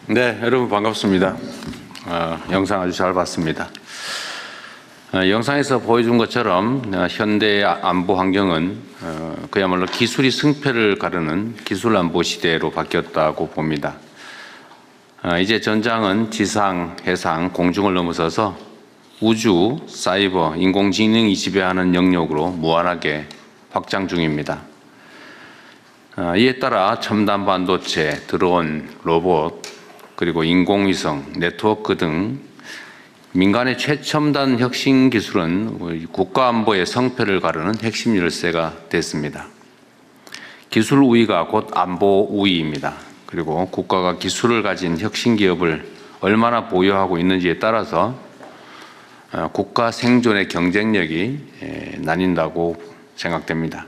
네, 여러분 반갑습니다. 영상 아주 잘 봤습니다. 영상에서 보여준 것처럼 현대의 안보 환경은 그야말로 기술이 승패를 가르는 기술 안보 시대로 바뀌었다고 봅니다. 이제 전장은 지상, 해상, 공중을 넘어서서 우주, 사이버, 인공지능이 지배하는 영역으로 무한하게 확장 중입니다. 이에 따라 첨단 반도체, 드론, 로봇, 그리고 인공위성, 네트워크 등 민간의 최첨단 혁신 기술은 국가 안보의 성패를 가르는 핵심 열쇠가 됐습니다. 기술 우위가 곧 안보 우위입니다. 그리고 국가가 기술을 가진 혁신 기업을 얼마나 보유하고 있는지에 따라서 국가 생존의 경쟁력이 나뉜다고 생각됩니다.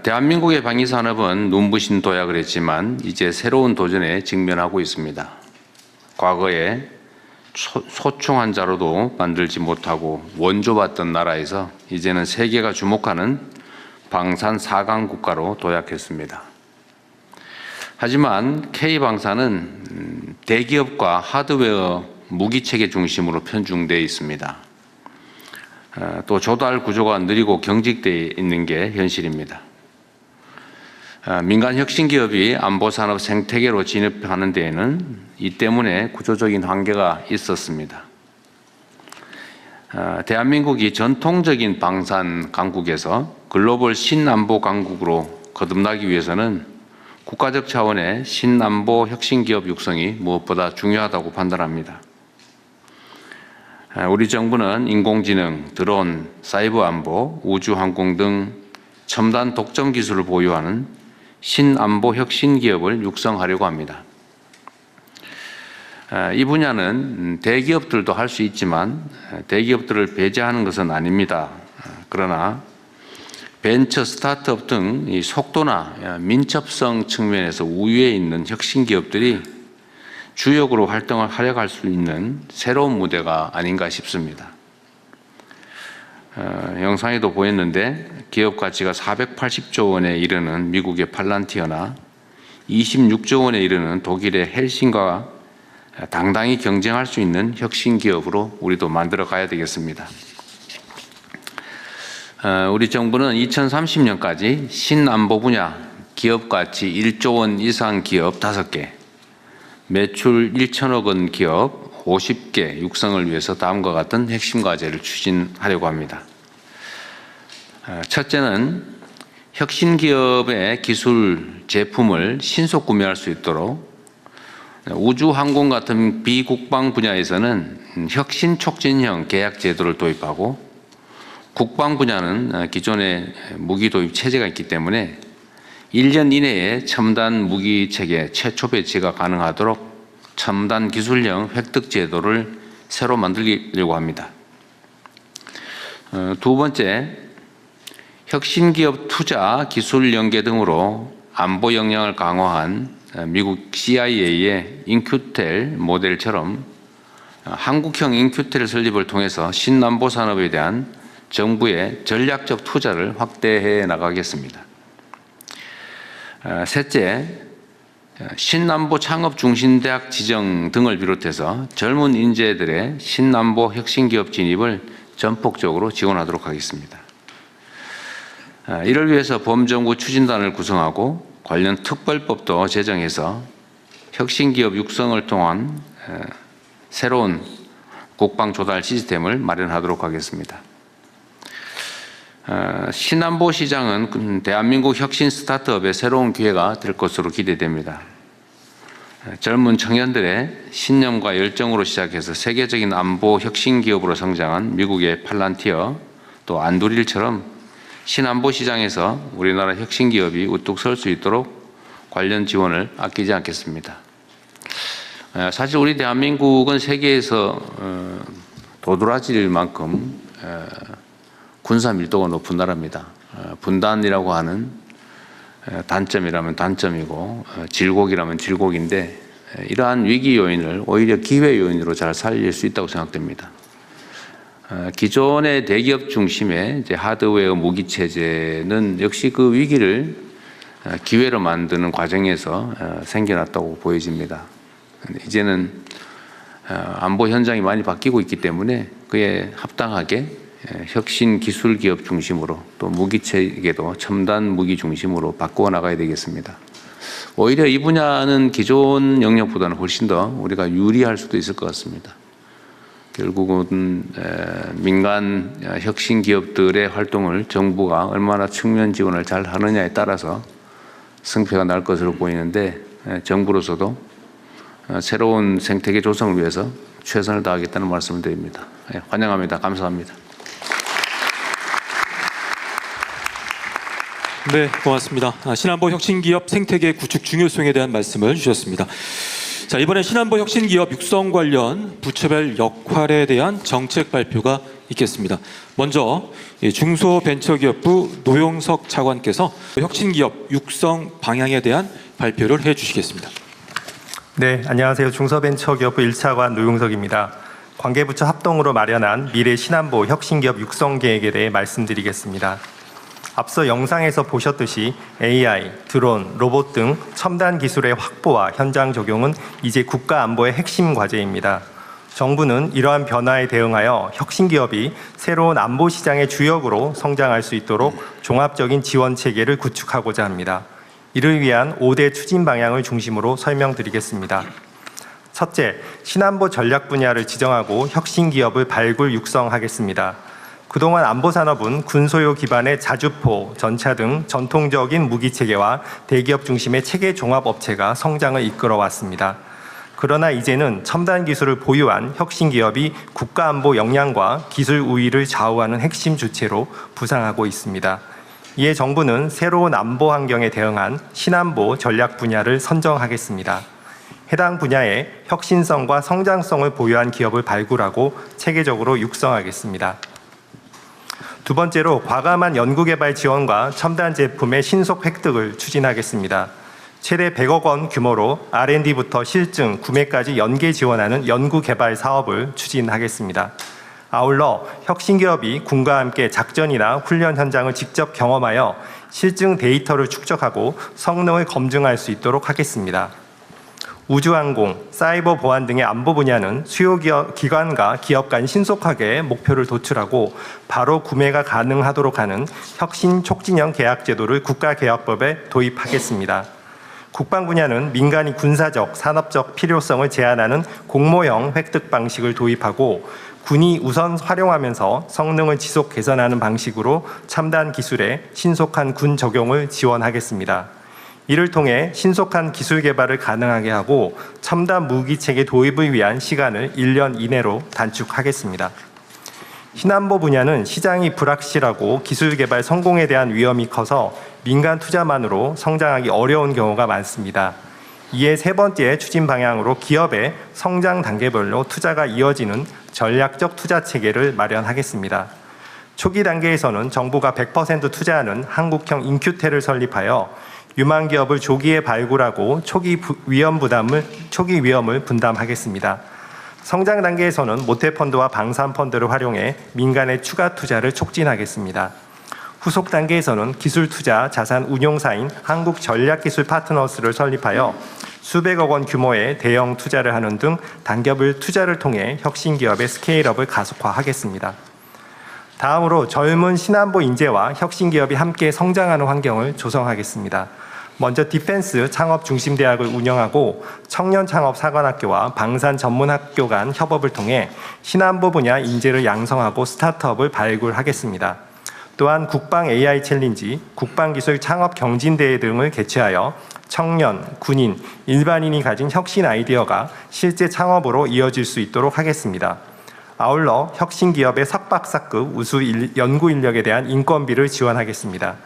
대한민국의 방위산업은 눈부신 도약을 했지만 이제 새로운 도전에 직면하고 있습니다. 과거에 소총 한 자루도 만들지 못하고 원조받던 나라에서 이제는 세계가 주목하는 방산 4강 국가로 도약했습니다. 하지만 K방산은 대기업과 하드웨어 무기체계 중심으로 편중되어 있습니다. 또 조달 구조가 느리고 경직되어 있는 게 현실입니다. 민간 혁신 기업이 안보 산업 생태계로 진입하는 데에는 이 때문에 구조적인 한계가 있었습니다. 대한민국이 전통적인 방산 강국에서 글로벌 신안보 강국으로 거듭나기 위해서는 국가적 차원의 신안보 혁신 기업 육성이 무엇보다 중요하다고 판단합니다. 우리 정부는 인공지능, 드론, 사이버 안보, 우주 항공 등 첨단 독점 기술을 보유하는 신안보 혁신 기업을 육성하려고 합니다. 이 분야는 대기업들도 할 수 있지만 대기업들을 배제하는 것은 아닙니다. 그러나 벤처, 스타트업 등 이 속도나 민첩성 측면에서 우위에 있는 혁신 기업들이 주역으로 활동을 활약할 수 있는 새로운 무대가 아닌가 싶습니다. 영상에도 보였는데 기업 가치가 480조 원에 이르는 미국의 팔란티어나 26조 원에 이르는 독일의 헬싱과 당당히 경쟁할 수 있는 혁신 기업으로 우리도 만들어 가야 되겠습니다. 우리 정부는 2030년까지 신안보 분야 기업 가치 1조 원 이상 기업 5개, 매출 1천억 원 기업 50개 육성을 위해서 다음과 같은 핵심 과제를 추진하려고 합니다. 첫째는 혁신 기업의 기술 제품을 신속 구매할 수 있도록 우주 항공 같은 비국방 분야에서는 혁신 촉진형 계약 제도를 도입하고 국방 분야는 기존의 무기 도입 체제가 있기 때문에 1년 이내에 첨단 무기 체계 최초 배치가 가능하도록 첨단 기술형 획득 제도를 새로 만들려고 합니다. 두 번째, 혁신 기업 투자, 기술 연계 등으로 안보 역량을 강화한 미국 CIA의 인큐텔 모델처럼 한국형 인큐텔 설립을 통해서 신안보 산업에 대한 정부의 전략적 투자를 확대해 나가겠습니다. 셋째, 신안보 창업 중심대학 지정 등을 비롯해서 젊은 인재들의 신안보 혁신기업 진입을 전폭적으로 지원하도록 하겠습니다. 이를 위해서 범정부 추진단을 구성하고 관련 특별법도 제정해서 혁신기업 육성을 통한 새로운 국방 조달 시스템을 마련하도록 하겠습니다. 신안보 시장은 대한민국 혁신 스타트업의 새로운 기회가 될 것으로 기대됩니다. 젊은 청년들의 신념과 열정으로 시작해서 세계적인 안보 혁신 기업으로 성장한 미국의 팔란티어 또 안두릴처럼 신안보 시장에서 우리나라 혁신 기업이 우뚝 설 수 있도록 관련 지원을 아끼지 않겠습니다. 사실 우리 대한민국은 세계에서 도드라질 만큼 군사 밀도가 높은 나라입니다. 분단이라고 하는 단점이라면 단점이고 질곡이라면 질곡인데 이러한 위기 요인을 오히려 기회 요인으로 잘 살릴 수 있다고 생각됩니다. 기존의 대기업 중심의 이제 하드웨어 무기 체제는 역시 그 위기를 기회로 만드는 과정에서 생겨났다고 보여집니다. 이제는 안보 현장이 많이 바뀌고 있기 때문에 그에 합당하게 혁신 기술 기업 중심으로 또 무기 체계도 첨단 무기 중심으로 바꾸어 나가야 되겠습니다. 오히려 이 분야는 기존 영역보다는 훨씬 더 우리가 유리할 수도 있을 것 같습니다. 결국은 민간 혁신 기업들의 활동을 정부가 얼마나 측면 지원을 잘 하느냐에 따라서 승패가 날 것으로 보이는데 정부로서도 새로운 생태계 조성을 위해서 최선을 다하겠다는 말씀을 드립니다. 환영합니다. 감사합니다. 네, 고맙습니다. 신안보 혁신기업 생태계 구축 중요성에 대한 말씀을 주셨습니다. 자, 이번에 신안보 혁신기업 육성 관련 부처별 역할에 대한 정책 발표가 있겠습니다. 먼저 중소벤처기업부 노용석 차관께서 혁신기업 육성 방향에 대한 발표를 해주시겠습니다. 네, 안녕하세요. 중소벤처기업부 1차관 노용석입니다. 관계부처 합동으로 마련한 미래 신안보 혁신기업 육성 계획에 대해 말씀드리겠습니다. 앞서 영상에서 보셨듯이 AI, 드론, 로봇 등 첨단 기술의 확보와 현장 적용은 이제 국가 안보의 핵심 과제입니다. 정부는 이러한 변화에 대응하여 혁신기업이 새로운 안보 시장의 주역으로 성장할 수 있도록 종합적인 지원 체계를 구축하고자 합니다. 이를 위한 5대 추진 방향을 중심으로 설명드리겠습니다. 첫째, 신안보 전략 분야를 지정하고 혁신기업을 발굴 육성하겠습니다. 그동안 안보산업은 군소요 기반의 자주포, 전차 등 전통적인 무기체계와 대기업 중심의 체계 종합업체가 성장을 이끌어왔습니다. 그러나 이제는 첨단 기술을 보유한 혁신기업이 국가안보 역량과 기술 우위를 좌우하는 핵심 주체로 부상하고 있습니다. 이에 정부는 새로운 안보 환경에 대응한 신안보 전략 분야를 선정하겠습니다. 해당 분야에 혁신성과 성장성을 보유한 기업을 발굴하고 체계적으로 육성하겠습니다. 두 번째로 과감한 연구개발 지원과 첨단 제품의 신속 획득을 추진하겠습니다. 최대 100억 원 규모로 R&D부터 실증, 구매까지 연계 지원하는 연구개발 사업을 추진하겠습니다. 아울러 혁신기업이 군과 함께 작전이나 훈련 현장을 직접 경험하여 실증 데이터를 축적하고 성능을 검증할 수 있도록 하겠습니다. 우주항공, 사이버 보안 등의 안보 분야는 수요 기관과 기업 간 신속하게 목표를 도출하고 바로 구매가 가능하도록 하는 혁신 촉진형 계약 제도를 국가계약법에 도입하겠습니다. 국방 분야는 민간이 군사적, 산업적 필요성을 제한하는 공모형 획득 방식을 도입하고 군이 우선 활용하면서 성능을 지속 개선하는 방식으로 첨단 기술의 신속한 군 적용을 지원하겠습니다. 이를 통해 신속한 기술 개발을 가능하게 하고 첨단 무기체계 도입을 위한 시간을 1년 이내로 단축하겠습니다. 신안보 분야는 시장이 불확실하고 기술 개발 성공에 대한 위험이 커서 민간 투자만으로 성장하기 어려운 경우가 많습니다. 이에 세 번째 추진 방향으로 기업의 성장 단계별로 투자가 이어지는 전략적 투자 체계를 마련하겠습니다. 초기 단계에서는 정부가 100% 투자하는 한국형 인큐텔을 설립하여 유망 기업을 조기에 발굴하고 초기 위험을 분담하겠습니다. 성장 단계에서는 모태펀드와 방산펀드를 활용해 민간의 추가 투자를 촉진하겠습니다. 후속 단계에서는 기술 투자 자산 운용사인 한국전략기술 파트너스를 설립하여 수백억 원 규모의 대형 투자를 하는 등 단계별 투자를 통해 혁신기업의 스케일업을 가속화하겠습니다. 다음으로 젊은 신안보 인재와 혁신기업이 함께 성장하는 환경을 조성하겠습니다. 먼저 디펜스 창업중심대학을 운영하고 청년창업사관학교와 방산전문학교 간 협업을 통해 신안보 분야 인재를 양성하고 스타트업을 발굴하겠습니다. 또한 국방 AI 챌린지, 국방기술 창업 경진대회 등을 개최하여 청년, 군인, 일반인이 가진 혁신 아이디어가 실제 창업으로 이어질 수 있도록 하겠습니다. 아울러 혁신기업의 석박사급 우수 연구 인력에 대한 인건비를 지원하겠습니다.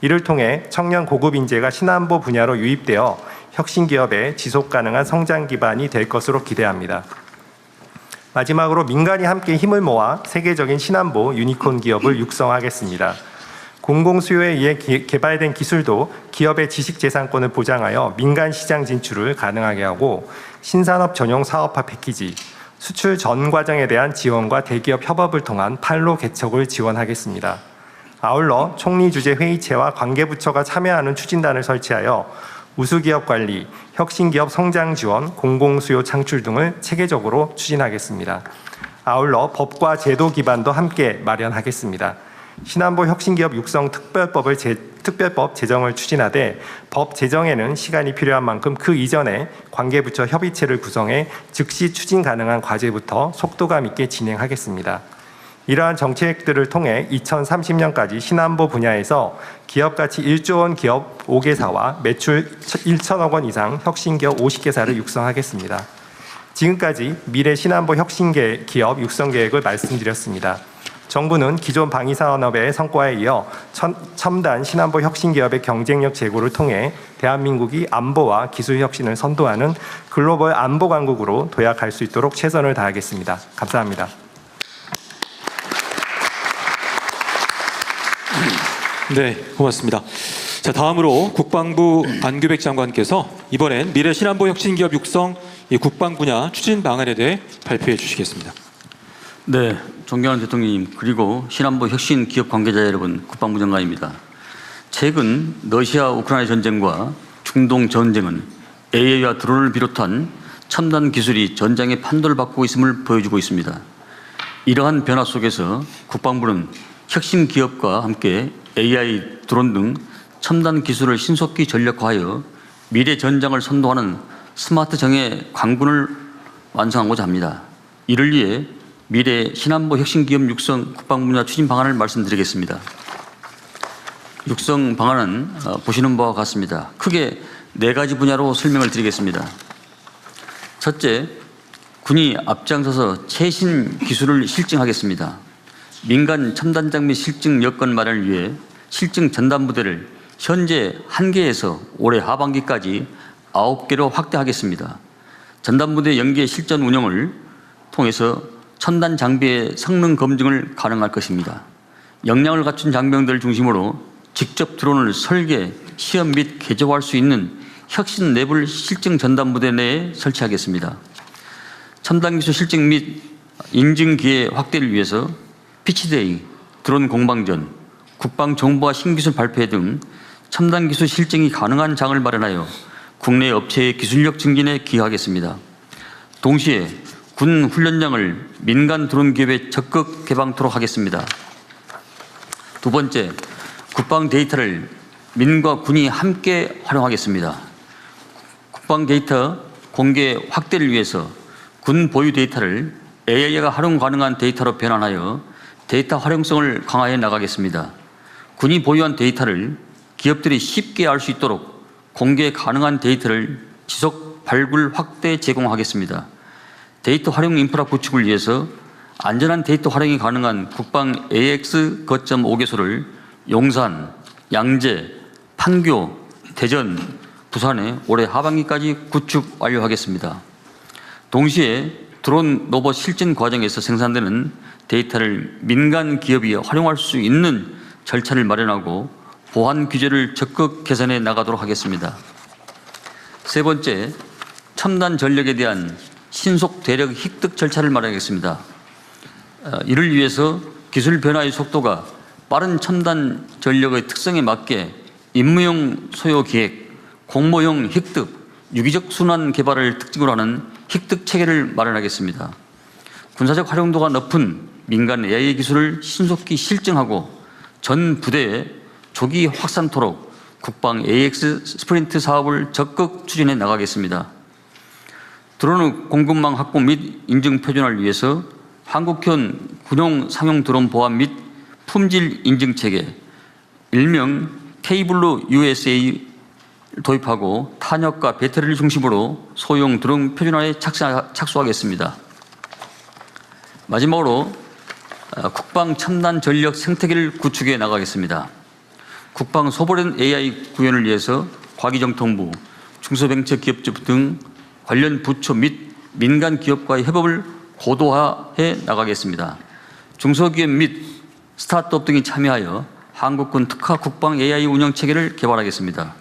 이를 통해 청년 고급 인재가 신안보 분야로 유입되어 혁신기업의 지속가능한 성장 기반이 될 것으로 기대합니다. 마지막으로 민간이 함께 힘을 모아 세계적인 신안보 유니콘 기업을 육성하겠습니다. 공공수요에 의해 개발된 기술도 기업의 지식재산권을 보장하여 민간 시장 진출을 가능하게 하고 신산업 전용 사업화 패키지, 수출 전 과정에 대한 지원과 대기업 협업을 통한 판로 개척을 지원하겠습니다. 아울러 총리 주재 회의체와 관계부처가 참여하는 추진단을 설치하여 우수기업 관리, 혁신기업 성장 지원, 공공수요 창출 등을 체계적으로 추진하겠습니다. 아울러 법과 제도 기반도 함께 마련하겠습니다. 신안보 혁신기업 육성 특별법 제정을 추진하되 법 제정에는 시간이 필요한 만큼 그 이전에 관계부처 협의체를 구성해 즉시 추진 가능한 과제부터 속도감 있게 진행하겠습니다. 이러한 정책들을 통해 2030년까지 신안보 분야에서 기업가치 1조 원 기업 5개사와 매출 1천억 원 이상 혁신기업 50개사를 육성하겠습니다. 지금까지 미래 신안보 혁신기업 육성 계획을 말씀드렸습니다. 정부는 기존 방위산업의 성과에 이어 첨단 신안보 혁신기업의 경쟁력 제고를 통해 대한민국이 안보와 기술 혁신을 선도하는 글로벌 안보 강국으로 도약할 수 있도록 최선을 다하겠습니다. 감사합니다. 네, 고맙습니다. 자, 다음으로 국방부 안규백 장관께서 이번엔 미래 신안보 혁신기업 육성 국방 분야 추진 방안에 대해 발표해 주시겠습니다. 네, 존경하는 대통령님 그리고 신안보 혁신 기업 관계자 여러분, 국방부 장관입니다. 최근 러시아 우크라이나 전쟁과 중동 전쟁은 AI와 드론을 비롯한 첨단 기술이 전장의 판도를 바꾸고 있음을 보여주고 있습니다. 이러한 변화 속에서 국방부는 혁신 기업과 함께 AI, 드론 등 첨단 기술을 신속히 전력화하여 미래 전장을 선도하는 스마트 정예 강군을 완성하고자 합니다. 이를 위해 미래 신안보 혁신기업 육성 국방부 분야 추진 방안을 말씀드리겠습니다. 육성 방안은 보시는 바와 같습니다. 크게 4가지 분야로 설명을 드리겠습니다. 첫째, 군이 앞장서서 최신 기술을 실증하겠습니다. 민간 첨단 장비 실증 여건 마련을 위해 실증 전담부대를 현재 1개에서 올해 하반기까지 9개로 확대하겠습니다. 전담부대 연계 실전 운영을 통해서 첨단 장비의 성능 검증을 가능할 것입니다. 역량을 갖춘 장병들을 중심으로 직접 드론을 설계, 시험 및 개조할 수 있는 혁신 내부 실증 전담부대 내에 설치하겠습니다. 첨단 기술 실증 및 인증 기회 확대를 위해서 피치데이, 드론 공방전, 국방정보와 신기술 발표회 등 첨단 기술 실증이 가능한 장을 마련하여 국내 업체의 기술력 증진에 기여하겠습니다. 동시에 군 훈련장을 민간 드론 기업에 적극 개방토록 하겠습니다. 두 번째, 국방 데이터를 민과 군이 함께 활용하겠습니다. 국방 데이터 공개 확대를 위해서 군 보유 데이터를 AI가 활용 가능한 데이터로 변환하여 데이터 활용성을 강화해 나가겠습니다. 군이 보유한 데이터를 기업들이 쉽게 알 수 있도록 공개 가능한 데이터를 지속 발굴 확대 제공하겠습니다. 데이터 활용 인프라 구축을 위해서 안전한 데이터 활용이 가능한 국방 AX 거점 5개소를 용산, 양재, 판교, 대전, 부산에 올해 하반기까지 구축 완료하겠습니다. 동시에 드론 로봇 실증 과정에서 생산되는 데이터를 민간 기업이 활용할 수 있는 절차를 마련하고 보안 규제를 적극 개선해 나가도록 하겠습니다. 세 번째, 첨단 전력에 대한 신속 대력 획득 절차를 마련하겠습니다. 이를 위해서 기술 변화의 속도가 빠른 첨단 전력의 특성에 맞게 임무용 소요 기획, 공모용 획득, 유기적 순환 개발을 특징으로 하는 획득 체계를 마련하겠습니다. 군사적 활용도가 높은 민간 AI 기술을 신속히 실증하고 전 부대에 조기 확산토록 국방 AX 스프린트 사업을 적극 추진해 나가겠습니다. 드론 공급망 확보 및 인증 표준화를 위해서 한국형 군용 상용 드론 보안 및 품질 인증 체계, 일명 케이블로 USA 도입하고 탄약과 배터리를 중심으로 소형 드론 표준화에 착수하겠습니다. 마지막으로 국방 첨단 전력 생태계를 구축해 나가겠습니다. 국방 소버렌 AI 구현을 위해서 과기정통부, 중소벤처기업체 등 관련 부처 및 민간 기업과의 협업을 고도화해 나가겠습니다. 중소기업 및 스타트업 등이 참여하여 한국군 특화 국방 AI 운영 체계를 개발하겠습니다.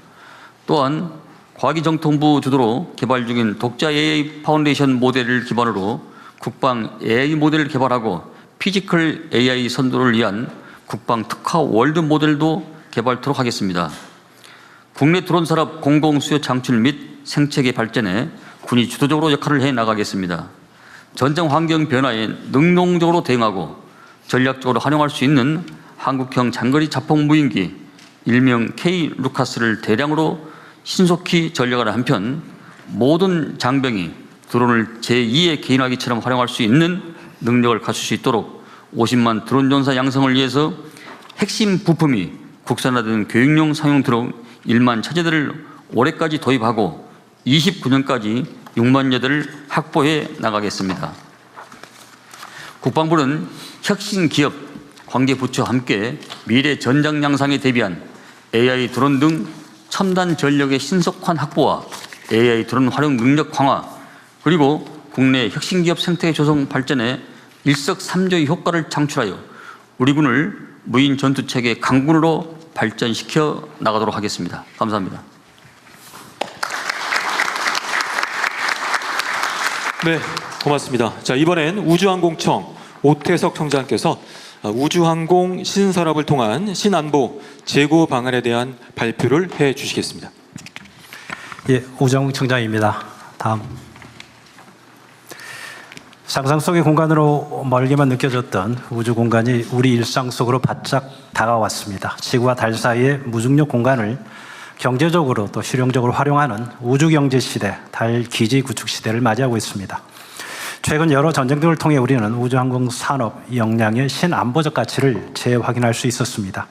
또한 과기정통부 주도로 개발 중인 독자 AI 파운데이션 모델을 기반으로 국방 AI 모델을 개발하고 피지컬 AI 선도를 위한 국방 특화 월드 모델도 개발토록 하겠습니다. 국내 드론 산업 공공 수요 창출 및 생태계 발전에 군이 주도적으로 역할을 해 나가겠습니다. 전쟁 환경 변화에 능동적으로 대응하고 전략적으로 활용할 수 있는 한국형 장거리 자폭 무인기 일명 K 루카스를 대량으로 신속히 전력하는 한편 모든 장병이 드론을 제2의 개인화기처럼 활용할 수 있는 능력을 갖출 수 있도록 50만 드론 전사 양성을 위해서 핵심 부품이 국산화된 교육용 상용 드론 1만 차제들을 올해까지 도입하고 29년까지 6만 여대를 확보해 나가겠습니다. 국방부는 혁신 기업, 관계 부처와 함께 미래 전장 양상에 대비한 AI 드론 등 첨단 전력의 신속한 확보와 AI 드론 활용 능력 강화, 그리고 국내 혁신 기업 생태계 조성 발전에 일석삼조의 효과를 창출하여 우리 군을 무인 전투 체계 강군으로 발전시켜 나가도록 하겠습니다. 감사합니다. 네, 고맙습니다. 자, 이번엔 우주항공청 오태석 청장께서 우주항공 신산업을 통한 신안보 재고 방안에 대한 발표를 해 주시겠습니다. 예, 우정욱 청장입니다. 다음. 상상 속의 공간으로 멀게만 느껴졌던 우주 공간이 우리 일상 속으로 바짝 다가왔습니다. 지구와 달 사이의 무중력 공간을 경제적으로 또 실용적으로 활용하는 우주 경제 시대, 달 기지 구축 시대를 맞이하고 있습니다. 최근 여러 전쟁 등을 통해 우리는 우주항공 산업 역량의 신안보적 가치를 재확인할 수 있었습니다.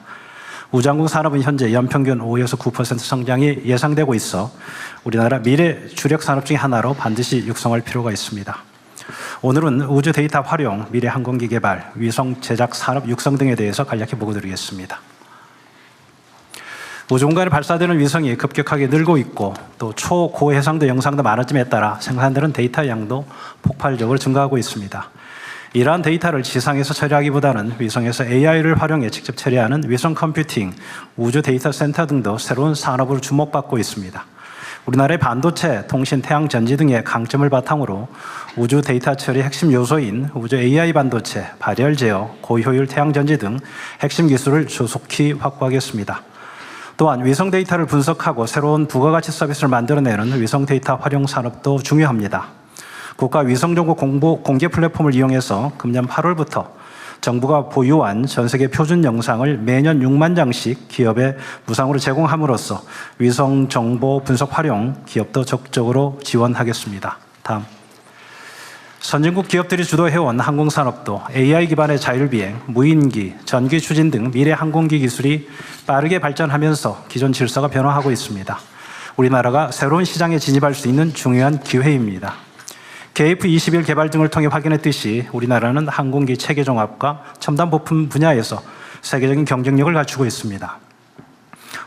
우주항공 산업은 현재 연평균 5에서 9% 성장이 예상되고 있어 우리나라 미래 주력 산업 중에 하나로 반드시 육성할 필요가 있습니다. 오늘은 우주 데이터 활용, 미래 항공기 개발, 위성 제작 산업 육성 등에 대해서 간략히 보고드리겠습니다. 우주 공간에 발사되는 위성이 급격하게 늘고 있고 또 초고해상도 영상도 많아짐에 따라 생산되는 데이터 양도 폭발적으로 증가하고 있습니다. 이러한 데이터를 지상에서 처리하기보다는 위성에서 AI를 활용해 직접 처리하는 위성 컴퓨팅, 우주 데이터 센터 등도 새로운 산업으로 주목받고 있습니다. 우리나라의 반도체, 통신, 태양 전지 등의 강점을 바탕으로 우주 데이터 처리 핵심 요소인 우주 AI 반도체, 발열 제어, 고효율 태양 전지 등 핵심 기술을 조속히 확보하겠습니다. 또한 위성 데이터를 분석하고 새로운 부가가치 서비스를 만들어내는 위성 데이터 활용 산업도 중요합니다. 국가 위성정보 공개 플랫폼을 이용해서 금년 8월부터 정부가 보유한 전 세계 표준 영상을 매년 6만 장씩 기업에 무상으로 제공함으로써 위성 정보 분석 활용 기업도 적극적으로 지원하겠습니다. 다음. 선진국 기업들이 주도해온 항공산업도 AI 기반의 자율비행, 무인기, 전기 추진 등 미래 항공기 기술이 빠르게 발전하면서 기존 질서가 변화하고 있습니다. 우리나라가 새로운 시장에 진입할 수 있는 중요한 기회입니다. KF-21 개발 등을 통해 확인했듯이 우리나라는 항공기 체계 종합과 첨단 부품 분야에서 세계적인 경쟁력을 갖추고 있습니다.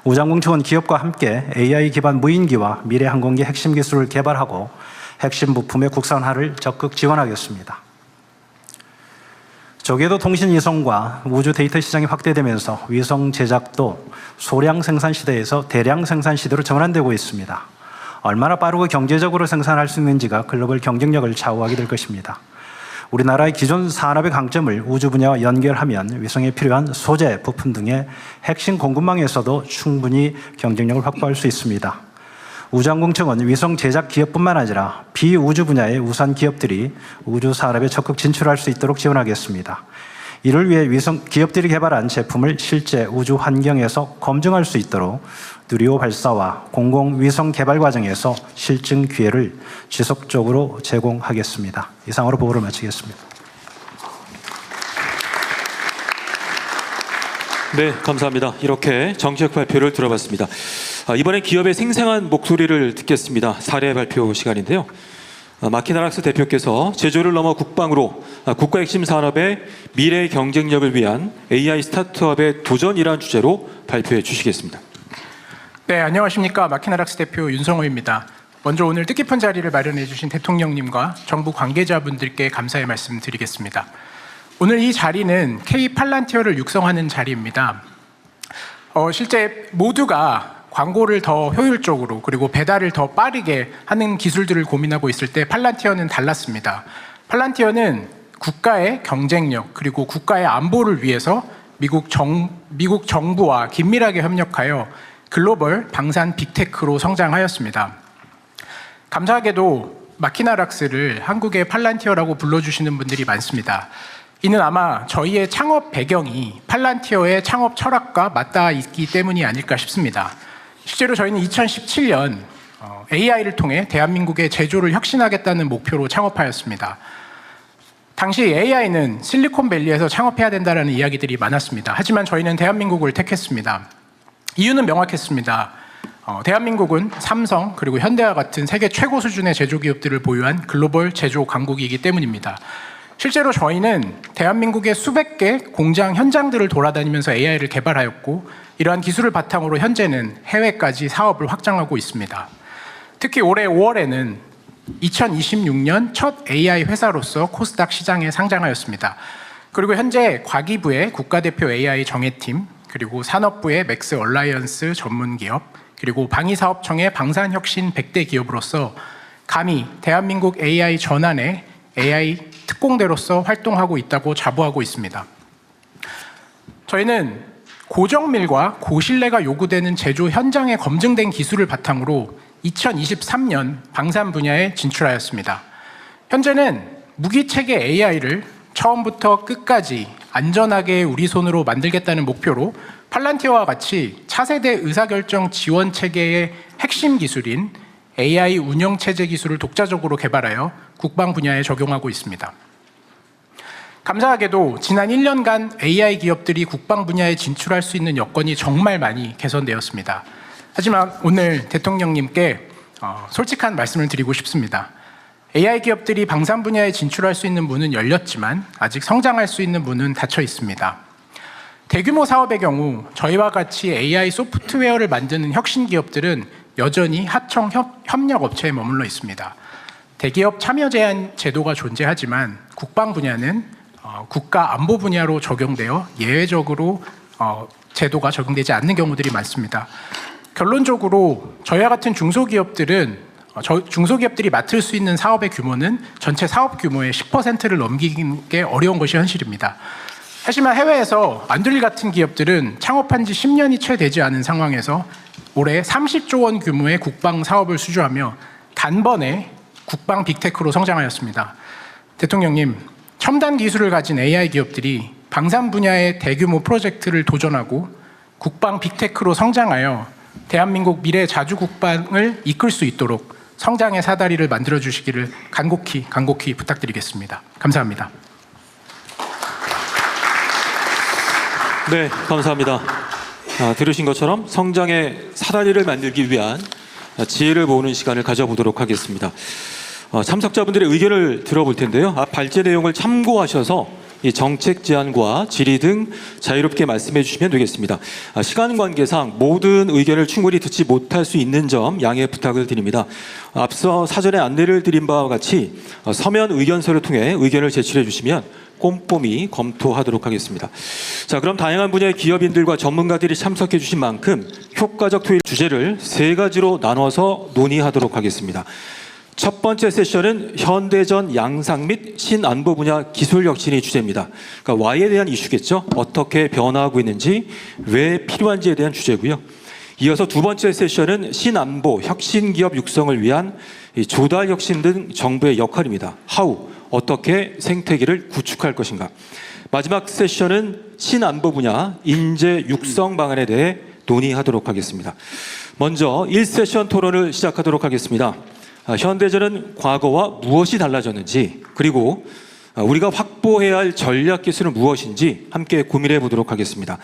우주항공청은 기업과 함께 AI 기반 무인기와 미래 항공기 핵심 기술을 개발하고 핵심 부품의 국산화를 적극 지원하겠습니다. 조궤도 통신 이송과 우주 데이터 시장이 확대되면서 위성 제작도 소량 생산 시대에서 대량 생산 시대로 전환되고 있습니다. 얼마나 빠르고 경제적으로 생산할 수 있는지가 글로벌 경쟁력을 좌우하게 될 것입니다. 우리나라의 기존 산업의 강점을 우주 분야와 연결하면 위성에 필요한 소재, 부품 등의 핵심 공급망에서도 충분히 경쟁력을 확보할 수 있습니다. 우주항공청은 위성 제작 기업뿐만 아니라 비우주 분야의 우수한 기업들이 우주 산업에 적극 진출할 수 있도록 지원하겠습니다. 이를 위해 위성 기업들이 개발한 제품을 실제 우주 환경에서 검증할 수 있도록 누리호 발사와 공공위성 개발 과정에서 실증 기회를 지속적으로 제공하겠습니다. 이상으로 보고를 마치겠습니다. 네, 감사합니다. 이렇게 정책 발표를 들어봤습니다. 이번엔 기업의 생생한 목소리를 듣겠습니다. 사례 발표 시간인데요. 마키나락스 대표께서 제조를 넘어 국방으로 국가 핵심 산업의 미래 경쟁력을 위한 AI 스타트업의 도전이라는 주제로 발표해 주시겠습니다. 네, 안녕하십니까. 마키나락스 대표 윤성호입니다. 먼저 오늘 뜻깊은 자리를 마련해 주신 대통령님과 정부 관계자분들께 감사의 말씀 드리겠습니다. 오늘 이 자리는 K 팔란티어를 육성하는 자리입니다. 실제 모두가 광고를 더 효율적으로 그리고 배달을 더 빠르게 하는 기술들을 고민하고 있을 때 팔란티어는 달랐습니다. 팔란티어는 국가의 경쟁력 그리고 국가의 안보를 위해서 미국 정부와 긴밀하게 협력하여 글로벌 방산 빅테크로 성장하였습니다. 감사하게도 마키나락스를 한국의 팔란티어라고 불러주시는 분들이 많습니다. 이는 아마 저희의 창업 배경이 팔란티어의 창업 철학과 맞닿아 있기 때문이 아닐까 싶습니다. 실제로 저희는 2017년 AI를 통해 대한민국의 제조를 혁신하겠다는 목표로 창업하였습니다. 당시 AI는 실리콘밸리에서 창업해야 된다는 이야기들이 많았습니다. 하지만 저희는 대한민국을 택했습니다. 이유는 명확했습니다. 대한민국은 삼성 그리고 현대와 같은 세계 최고 수준의 제조기업들을 보유한 글로벌 제조 강국이기 때문입니다. 실제로 저희는 대한민국의 수백 개 공장 현장들을 돌아다니면서 AI를 개발하였고 이러한 기술을 바탕으로 현재는 해외까지 사업을 확장하고 있습니다. 특히 올해 5월에는 2026년 첫 AI 회사로서 코스닥 시장에 상장하였습니다. 그리고 현재 과기부의 국가대표 AI 정예팀, 그리고 산업부의 맥스 얼라이언스 전문기업, 그리고 방위사업청의 방산혁신 100대 기업으로서 감히 대한민국 AI 전환의 AI 특공대로서 활동하고 있다고 자부하고 있습니다. 저희는 고정밀과 고신뢰가 요구되는 제조 현장에 검증된 기술을 바탕으로 2023년 방산 분야에 진출하였습니다. 현재는 무기체계 AI를 처음부터 끝까지 안전하게 우리 손으로 만들겠다는 목표로 팔란티어와 같이 차세대 의사결정 지원 체계의 핵심 기술인 AI 운영체제 기술을 독자적으로 개발하여 국방 분야에 적용하고 있습니다. 감사하게도 지난 1년간 AI 기업들이 국방 분야에 진출할 수 있는 여건이 정말 많이 개선되었습니다. 하지만 오늘 대통령님께 솔직한 말씀을 드리고 싶습니다. AI 기업들이 방산 분야에 진출할 수 있는 문은 열렸지만 아직 성장할 수 있는 문은 닫혀 있습니다. 대규모 사업의 경우 저희와 같이 AI 소프트웨어를 만드는 혁신 기업들은 여전히 하청 협력 업체에 머물러 있습니다. 대기업 참여 제한 제도가 존재하지만 국방 분야는 국가 안보 분야로 적용되어 예외적으로 제도가 적용되지 않는 경우들이 많습니다. 결론적으로 저희와 같은 중소기업들이 맡을 수 있는 사업의 규모는 전체 사업 규모의 10%를 넘기는 게 어려운 것이 현실입니다. 하지만 해외에서 안드릴 같은 기업들은 창업한 지 10년이 채 되지 않은 상황에서 올해 30조 원 규모의 국방 사업을 수주하며 단번에 국방 빅테크로 성장하였습니다. 대통령님, 첨단 기술을 가진 AI 기업들이 방산 분야의 대규모 프로젝트를 도전하고 국방 빅테크로 성장하여 대한민국 미래 자주 국방을 이끌 수 있도록 성장의 사다리를 만들어 주시기를 간곡히 부탁드리겠습니다. 감사합니다. 네, 감사합니다. 들으신 것처럼 성장의 사다리를 만들기 위한 지혜를 모으는 시간을 가져보도록 하겠습니다. 참석자분들의 의견을 들어볼 텐데요. 앞 발제 내용을 참고하셔서 이 정책 제안과 질의 등 자유롭게 말씀해 주시면 되겠습니다. 시간 관계상 모든 의견을 충분히 듣지 못할 수 있는 점 양해 부탁을 드립니다. 앞서 사전에 안내를 드린 바와 같이 서면 의견서를 통해 의견을 제출해 주시면 꼼꼼히 검토하도록 하겠습니다. 자, 그럼 다양한 분야의 기업인들과 전문가들이 참석해 주신 만큼 효과적 토의 주제를 3가지로 나눠서 논의하도록 하겠습니다. 첫 번째 세션은 현대전 양상 및 신안보 분야 기술 혁신이 주제입니다. 그러니까 Y에 대한 이슈겠죠. 어떻게 변화하고 있는지, 왜 필요한지에 대한 주제고요. 이어서 두 번째 세션은 신안보 혁신 기업 육성을 위한 조달 혁신 등 정부의 역할입니다. How, 어떻게 생태계를 구축할 것인가. 마지막 세션은 신안보 분야 인재 육성 방안에 대해 논의하도록 하겠습니다. 먼저 1세션 토론을 시작하도록 하겠습니다. 현대전은 과거와 무엇이 달라졌는지, 그리고 우리가 확보해야 할 전략 기술은 무엇인지 함께 고민해 보도록 하겠습니다.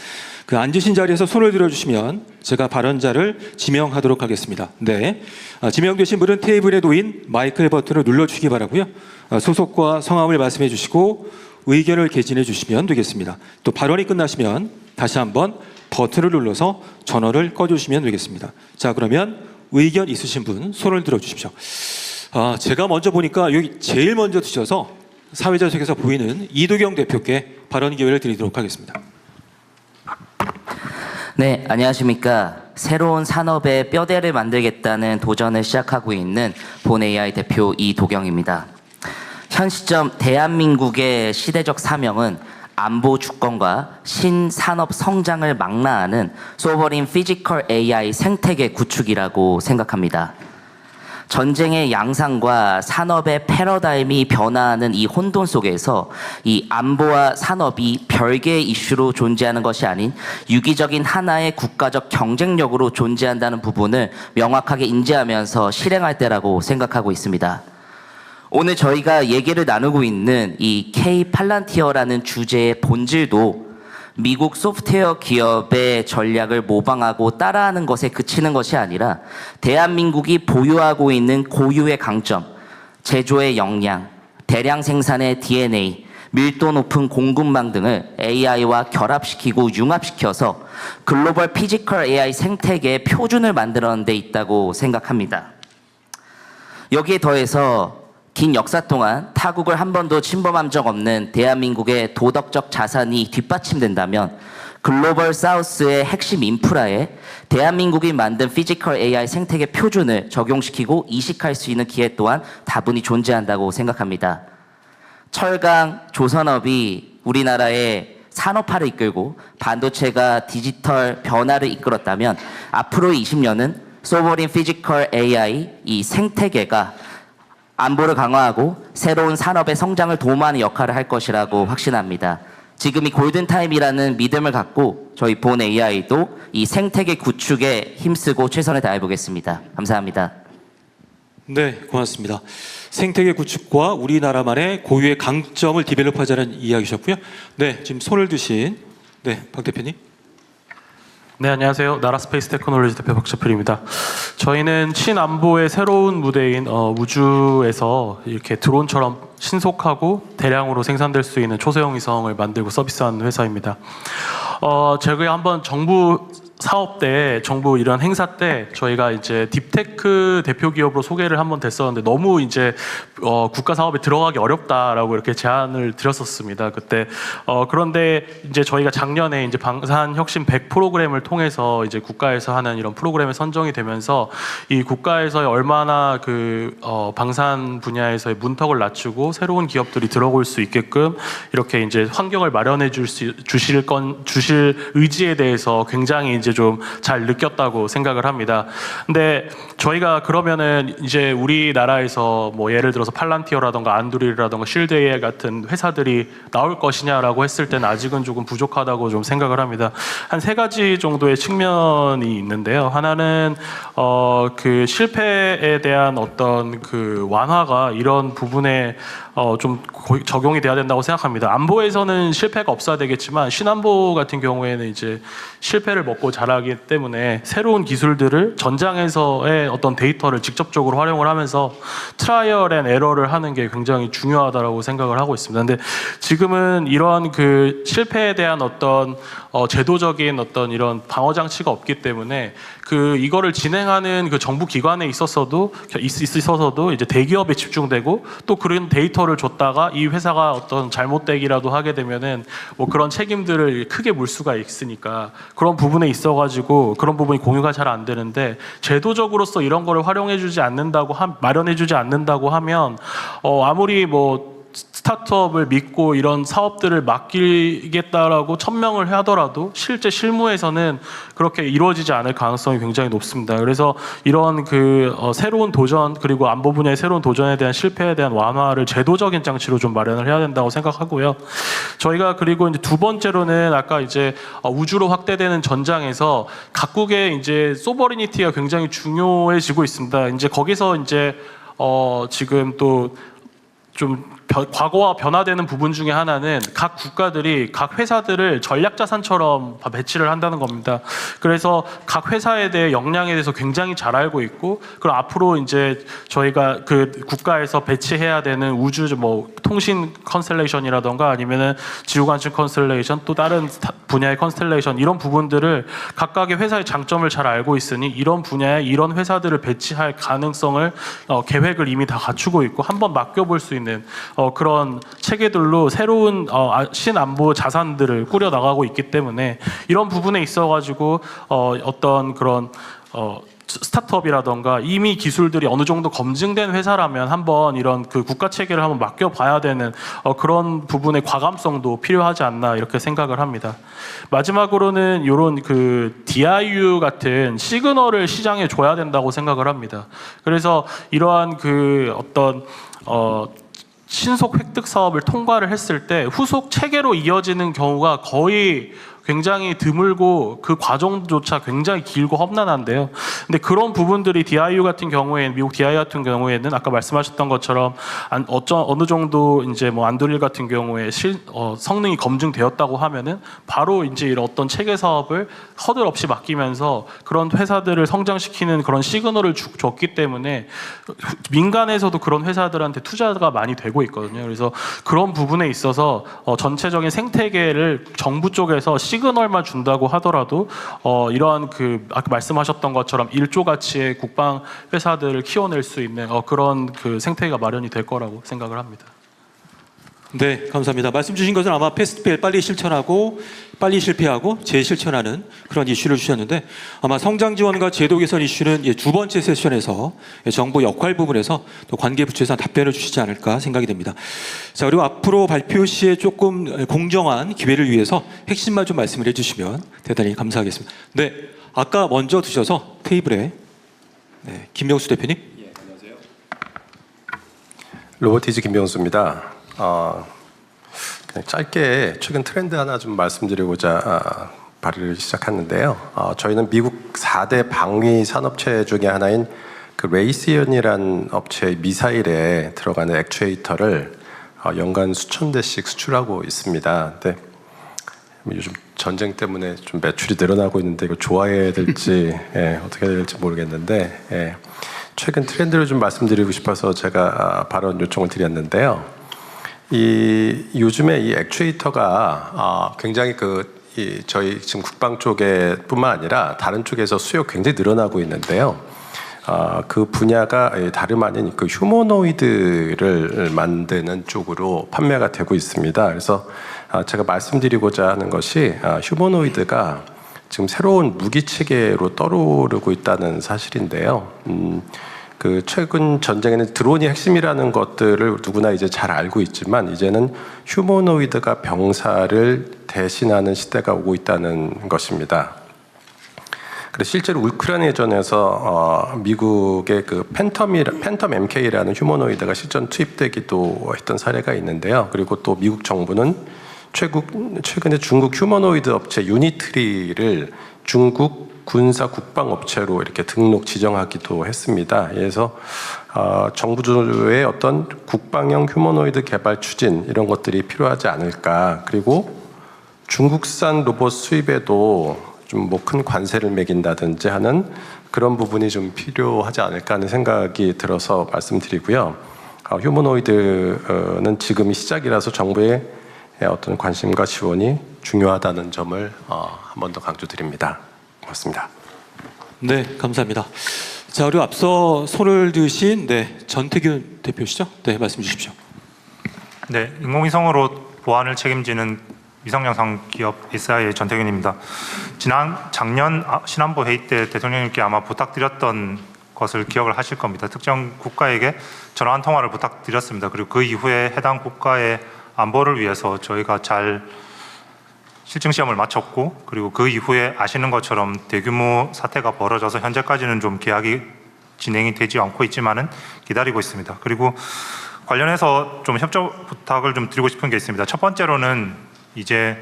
그 앉으신 자리에서 손을 들어주시면 제가 발언자를 지명하도록 하겠습니다. 네, 지명되신 분은 테이블에 놓인 마이크의 버튼을 눌러주시기 바라고요. 소속과 성함을 말씀해 주시고 의견을 개진해 주시면 되겠습니다. 또 발언이 끝나시면 다시 한번 버튼을 눌러서 전원을 꺼주시면 되겠습니다. 자, 그러면 의견 있으신 분 손을 들어주십시오. 제가 먼저 보니까 여기 제일 먼저 드셔서 사회자석에서 보이는 이도경 대표께 발언 기회를 드리도록 하겠습니다. 네, 안녕하십니까. 새로운 산업의 뼈대를 만들겠다는 도전을 시작하고 있는 본 AI 대표 이도경입니다. 현 시점 대한민국의 시대적 사명은 안보 주권과 신산업 성장을 망라하는 소버린 피지컬 AI 생태계 구축이라고 생각합니다. 전쟁의 양상과 산업의 패러다임이 변화하는 이 혼돈 속에서 이 안보와 산업이 별개의 이슈로 존재하는 것이 아닌 유기적인 하나의 국가적 경쟁력으로 존재한다는 부분을 명확하게 인지하면서 실행할 때라고 생각하고 있습니다. 오늘 저희가 얘기를 나누고 있는 이 K 팔란티어라는 주제의 본질도 미국 소프트웨어 기업의 전략을 모방하고 따라하는 것에 그치는 것이 아니라 대한민국이 보유하고 있는 고유의 강점, 제조의 역량, 대량 생산의 DNA, 밀도 높은 공급망 등을 AI와 결합시키고 융합시켜서 글로벌 피지컬 AI 생태계의 표준을 만들어낸 데 있다고 생각합니다. 여기에 더해서 긴 역사 동안 타국을 한 번도 침범한 적 없는 대한민국의 도덕적 자산이 뒷받침된다면 글로벌 사우스의 핵심 인프라에 대한민국이 만든 피지컬 AI 생태계 표준을 적용시키고 이식할 수 있는 기회 또한 다분히 존재한다고 생각합니다. 철강, 조선업이 우리나라의 산업화를 이끌고 반도체가 디지털 변화를 이끌었다면 앞으로의 20년은 소버린 피지컬 AI 이 생태계가 안보를 강화하고 새로운 산업의 성장을 도모하는 역할을 할 것이라고 확신합니다. 지금이 골든타임이라는 믿음을 갖고 저희 본 AI도 이 생태계 구축에 힘쓰고 최선을 다해보겠습니다. 감사합니다. 네, 고맙습니다. 생태계 구축과 우리나라만의 고유의 강점을 디벨롭하자는 이야기셨고요. 네, 지금 손을 드신 박 대표님. 네, 안녕하세요. 나라스페이스 테크놀로지 대표 박재필입니다. 저희는 친안보의 새로운 무대인 우주에서 이렇게 드론처럼 신속하고 대량으로 생산될 수 있는 초소형 위성을 만들고 서비스하는 회사입니다. 제가 한번 정부 사업 때, 정부 이런 행사 때 저희가 이제 딥테크 대표 기업으로 소개를 한번 됐었는데 너무 이제 국가 사업에 들어가기 어렵다라고 이렇게 제안을 드렸었습니다. 그때 그런데 이제 저희가 작년에 이제 방산 혁신 100 프로그램을 통해서 이제 국가에서 하는 이런 프로그램에 선정이 되면서 이 국가에서의 얼마나 그 방산 분야에서의 문턱을 낮추고 새로운 기업들이 들어올 수 있게끔 이렇게 이제 환경을 마련해 주실 의지에 대해서 굉장히 이제 좀 잘 느꼈다고 생각을 합니다. 근데 저희가 그러면은 이제 우리나라에서 뭐 예를 들어서 팔란티어라던가 안드릴이라던가 실드 AI 같은 회사들이 나올 것이냐라고 했을 때는 아직은 조금 부족하다고 좀 생각을 합니다. 한 3가지 정도의 측면이 있는데요. 하나는 그 실패에 대한 어떤 그 완화가 이런 부분에 좀 적용이 돼야 된다고 생각합니다. 안보에서는 실패가 없어야 되겠지만 신안보 같은 경우에는 이제 실패를 먹고 자라기 때문에 새로운 기술들을 전장에서의 어떤 데이터를 직접적으로 활용을 하면서 트라이얼 앤 에러를 하는 게 굉장히 중요하다고 생각을 하고 있습니다. 근데 지금은 이런 그 실패에 대한 어떤 제도적인 어떤 이런 방어 장치가 없기 때문에 그 이거를 진행하는 그 정부 기관에 있어서도 이제 대기업에 집중되고 또 그런 데이터를 줬다가 이 회사가 어떤 잘못되기라도 하게 되면은 뭐 그런 책임들을 크게 물 수가 있으니까 그런 부분에 있어가지고 그런 부분이 공유가 잘 안 되는데 제도적으로서 이런 거를 활용해주지 않는다고 마련해주지 않는다고 하면 아무리 뭐 스타트업을 믿고 이런 사업들을 맡기겠다라고 천명을 하더라도 실제 실무에서는 그렇게 이루어지지 않을 가능성이 굉장히 높습니다. 그래서 이런 그 새로운 도전 그리고 안보 분야의 새로운 도전에 대한 실패에 대한 완화를 제도적인 장치로 좀 마련을 해야 된다고 생각하고요. 저희가 그리고 이제 두 번째로는 아까 이제 우주로 확대되는 전장에서 각국의 이제 소버리니티가 굉장히 중요해지고 있습니다. 이제 거기서 이제 지금 또 좀 과거와 변화되는 부분 중에 하나는 각 국가들이 각 회사들을 전략자산처럼 배치를 한다는 겁니다. 그래서 각 회사에 대해 역량에 대해서 굉장히 잘 알고 있고, 그럼 앞으로 이제 저희가 그 국가에서 배치해야 되는 우주 뭐 통신 컨스텔레이션이라던가 아니면은 지구관측 컨스텔레이션 또 다른 분야의 컨스텔레이션 이런 부분들을 각각의 회사의 장점을 잘 알고 있으니 이런 분야에 이런 회사들을 배치할 가능성을 계획을 이미 다 갖추고 있고 한번 맡겨볼 수 있는 그런 체계들로 새로운 신안보 자산들을 꾸려 나가고 있기 때문에 이런 부분에 있어가지고 어떤 그런 스타트업이라던가 이미 기술들이 어느 정도 검증된 회사라면 한번 이런 그 국가 체계를 한번 맡겨봐야 되는 그런 부분의 과감성도 필요하지 않나 이렇게 생각을 합니다. 마지막으로는 이런 그 DIU 같은 시그널을 시장에 줘야 된다고 생각을 합니다. 그래서 이러한 그 어떤 신속 획득 사업을 통과를 했을 때 후속 체계로 이어지는 경우가 거의 굉장히 드물고 그 과정조차 굉장히 길고 험난한데요. 근데 그런 부분들이 DIU 같은 경우에는 미국 DIU 같은 경우에는 아까 말씀하셨던 것처럼 어느 정도 이제 뭐 안드릴 같은 경우에 성능이 검증되었다고 하면은 바로 이제 이런 어떤 체계 사업을 허들 없이 맡기면서 그런 회사들을 성장시키는 그런 시그널을 줬기 때문에 민간에서도 그런 회사들한테 투자가 많이 되고 있거든요. 그래서 그런 부분에 있어서 전체적인 생태계를 정부 쪽에서 시그널만 준다고 하더라도 이러한 그 아까 말씀하셨던 것처럼 1조 가치의 국방 회사들을 키워낼 수 있는 그런 그 생태계가 마련이 될 거라고 생각을 합니다. 네, 감사합니다. 말씀 주신 것은 아마 패스트페일 빨리 실천하고 빨리 실패하고 재실천하는 그런 이슈를 주셨는데 아마 성장 지원과 제도 개선 이슈는 두 번째 세션에서 정부 역할 부분에서 또 관계 부처에서 답변을 주시지 않을까 생각이 됩니다. 자, 그리고 앞으로 발표 시에 조금 공정한 기회를 위해서 핵심만 좀 말씀을 해주시면 대단히 감사하겠습니다. 네, 아까 먼저 드셔서 테이블에 김명수 대표님. 안녕하세요. 로보티즈 김병수입니다. 그냥 짧게 최근 트렌드 하나 좀 말씀드리고자 발의를 시작했는데요. 저희는 미국 4대 방위 산업체 중에 하나인 그 레이시언이라는 업체의 미사일에 들어가는 액추에이터를 연간 수천 대씩 수출하고 있습니다. 근데 요즘 전쟁 때문에 좀 매출이 늘어나고 있는데 이거 좋아해야 될지 어떻게 해야 될지 모르겠는데 최근 트렌드를 좀 말씀드리고 싶어서 제가 발언 요청을 드렸는데요. 요즘에 이 액추에이터가 굉장히 저희 지금 국방 쪽에뿐만 아니라 다른 쪽에서 수요 굉장히 늘어나고 있는데요. 그 분야가 다름 아닌 그 휴머노이드를 만드는 쪽으로 판매가 되고 있습니다. 그래서 제가 말씀드리고자 하는 것이 휴머노이드가 지금 새로운 무기 체계로 떠오르고 있다는 사실인데요. 그 최근 전쟁에는 드론이 핵심이라는 것들을 누구나 이제 잘 알고 있지만 이제는 휴머노이드가 병사를 대신하는 시대가 오고 있다는 것입니다. 그래서 실제로 우크라이나전에서 미국의 그 팬텀 MK라는 휴머노이드가 실전 투입되기도 했던 사례가 있는데요. 그리고 또 미국 정부는 최근에 중국 휴머노이드 업체 유니트리를 중국 군사 국방 업체로 이렇게 등록 지정하기도 했습니다. 그래서 정부의 어떤 국방형 휴머노이드 개발 추진 이런 것들이 필요하지 않을까. 그리고 중국산 로봇 수입에도 좀 뭐 큰 관세를 매긴다든지 하는 그런 부분이 좀 필요하지 않을까 하는 생각이 들어서 말씀드리고요. 휴머노이드는 지금이 시작이라서 정부의 어떤 관심과 지원이 중요하다는 점을 한 번 더 강조드립니다. 고맙습니다. 네, 감사합니다. 자, 그리고 앞서 손을 드신 전태균 대표시죠? 네, 말씀 주십시오. 네, 인공위성으로 보안을 책임지는 위성영상 기업 SI의 전태균입니다. 작년 신안보 회의 때 대통령님께 아마 부탁드렸던 것을 기억을 하실 겁니다. 특정 국가에게 전화 한 통화를 부탁드렸습니다. 그리고 그 이후에 해당 국가의 안보를 위해서 저희가 잘 실증 시험을 마쳤고, 그리고 그 이후에 아시는 것처럼 대규모 사태가 벌어져서 현재까지는 좀 계약이 진행이 되지 않고 있지만은 기다리고 있습니다. 그리고 관련해서 좀 협조 부탁을 좀 드리고 싶은 게 있습니다. 첫 번째로는 이제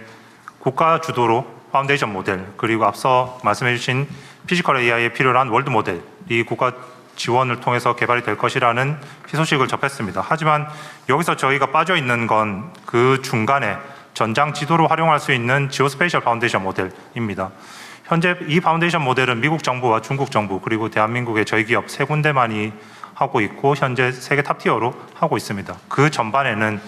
국가 주도로 파운데이션 모델, 그리고 앞서 말씀해 주신 피지컬 AI에 필요한 월드 모델, 이 국가 지원을 통해서 개발이 될 것이라는 희소식을 접했습니다. 하지만 여기서 저희가 빠져 있는 건 그 중간에 전장 지도로 활용할 수 있는 지오스페이셜 파운데이션 모델입니다. 현재 이 파운데이션 모델은 미국 정부와 중국 정부 그리고 대한민국의 저희 기업 세 군데만이 하고 있고 현재 세계 탑티어로 하고 있습니다. 그 전반에는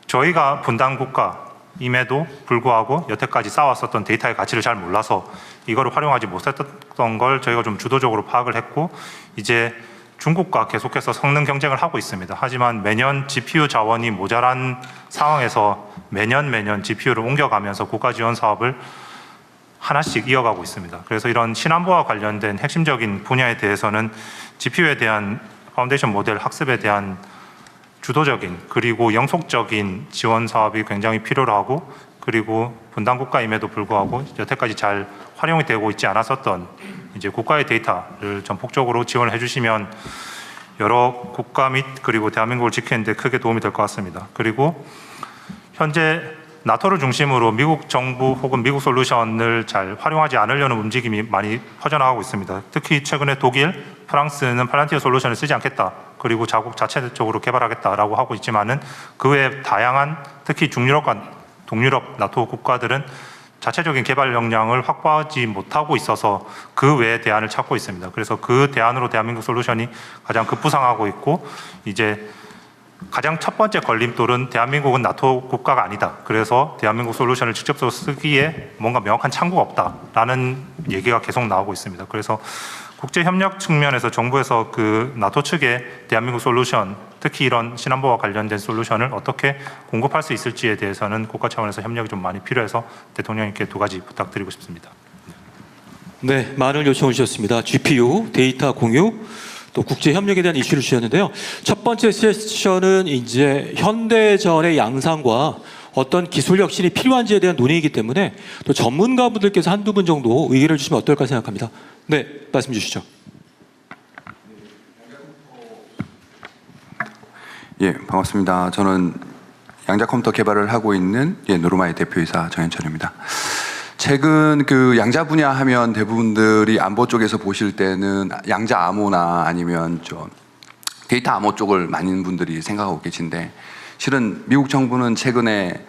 저희가 분단 국가임에도 불구하고 여태까지 쌓아왔었던 데이터의 가치를 잘 몰라서 이거를 활용하지 못했던 걸 저희가 좀 주도적으로 파악을 했고, 이제 중국과 계속해서 성능 경쟁을 하고 있습니다. 하지만 매년 GPU 자원이 모자란 상황에서 매년 GPU를 옮겨가면서 국가 지원 사업을 하나씩 이어가고 있습니다. 그래서 이런 신안보와 관련된 핵심적인 분야에 대해서는 GPU에 대한 파운데이션 모델 학습에 대한 주도적인 그리고 영속적인 지원 사업이 굉장히 필요로 하고, 그리고 분단 국가임에도 불구하고 여태까지 잘 활용이 되고 있지 않았었던 이제 국가의 데이터를 전폭적으로 지원을 해주시면 여러 국가 및 그리고 대한민국을 지키는 데 크게 도움이 될 것 같습니다. 그리고 현재 나토를 중심으로 미국 정부 혹은 미국 솔루션을 잘 활용하지 않으려는 움직임이 많이 퍼져나가고 있습니다. 특히 최근에 독일, 프랑스는 팔란티어 솔루션을 쓰지 않겠다, 그리고 자국 자체적으로 개발하겠다라고 하고 있지만은 그 외 다양한 특히 중유럽과 동유럽 나토 국가들은 자체적인 개발 역량을 확보하지 못하고 있어서 그 외의 대안을 찾고 있습니다. 그래서 그 대안으로 대한민국 솔루션이 가장 급부상하고 있고, 이제 가장 첫 번째 걸림돌은 대한민국은 나토 국가가 아니다, 그래서 대한민국 솔루션을 직접적으로 쓰기에 뭔가 명확한 창구가 없다라는 얘기가 계속 나오고 있습니다. 그래서 국제협력 측면에서 정부에서 그 나토 측에 대한민국 솔루션, 특히 이런 신안보와 관련된 솔루션을 어떻게 공급할 수 있을지에 대해서는 국가 차원에서 협력이 좀 많이 필요해서 대통령님께 두 가지 부탁드리고 싶습니다. 네, 많은 요청을 주셨습니다. GPU, 데이터 공유, 또 국제 협력에 대한 이슈를 주셨는데요. 첫 번째 세션은 이제 현대전의 양상과 어떤 기술 혁신이 필요한지에 대한 논의이기 때문에 또 전문가분들께서 한두 분 정도 의견을 주시면 어떨까 생각합니다. 네, 말씀 주시죠. 예, 반갑습니다. 저는 양자 컴퓨터 개발을 하고 있는 노르마의 대표이사 정현철입니다. 최근 그 양자 분야 하면 대부분들이 안보 쪽에서 보실 때는 양자 암호나 아니면 데이터 암호 쪽을 많은 분들이 생각하고 계신데, 실은 미국 정부는 최근에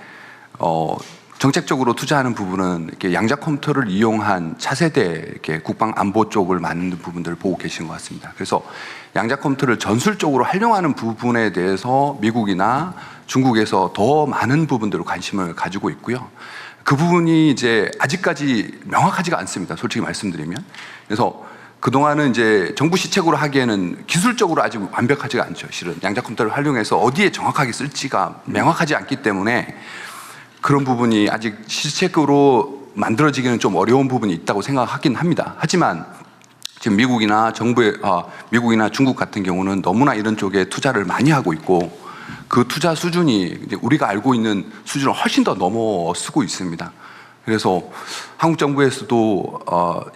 정책적으로 투자하는 부분은 이렇게 양자 컴퓨터를 이용한 차세대 이렇게 국방 안보 쪽을 많은 부분들을 보고 계신 것 같습니다. 그래서 양자 컴퓨터를 전술적으로 활용하는 부분에 대해서 미국이나 중국에서 더 많은 부분들을 관심을 가지고 있고요. 그 부분이 이제 아직까지 명확하지가 않습니다, 솔직히 말씀드리면. 그래서 그동안은 이제 정부 시책으로 하기에는 기술적으로 아직 완벽하지가 않죠. 실은 양자 컴퓨터를 활용해서 어디에 정확하게 쓸지가 명확하지 않기 때문에 그런 부분이 아직 시책으로 만들어지기는 좀 어려운 부분이 있다고 생각하긴 합니다. 하지만 지금 미국이나 중국 같은 경우는 너무나 이런 쪽에 투자를 많이 하고 있고, 그 투자 수준이 우리가 알고 있는 수준을 훨씬 더 넘어서고 있습니다. 그래서 한국 정부에서도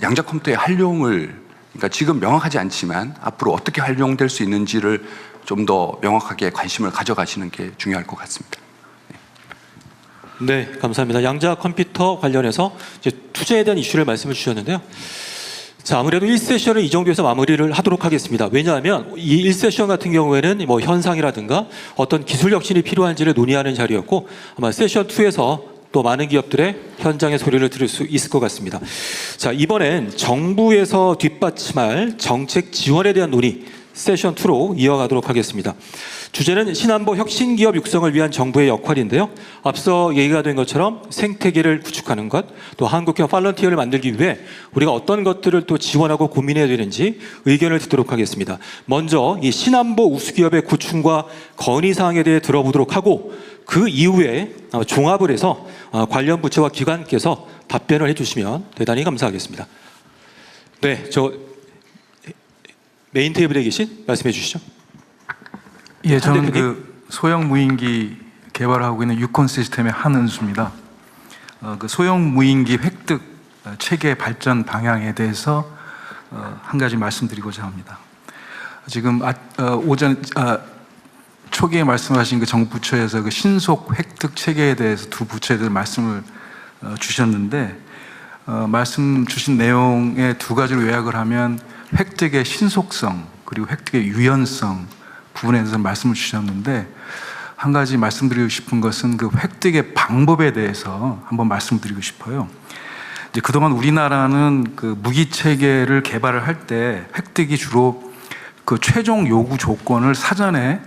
양자 컴퓨터의 활용을, 그러니까 지금 명확하지 않지만 앞으로 어떻게 활용될 수 있는지를 좀 더 명확하게 관심을 가져가시는 게 중요할 것 같습니다. 네, 감사합니다. 양자 컴퓨터 관련해서 이제 투자에 대한 이슈를 말씀을 주셨는데요. 자, 아무래도 1세션은 이 정도에서 마무리를 하도록 하겠습니다. 왜냐하면 이 1세션 같은 경우에는 뭐 현상이라든가 어떤 기술 혁신이 필요한지를 논의하는 자리였고, 아마 세션 2에서 또 많은 기업들의 현장의 소리를 들을 수 있을 것 같습니다. 자, 이번엔 정부에서 뒷받침할 정책 지원에 대한 논의 세션 2로 이어가도록 하겠습니다. 주제는 신안보 혁신 기업 육성을 위한 정부의 역할인데요. 앞서 얘기가 된 것처럼 생태계를 구축하는 것, 또 한국형 팔런티어를 만들기 위해 우리가 어떤 것들을 또 지원하고 고민해야 되는지 의견을 듣도록 하겠습니다. 먼저 이 신안보 우수기업의 구축과 건의사항에 대해 들어보도록 하고, 그 이후에 종합을 해서 관련 부처와 기관께서 답변을 해주시면 대단히 감사하겠습니다. 네, 메인 테이블에 계신 말씀해 주시죠. 예, 저는 그 소형 무인기 개발하고 있는 유콘 시스템의 한은수입니다. 그 소형 무인기 획득 체계 발전 방향에 대해서 한 가지 말씀드리고자 합니다. 지금 오전 초기에 말씀하신 그 정부 부처에서 그 신속 획득 체계에 대해서 두 부처들 말씀을 주셨는데, 말씀 주신 내용의 두 가지로 요약을 하면 획득의 신속성 그리고 획득의 유연성 부분에 대해서 말씀을 주셨는데, 한 가지 말씀드리고 싶은 것은 그 획득의 방법에 대해서 한번 말씀드리고 싶어요. 이제 그동안 우리나라는 그 무기 체계를 개발을 할 때 획득이 주로 그 최종 요구 조건을 사전에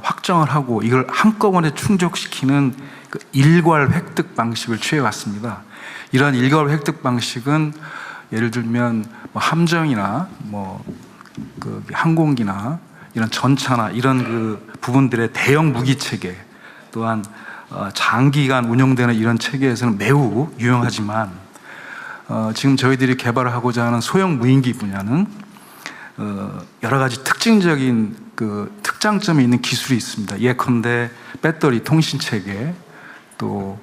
확정을 하고 이걸 한꺼번에 충족시키는 그 일괄 획득 방식을 취해왔습니다. 이러한 일괄 획득 방식은 예를 들면 뭐 함정이나 그 항공기나 이런 전차나 이런 그 부분들의 대형 무기 체계, 또한 장기간 운영되는 이런 체계에서는 매우 유용하지만, 지금 저희들이 개발하고자 하는 소형 무인기 분야는 여러 가지 특징적인 그 특장점이 있는 기술이 있습니다. 예컨대 배터리 통신 체계, 또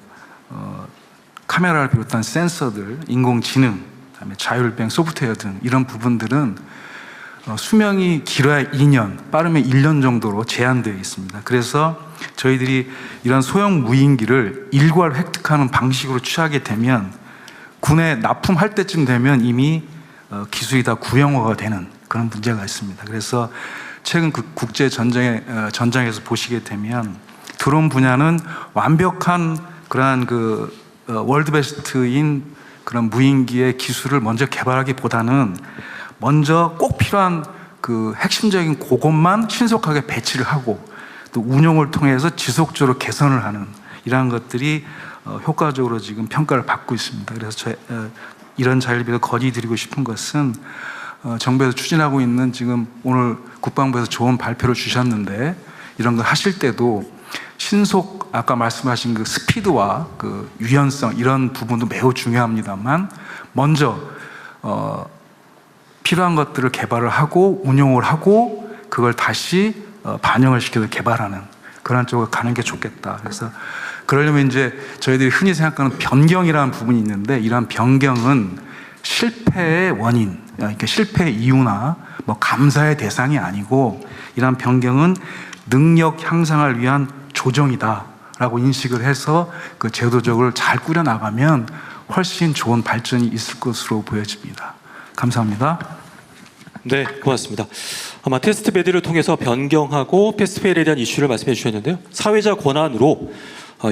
카메라를 비롯한 센서들, 인공지능, 그다음에 자율주행 소프트웨어 등 이런 부분들은 수명이 길어야 2년, 빠르면 1년 정도로 제한되어 있습니다. 그래서 저희들이 이런 소형 무인기를 일괄 획득하는 방식으로 취하게 되면 군에 납품할 때쯤 되면 이미 기술이 다 구형화가 되는 그런 문제가 있습니다. 그래서 최근 그 국제 전장에서 보시게 되면 드론 분야는 완벽한 그러한 그 월드 베스트인 그런 무인기의 기술을 먼저 개발하기보다는 먼저 꼭 필요한 그 핵심적인 그것만 신속하게 배치를 하고 또 운용을 통해서 지속적으로 개선을 하는 이러한 것들이 효과적으로 지금 평가를 받고 있습니다. 그래서 이런 자리를 빌어 건의드리고 싶은 것은 정부에서 추진하고 있는 지금 오늘 국방부에서 좋은 발표를 주셨는데 이런 걸 하실 때도 신속 아까 말씀하신 그 스피드와 그 유연성 이런 부분도 매우 중요합니다만 먼저 필요한 것들을 개발을 하고 운용을 하고 그걸 다시 반영을 시켜서 개발하는 그런 쪽으로 가는 게 좋겠다. 그래서 그러려면 이제 저희들이 흔히 생각하는 변경이라는 부분이 있는데 이러한 변경은 실패의 원인, 그러니까 실패의 이유나 뭐 감사의 대상이 아니고 이러한 변경은 능력 향상을 위한 조정이다라고 인식을 해서 그 제도적으로 잘 꾸려나가면 훨씬 좋은 발전이 있을 것으로 보여집니다. 감사합니다. 네, 고맙습니다. 아마 테스트 배드를 통해서 변경하고 패스트페일에 대한 이슈를 말씀해 주셨는데요. 사회자 권한으로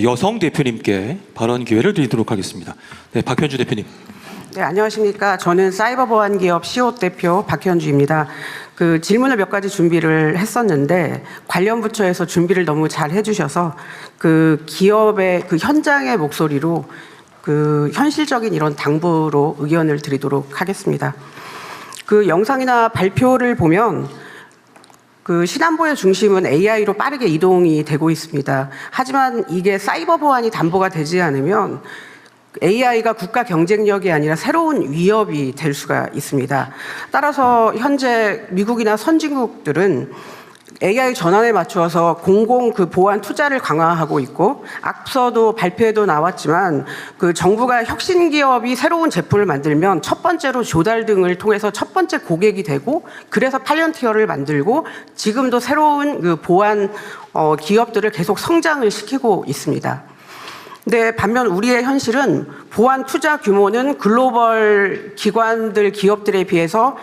여성 대표님께 발언 기회를 드리도록 하겠습니다. 네, 박현주 대표님. 네, 안녕하십니까. 저는 사이버보안기업 시옷 대표 박현주입니다. 그 질문을 몇 가지 준비를 했었는데 관련 부처에서 준비를 너무 잘 해주셔서 그 기업의 그 현장의 목소리로 그 현실적인 이런 당부로 의견을 드리도록 하겠습니다. 그 영상이나 발표를 보면 그 신안보의 중심은 AI로 빠르게 이동이 되고 있습니다. 하지만 이게 사이버 보안이 담보가 되지 않으면 AI가 국가 경쟁력이 아니라 새로운 위협이 될 수가 있습니다. 따라서 현재 미국이나 선진국들은 AI 전환에 맞추어서 공공 그 보안 투자를 강화하고 있고 앞서도 발표에도 나왔지만 그 정부가 혁신 기업이 새로운 제품을 만들면 첫 번째로 조달 등을 통해서 첫 번째 고객이 되고 그래서 팔런티어를 만들고 지금도 새로운 그 보안 기업들을 계속 성장을 시키고 있습니다. 근데 반면 우리의 현실은 보안 투자 규모는 글로벌 기관들 기업들에 비해서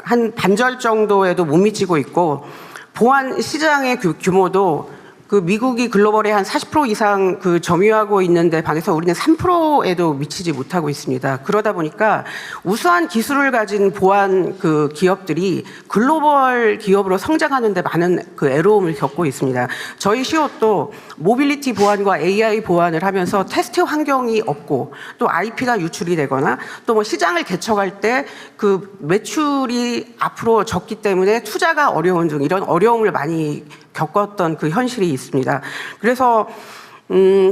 한 반절 정도에도 못 미치고 있고 보안 시장의 규모도 그 미국이 글로벌에 한 40% 이상 그 점유하고 있는데 반해서 우리는 3%에도 미치지 못하고 있습니다. 그러다 보니까 우수한 기술을 가진 보안 그 기업들이 글로벌 기업으로 성장하는 데 많은 그 애로움을 겪고 있습니다. 저희 시옷도 모빌리티 보안과 AI 보안을 하면서 테스트 환경이 없고 또 IP가 유출이 되거나 또 뭐 시장을 개척할 때 그 매출이 앞으로 적기 때문에 투자가 어려운 등 이런 어려움을 많이 겪었던 그 현실이 있습니다. 그래서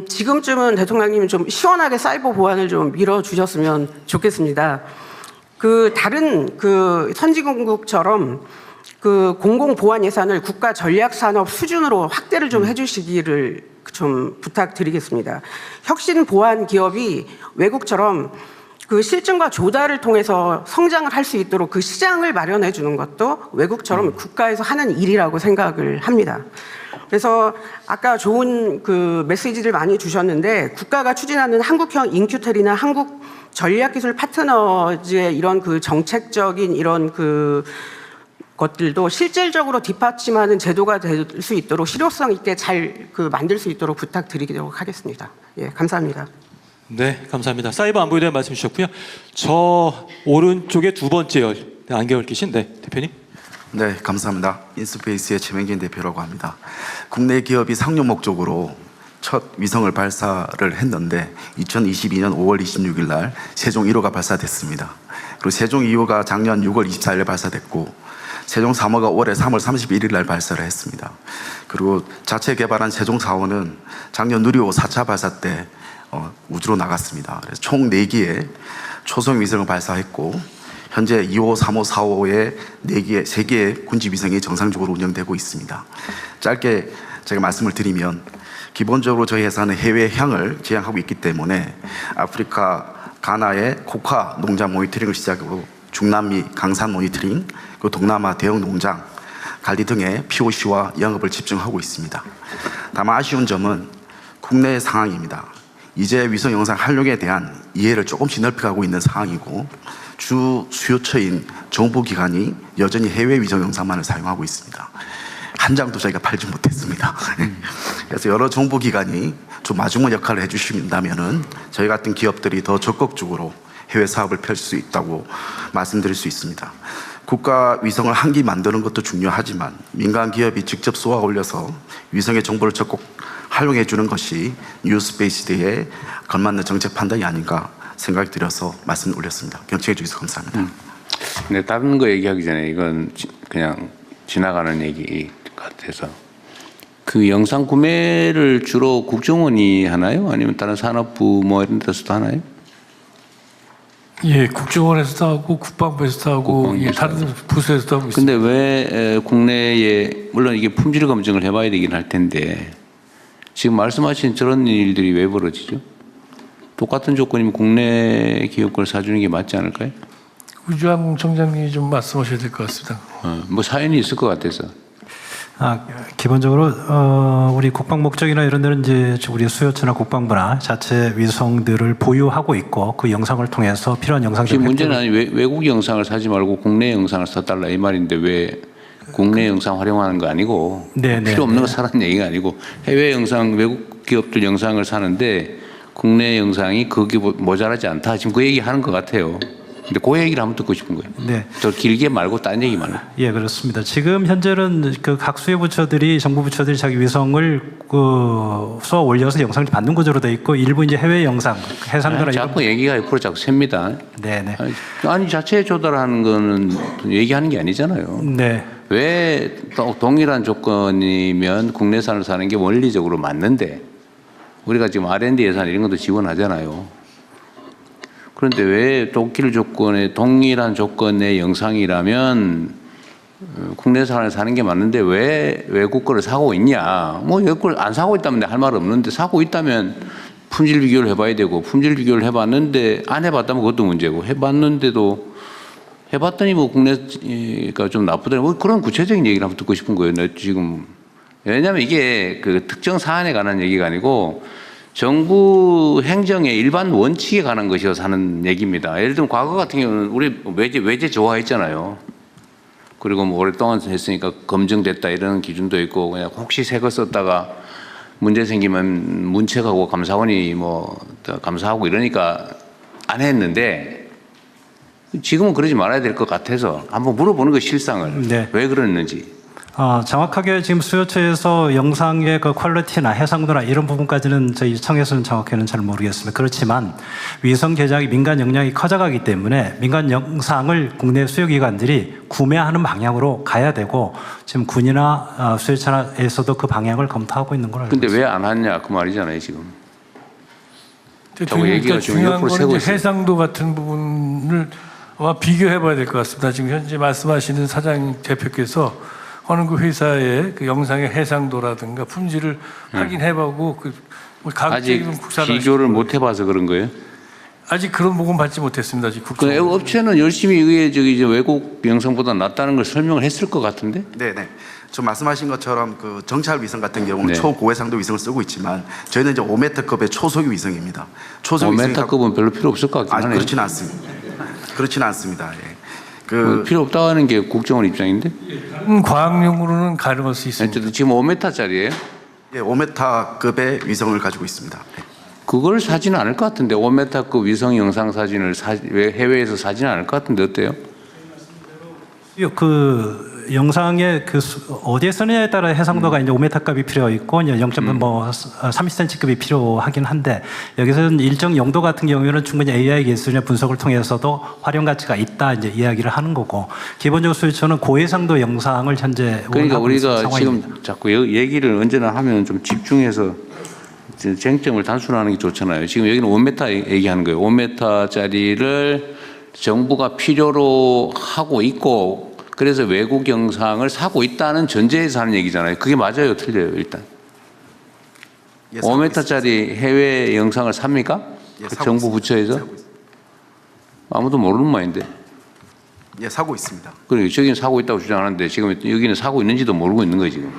지금쯤은 대통령님이 좀 시원하게 사이버 보안을 좀 밀어주셨으면 좋겠습니다. 그 다른 그 선진국처럼 그 공공 보안 예산을 국가 전략 산업 수준으로 확대를 좀 해주시기를 좀 부탁드리겠습니다. 혁신 보안 기업이 외국처럼 그 실증과 조달을 통해서 성장을 할 수 있도록 그 시장을 마련해 주는 것도 외국처럼 국가에서 하는 일이라고 생각을 합니다. 그래서 아까 좋은 그 메시지를 많이 주셨는데 국가가 추진하는 한국형 인큐텔이나 한국 전략기술 파트너즈의 이런 그 정책적인 이런 그 것들도 실질적으로 뒷받침하는 제도가 될 수 있도록 실효성 있게 잘 그 만들 수 있도록 부탁드리도록 하겠습니다. 예, 감사합니다. 네, 감사합니다. 사이버 안보에 대한 말씀 주셨고요. 저 오른쪽에 두 번째 안경을 끼신 대표님. 네, 감사합니다. 인스페이스의 최명진 대표라고 합니다. 국내 기업이 상용 목적으로 첫 위성을 발사를 했는데 2022년 5월 26일 날 세종 1호가 발사됐습니다. 그리고 세종 2호가 작년 6월 24일 발사됐고 세종 3호가 올해 3월 31일 날 발사를 했습니다. 그리고 자체 개발한 세종 4호는 작년 누리호 4차 발사 때 우주로 나갔습니다. 그래서 총 4기의 초소형 위성을 발사했고 현재 2호, 3호, 4호의 3개의 군지 위성이 정상적으로 운영되고 있습니다. 짧게 제가 말씀을 드리면 기본적으로 저희 회사는 해외향을 지향하고 있기 때문에 아프리카 가나의 코카 농장 모니터링을 시작으로 중남미 강산 모니터링, 그리고 동남아 대형 농장 관리 등의 POC와 영업을 집중하고 있습니다. 다만 아쉬운 점은 국내 상황입니다. 이제 위성 영상 활용에 대한 이해를 조금씩 넓혀가고 있는 상황이고 주 수요처인 정부기관이 여전히 해외 위성 영상만을 사용하고 있습니다. 한 장도 저희가 팔지 못했습니다. 그래서 여러 정부기관이 좀 마중물 역할을 해주신다면은 저희 같은 기업들이 더 적극적으로 해외 사업을 펼칠 수 있다고 말씀드릴 수 있습니다. 국가 위성을 한 기 만드는 것도 중요하지만 민간 기업이 직접 쏘아 올려서 위성의 정보를 적극 활용해 주는 것이 뉴스페이스에 걸맞는 정책 판단이 아닌가 생각이 들어서 말씀을 올렸습니다. 경청해 주셔서 감사합니다. 네, 다른 거 얘기하기 전에 이건 그냥 지나가는 얘기 같아서 그 영상 구매를 주로 국정원이 하나요? 아니면 다른 산업부 뭐 이런 데서도 하나요? 예, 국정원에서도 하고 국방부에서도 하고 예, 다른 부서에서도 하고 근데 있습니다. 왜 국내에 물론 이게 품질 검증을 해봐야 되긴 할 텐데 지금 말씀하신 저런 일들이 왜 벌어지죠? 똑같은 조건이면 국내 기업 걸 사주는 게 맞지 않을까요? 우주항공 청장님이 좀 말씀하셔야 될 것 같습니다. 뭐 사연이 있을 것 같아서. 기본적으로 우리 국방 목적이나 이런 데는 이제 우리 수요처나 국방부나 자체 위성들을 보유하고 있고 그 영상을 통해서 필요한 영상들. 지금 문제는 아니 외국 영상을 사지 말고 국내 영상을 사달라 이 말인데 왜 국내 영상 활용하는 거 아니고 필요 없는 거 사라는 얘기가 아니고 해외 영상 외국 기업들 영상을 사는데 국내 영상이 그게 모자라지 않다 지금 그 얘기 하는 것 같아요. 근데 그 얘기를 한번 듣고 싶은 거예요. 네. 더 길게 말고 딴 얘기 말고. 예, 그렇습니다. 지금 현재는 그 각 수요 부처들이 정부 부처들이 자기 위성을 쏘아 올려서 영상을 받는 구조로 돼 있고 일부 이제 해외 영상 해상도나 자꾸 얘기가 옆으로 자꾸 셉니다. 네네. 아니 자체 조달하는 거는 얘기하는 게 아니잖아요. 네. 왜 동일한 조건이면 국내산을 사는 게 원리적으로 맞는데 우리가 지금 R&D 예산 이런 것도 지원하잖아요. 그런데 왜 동일한 조건의 영상이라면 국내산을 사는 게 맞는데 왜 외국 거를 사고 있냐? 뭐 외국 걸 안 사고 있다면 할 말 없는데 사고 있다면 품질 비교를 해봐야 되고 품질 비교를 해봤는데 안 해봤다면 그것도 문제고 해봤는데도 해봤더니 뭐 국내가 좀 나쁘더니 뭐 그런 구체적인 얘기를 한번 듣고 싶은 거예요. 내 지금 왜냐하면 이게 그 특정 사안에 관한 얘기가 아니고 정부 행정의 일반 원칙에 관한 것이어서 하는 얘기입니다. 예를 들면 과거 같은 경우는 우리 외제 조화했잖아요. 그리고 뭐 오랫동안 했으니까 검증됐다 이런 기준도 있고 그냥 혹시 새 거 썼다가 문제 생기면 문책하고 감사원이 뭐 감사하고 이러니까 안 했는데 지금은 그러지 말아야 될 것 같아서 한번 물어보는 거 실상을 왜 그랬는지. 정확하게 지금 수요처에서 영상의 그 퀄리티나 해상도나 이런 부분까지는 저희 청에서는 정확히는 잘 모르겠습니다. 그렇지만 위성 제작이 민간 역량이 커져가기 때문에 민간 영상을 국내 수요기관들이 구매하는 방향으로 가야 되고 지금 군이나 수요처에서도 그 방향을 검토하고 있는 걸로 알고 있습니다. 근데 왜 안 하냐 그 말이잖아요 지금. 그러니까 중요한 거는 이제 해상도 같은 부분을 아마 비교해봐야 될 것 같습니다. 지금 현재 말씀하시는 사장 대표께서 어느 그 회사의 그 영상의 해상도라든가 품질을 확인해보고 그 아직 비교를 못 해봐서 그런 거예요? 아직 그런 보고는 받지 못했습니다. 아직 그 업체는 열심히 이게 외국 영상보다 낫다는 걸 설명을 했을 것 같은데? 네네. 좀 말씀하신 것처럼 그 정찰 위성 같은 경우는 초고해상도 위성을 쓰고 있지만 저희는 이제 5m급의 초소형 위성입니다. 5m급은 별로 필요 없을 것 같긴 하네요. 그렇지는 않습니다. 그렇지는 않습니다. 예. 필요 없다고 하는 게 국정원 입장인데? 다른 과학용으로는 가능할 수 있습니다. 지금 5m짜리예요? 예, 5m급의 위성을 가지고 있습니다. 그걸 사지는 않을 것 같은데 5m급 위성 영상 사진을 해외에서 사지는 않을 것 같은데 어때요? 그 영상의 그 어디에 쓰느냐에 따라 해상도가 이제 5m급이 필요 있고 이제 30cm급이 필요하긴 한데 여기서는 일정 용도 같은 경우에는 충분히 AI 기술의 분석을 통해서도 활용 가치가 있다 이제 이야기를 하는 거고 기본적으로 수요처는 고해상도 영상을 현재 그러니까 우리가 지금 자꾸 얘기를 언제나 하면 좀 집중해서 쟁점을 단순화하는 게 좋잖아요. 지금 여기는 5m 얘기하는 거예요. 5m짜리를 정부가 필요로 하고 있고 그래서 외국 영상을 사고 있다는 전제에서 하는 얘기잖아요. 그게 맞아요, 틀려요, 일단? 예, 사고 5m짜리 해외 영상을 삽니까? 예, 그 사고 정부 있습니다. 부처에서? 사고 있습니다. 아무도 모르는 모양인데. 예, 사고 있습니다. 그리고 저기는 사고 있다고 주장하는데 지금 여기는 사고 있는지도 모르고 있는 거예요, 지금.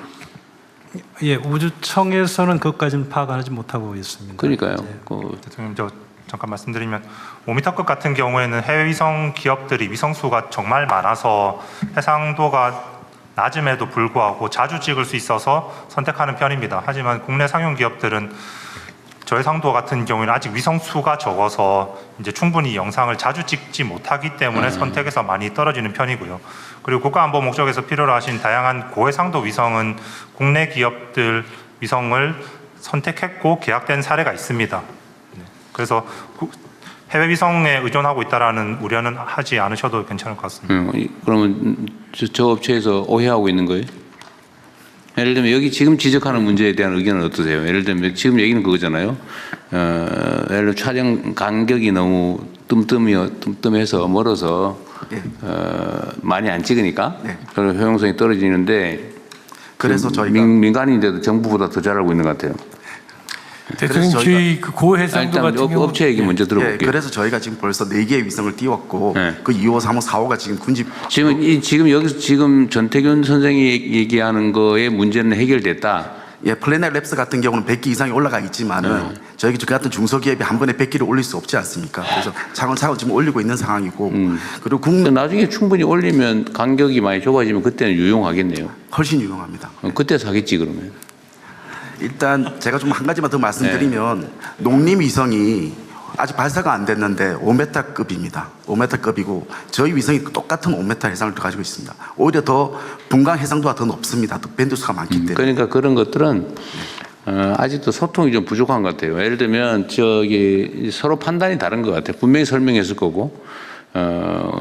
예, 우주청에서는 그것까지는 파악하지 못하고 있습니다. 그러니까요. 대통령 저 잠깐 말씀드리면 5m급 같은 경우에는 해외 위성 기업들이 위성수가 정말 많아서 해상도가 낮음에도 불구하고 자주 찍을 수 있어서 선택하는 편입니다. 하지만 국내 상용 기업들은 저해상도 같은 경우에는 아직 위성수가 적어서 이제 충분히 영상을 자주 찍지 못하기 때문에 선택에서 많이 떨어지는 편이고요. 그리고 국가안보 목적에서 필요로 하신 다양한 고해상도 위성은 국내 기업들 위성을 선택했고 계약된 사례가 있습니다. 그래서 해외 위성에 의존하고 있다라는 우려는 하지 않으셔도 괜찮을 것 같습니다. 그러면 저 업체에서 오해하고 있는 거예요? 예를 들면 여기 지금 지적하는 문제에 대한 의견은 어떠세요? 예를 들면 지금 얘기는 그거잖아요. 예를 들면 촬영 간격이 너무 뜸뜸해서 멀어서 많이 안 찍으니까 그런 효용성이 떨어지는데 그래서 저희가 민간인데도 정부보다 더 잘 알고 있는 것 같아요. 대통령 저희 그 고해상도 일단 같은 경우 업체 얘기 먼저 들어볼게요. 예, 그래서 저희가 지금 벌써 4개의 위성을 띄웠고 그 2호, 3호, 4호가 지금 군집 지금 여기서 지금 전태균 선생이 얘기하는 거의 문제는 해결됐다. 예, 플래닛 랩스 같은 경우는 100기 이상이 올라가 있지만은 저희 같은 중소기업이 한 번에 100기를 올릴 수 없지 않습니까? 그래서 차근차근 지금 올리고 있는 상황이고 그리고 나중에 충분히 올리면 간격이 많이 좁아지면 그때는 유용하겠네요. 훨씬 유용합니다. 그때 사겠지 그러면. 일단 제가 좀 한 가지만 더 말씀드리면 농림위성이 아직 발사가 안 됐는데 5m급입니다. 5m급이고 저희 위성이 똑같은 5m 해상을 가지고 있습니다. 오히려 더 분광 해상도가 더 높습니다. 더 밴드수가 많기 때문에. 그러니까 그런 것들은 아직도 소통이 좀 부족한 것 같아요. 예를 들면 저기 서로 판단이 다른 것 같아요. 분명히 설명했을 거고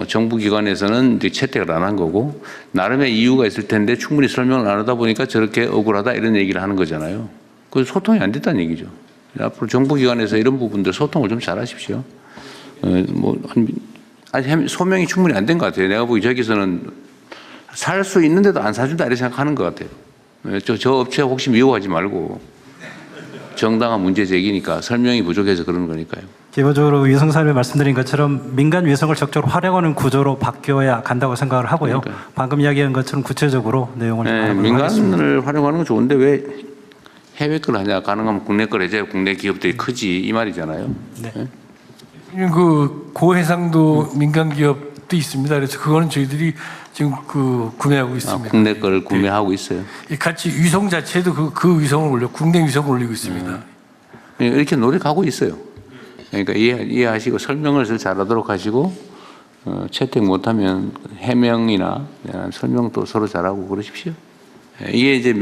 정부 기관에서는 이제 채택을 안 한 거고 나름의 이유가 있을 텐데 충분히 설명을 안 하다 보니까 저렇게 억울하다 이런 얘기를 하는 거잖아요. 그 소통이 안 됐다는 얘기죠. 앞으로 정부 기관에서 이런 부분들 소통을 좀 잘하십시오. 아직 소명이 충분히 안 된 것 같아요. 내가 보기 저기서는 살 수 있는데도 안 사준다 이렇게 생각하는 것 같아요. 저 업체 혹시 미워하지 말고 정당한 문제 제기니까 설명이 부족해서 그러는 거니까요. 기본적으로 위성사업에 말씀드린 것처럼 민간 위성을 적극적으로 활용하는 구조로 바뀌어야 간다고 생각을 하고요. 그러니까요. 방금 이야기한 것처럼 구체적으로 내용을 좀 알아보도록 하겠습니다. 민간을 활용하는 건 좋은데 왜 해외 걸 하냐? 가능하면 국내 걸 해줘야 국내 기업들이 크지 이 말이잖아요. 네. 그 고해상도 민간 기업도 있습니다. 그래서 그거는 저희들이 지금 그 구매하고 있습니다. 국내 걸 구매하고 있어요. 같이 위성 자체도 그 위성을 국내 위성을 올리고 있습니다. 이렇게 노력하고 있어요. 그러니까 이해하시고 설명을 잘하도록 하시고 채택 못하면 해명이나 설명도 서로 잘하고 그러십시오. 이게 이제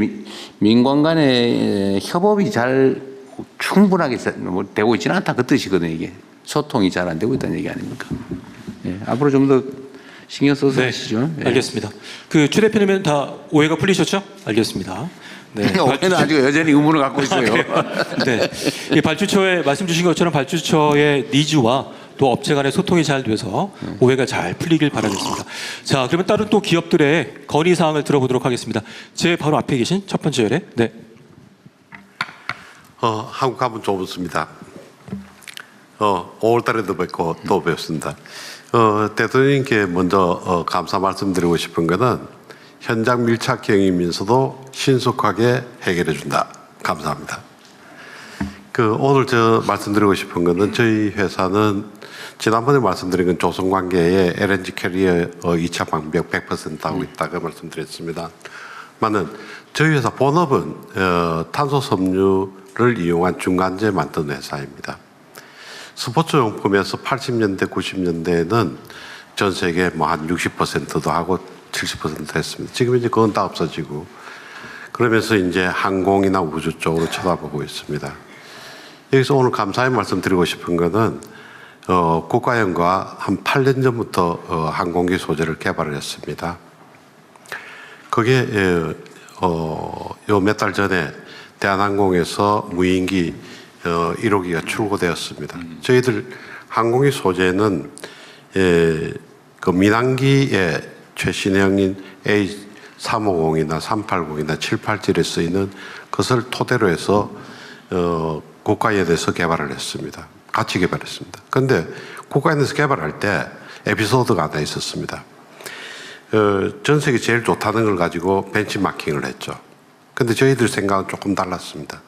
민관 간의 협업이 잘 충분하게 되고 있지는 않다 그 뜻이거든요. 이게 소통이 잘 안 되고 있다는 얘기 아닙니까? 앞으로 좀 더 신경 써서 하시죠. 알겠습니다. 그 최 대표님은 다 오해가 풀리셨죠? 알겠습니다. 네. 오해는 아직 여전히 의문을 갖고 있어요. 네. 이 발주처에 말씀 주신 것처럼 발주처의 니즈와 또 업체 간의 소통이 잘 돼서 오해가 잘 풀리길 바라겠습니다. 자, 그러면 다른 또 기업들의 건의 사항을 들어보도록 하겠습니다. 제 바로 앞에 계신 첫 번째 열에. 네. 한국 가면 좁습니다. 5월달에도 뵙고 또 뵙습니다. 대통령님께 먼저 감사 말씀드리고 싶은 것은 현장 밀착 경임이면서도 신속하게 해결해 준다. 감사합니다. 오늘 말씀드리고 싶은 것은 저희 회사는 지난번에 말씀드린 건 조선관계에 LNG 캐리어 2차 방벽 100% 하고 있다고 말씀드렸습니다. 만은 저희 회사 본업은 탄소 섬유를 이용한 중간재 만드는 회사입니다. 스포츠 용품에서 80년대, 90년대에는 전 세계 한 60%도 하고 70% 했습니다. 지금 이제 그건 다 없어지고 그러면서 이제 항공이나 우주 쪽으로 쳐다보고 있습니다. 여기서 오늘 감사의 말씀 드리고 싶은 것은 국가연과 한 8년 전부터 항공기 소재를 개발을 했습니다. 그게 요 몇 달 전에 대한항공에서 무인기 1호기가 출고되었습니다. 저희들 항공기 소재는 그 민항기의 최신형인 A350이나 380이나 787에 쓰이는 것을 토대로 해서 국가연에서 개발을 했습니다. 같이 개발했습니다. 그런데 국가연에서 개발할 때 에피소드가 하나 있었습니다. 전 세계 제일 좋다는 걸 가지고 벤치마킹을 했죠. 근데 저희들 생각은 조금 달랐습니다.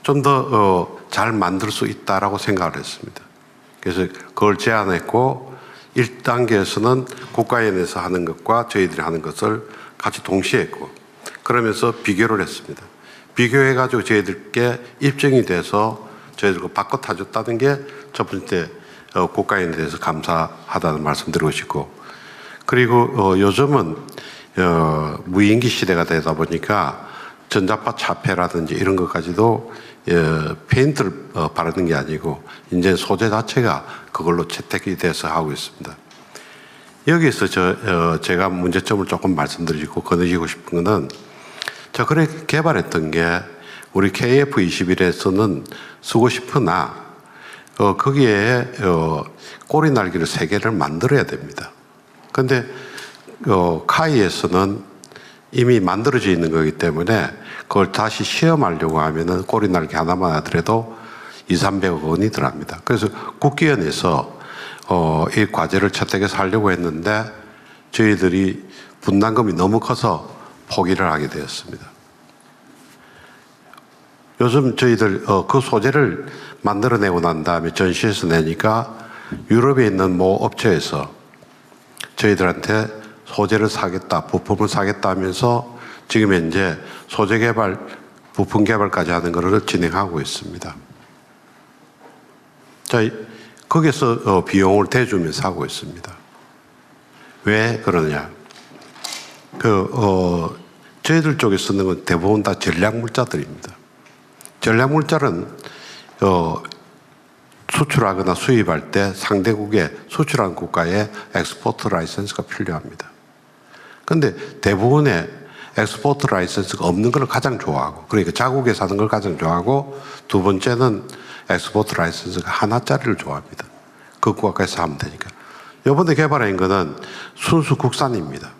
좀 더 잘 만들 수 있다라고 생각을 했습니다. 그래서 그걸 제안했고 1단계에서는 국가연에서 하는 것과 저희들이 하는 것을 같이 동시에 했고 그러면서 비교를 했습니다. 비교해가지고 저희들께 입증이 돼서 저희들과 바꿔 타줬다는 게 첫 번째 국가연에 대해서 감사하다는 말씀드리고 싶고 그리고 요즘은 무인기 시대가 되다 보니까 전자파 차폐라든지 이런 것까지도 페인트를 바르는 게 아니고 이제 소재 자체가 그걸로 채택이 돼서 하고 있습니다. 여기서 제가 문제점을 조금 말씀드리고 거느리고 싶은 거는 저 그래 개발했던 게 우리 KF21에서는 쓰고 싶으나 거기에 꼬리 날개를 3개를 만들어야 됩니다. 근데 카이에서는 이미 만들어져 있는 거기 때문에 그걸 다시 시험하려고 하면은 꼬리 날개 하나만 하더라도 200~300억 원이 들어갑니다. 그래서 국기연에서 이 과제를 채택해서 하려고 했는데 저희들이 분담금이 너무 커서 포기를 하게 되었습니다. 요즘 저희들 그 소재를 만들어내고 난 다음에 전시해서 내니까 유럽에 있는 모 업체에서 저희들한테 소재를 사겠다, 부품을 사겠다 하면서 지금 현재 소재 개발, 부품 개발까지 하는 것을 진행하고 있습니다. 자, 거기서 비용을 대주면서 하고 있습니다. 왜 그러냐? 저희들 쪽에 쓰는 건 대부분 다 전략물자들입니다. 전략물자는 수출하거나 수입할 때 상대국에 수출한 국가에 엑스포트 라이센스가 필요합니다. 그런데 대부분의 엑스포트 라이센스가 없는 걸 가장 좋아하고 그러니까 자국에서 하는 걸 가장 좋아하고 두 번째는 엑스포트 라이센스가 하나짜리를 좋아합니다. 그 국가에서 하면 되니까. 이번에 개발한 거는 순수 국산입니다.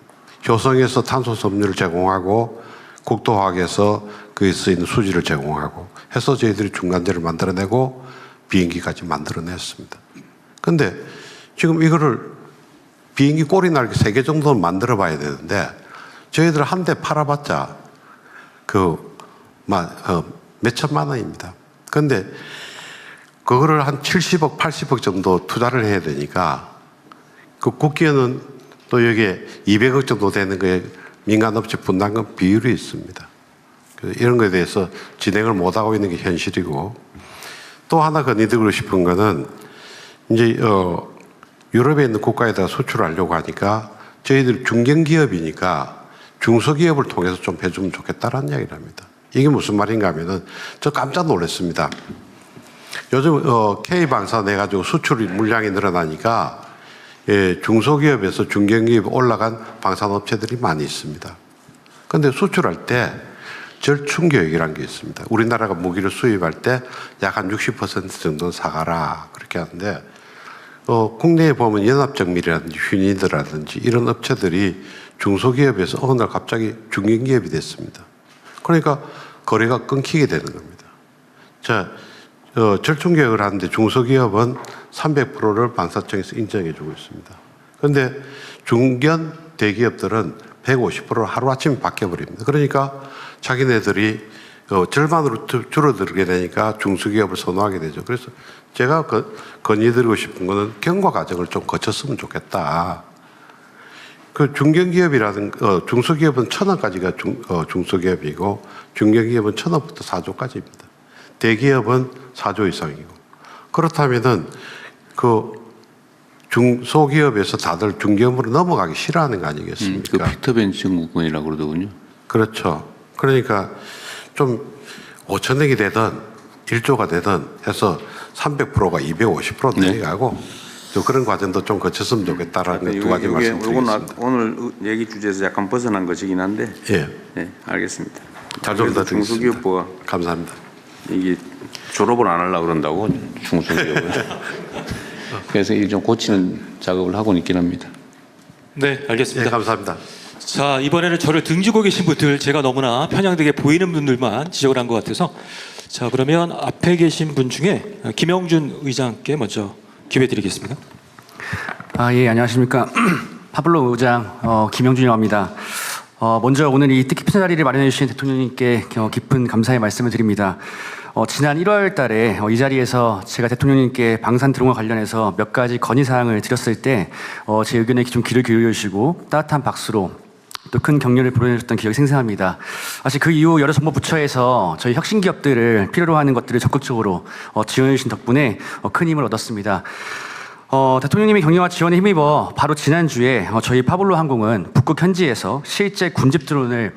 효성에서 탄소 섬유를 제공하고 국토화학에서 그에 쓰이는 수지를 제공하고 해서 저희들이 중간재를 만들어내고 비행기까지 만들어냈습니다. 근데 지금 이거를 비행기 꼬리 날개 3개 정도는 만들어 봐야 되는데 저희들 한 대 팔아봤자 몇 천만 원입니다. 근데 그거를 한 70억, 80억 정도 투자를 해야 되니까 그 국기에는 또 여기에 200억 정도 되는 거에 민간업체 분담금 비율이 있습니다. 이런 거에 대해서 진행을 못하고 있는 게 현실이고 또 하나 건의드리고 싶은 거는 이제 유럽에 있는 국가에다가 수출하려고 하니까 저희들 중견기업이니까 중소기업을 통해서 좀 해주면 좋겠다라는 이야기를 합니다. 이게 무슨 말인가 하면은 저 깜짝 놀랐습니다. 요즘 K방사 내가지고 수출 물량이 늘어나니까 중소기업에서 중견기업 올라간 방산업체들이 많이 있습니다. 그런데 수출할 때 절충교육이라는 게 있습니다. 우리나라가 무기를 수입할 때 약 한 60% 정도는 사가라 그렇게 하는데 국내에 보면 연합정밀이라든지 휴니드라든지 이런 업체들이 중소기업에서 어느 날 갑자기 중견기업이 됐습니다. 그러니까 거래가 끊기게 되는 겁니다. 자, 절충교육을 하는데 중소기업은 300%를 방사청에서 인정해 주고 있습니다. 그런데 중견 대기업들은 150%를 하루아침에 바뀌어버립니다. 그러니까 자기네들이 절반으로 줄어들게 되니까 중소기업을 선호하게 되죠. 그래서 제가 건의드리고 싶은 거는 경과 과정을 좀 거쳤으면 좋겠다. 그 중견기업이라든가 중소기업은 1,000원까지가 중소기업이고 중견기업은 1,000원부터 4조까지입니다. 대기업은 4조 이상이고 그렇다면은 그 중소기업에서 다들 중기업으로 넘어가기 싫어하는 거 아니겠습니까? 그 픽터벤치 증후군이라고 그러더군요. 그렇죠. 그러니까 좀 5천억이 되든 1조가 되든 해서 300%가 250% 내려가고 또 그런 과정도 좀 거쳤으면 좋겠다라는 두 가지 말씀드리겠습니다. 오늘 얘기 주제에서 약간 벗어난 것이긴 한데 예. 네, 알겠습니다. 잘 좀 부탁드리겠습니다. 중소기업부가 감사합니다. 이게 졸업을 안 하려고 그런다고 중소기업을. 그래서 이 좀 고치는 작업을 하고 있긴 합니다. 네, 알겠습니다. 네, 감사합니다. 자, 이번에는 저를 등지고 계신 분들 제가 너무나 편향되게 보이는 분들만 지적을 한 것 같아서 자, 그러면 앞에 계신 분 중에 김영준 의장께 먼저 기회 드리겠습니다. 예, 안녕하십니까. 파블로 의장 김영준이라고 합니다. 먼저 오늘 이 뜻깊은 자리를 마련해 주신 대통령님께 깊은 감사의 말씀을 드립니다. 지난 1월 달에 이 자리에서 제가 대통령님께 방산 드론과 관련해서 몇 가지 건의사항을 드렸을 때 제 의견에 좀 귀를 기울여 주시고 따뜻한 박수로 또 큰 격려를 보내주셨던 기억이 생생합니다. 사실 그 이후 여러 정부 부처에서 저희 혁신기업들을 필요로 하는 것들을 적극적으로 지원해 주신 덕분에 큰 힘을 얻었습니다. 대통령님의 격려와 지원에 힘입어 바로 지난주에 저희 파블로 항공은 북극 현지에서 실제 군집 드론을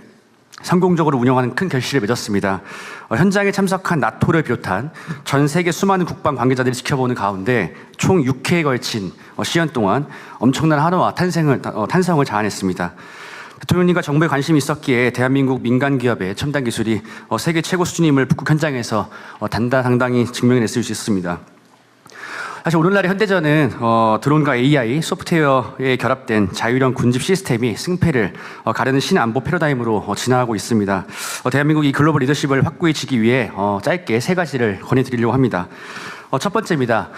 성공적으로 운영하는 큰 결실을 맺었습니다. 현장에 참석한 나토를 비롯한 전 세계 수많은 국방 관계자들이 지켜보는 가운데 총 6회에 걸친 시간 동안 엄청난 한화와 탄성을 자아냈습니다. 대통령님과 정부에 관심이 있었기에 대한민국 민간 기업의 첨단 기술이 세계 최고 수준임을 북극 현장에서 당당히 증명해냈을 수 있습니다. 사실 오늘날의 현대전은 드론과 AI, 소프트웨어에 결합된 자율형 군집 시스템이 승패를 가르는 신안보 패러다임으로 진화하고 있습니다. 대한민국이 이 글로벌 리더십을 확고히 지기 위해 짧게 세 가지를 권해드리려고 합니다. 첫 번째입니다.